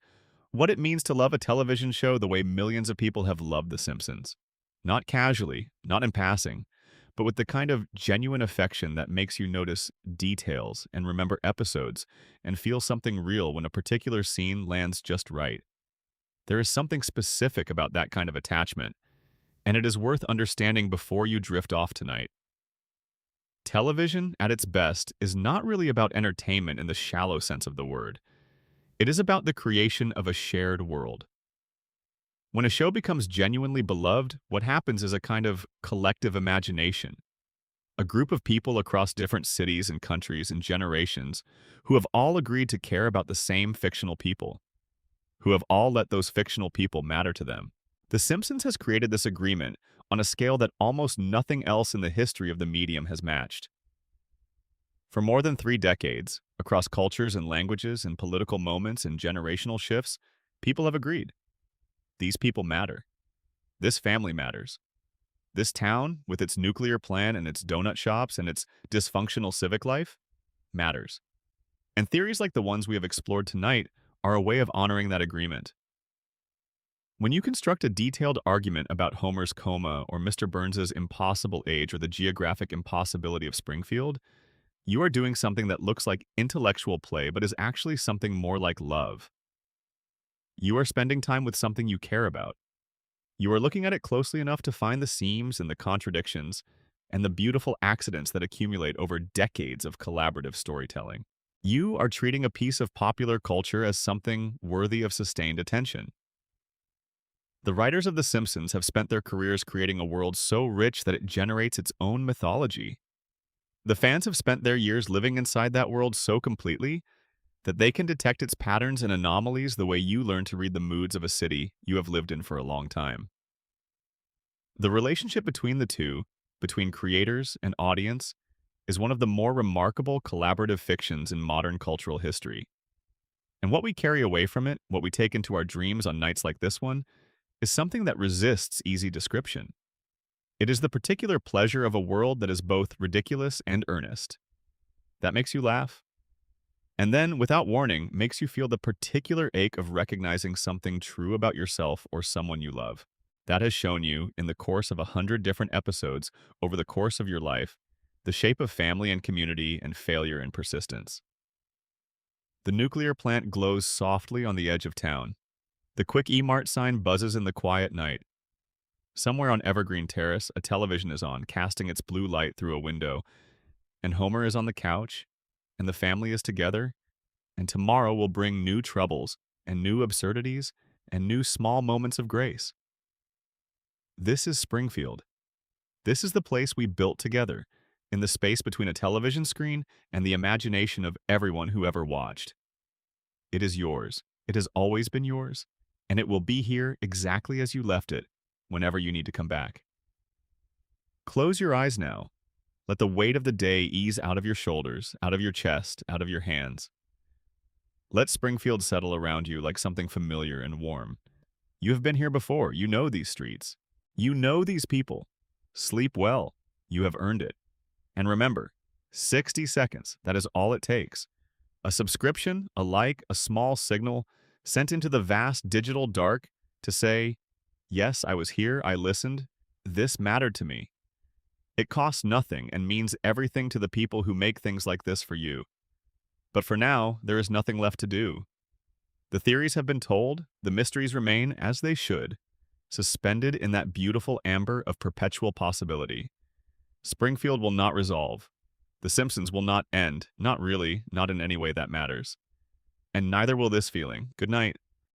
what it means to love a television show the way millions of people have loved The Simpsons. Not casually, not in passing, but with the kind of genuine affection that makes you notice details and remember episodes and feel something real when a particular scene lands just right. There is something specific about that kind of attachment, and it is worth understanding before you drift off tonight. Television, at its best, is not really about entertainment in the shallow sense of the word. It is about the creation of a shared world. When a show becomes genuinely beloved, what happens is a kind of collective imagination. A group of people across different cities and countries and generations who have all agreed to care about the same fictional people, who have all let those fictional people matter to them. The Simpsons has created this agreement on a scale that almost nothing else in the history of the medium has matched. For more than 3 decades, across cultures and languages and political moments and generational shifts, people have agreed. These people matter. This family matters. This town, with its nuclear plant and its donut shops and its dysfunctional civic life, matters. And theories like the ones we have explored tonight are a way of honoring that agreement. When you construct a detailed argument about Homer's coma or Mr. Burns's impossible age or the geographic impossibility of Springfield, you are doing something that looks like intellectual play but is actually something more like love. You are spending time with something you care about. You are looking at it closely enough to find the seams and the contradictions and the beautiful accidents that accumulate over decades of collaborative storytelling. You are treating a piece of popular culture as something worthy of sustained attention. The writers of The Simpsons have spent their careers creating a world so rich that it generates its own mythology. The fans have spent their years living inside that world so completely that they can detect its patterns and anomalies the way you learn to read the moods of a city you have lived in for a long time. The relationship between the two, between creators and audience, is one of the more remarkable collaborative fictions in modern cultural history. And what we carry away from it, what we take into our dreams on nights like this one, is something that resists easy description. It is the particular pleasure of a world that is both ridiculous and earnest. That makes you laugh, and then, without warning, makes you feel the particular ache of recognizing something true about yourself or someone you love. That has shown you, in the course of 100 different episodes over the course of your life, the shape of family and community and failure and persistence. The nuclear plant glows softly on the edge of town. The quick E-Mart sign buzzes in the quiet night. Somewhere on Evergreen Terrace, a television is on, casting its blue light through a window, and Homer is on the couch, and the family is together, and tomorrow will bring new troubles, and new absurdities, and new small moments of grace. This is Springfield. This is the place we built together, in the space between a television screen and the imagination of everyone who ever watched. It is yours. It has always been yours, and it will be here exactly as you left it, whenever you need to come back. Close your eyes now. Let the weight of the day ease out of your shoulders, out of your chest, out of your hands. Let Springfield settle around you like something familiar and warm. You have been here before. You know these streets. You know these people. Sleep well. You have earned it. And remember, 60 seconds, that is all it takes. A subscription, a like, a small signal sent into the vast digital dark to say, yes, I was here, I listened, this mattered to me. It costs nothing and means everything to the people who make things like this for you. But for now, there is nothing left to do. The theories have been told, the mysteries remain as they should, suspended in that beautiful amber of perpetual possibility. Springfield will not resolve. The Simpsons will not end, not really, not in any way that matters. And neither will this feeling. Good night.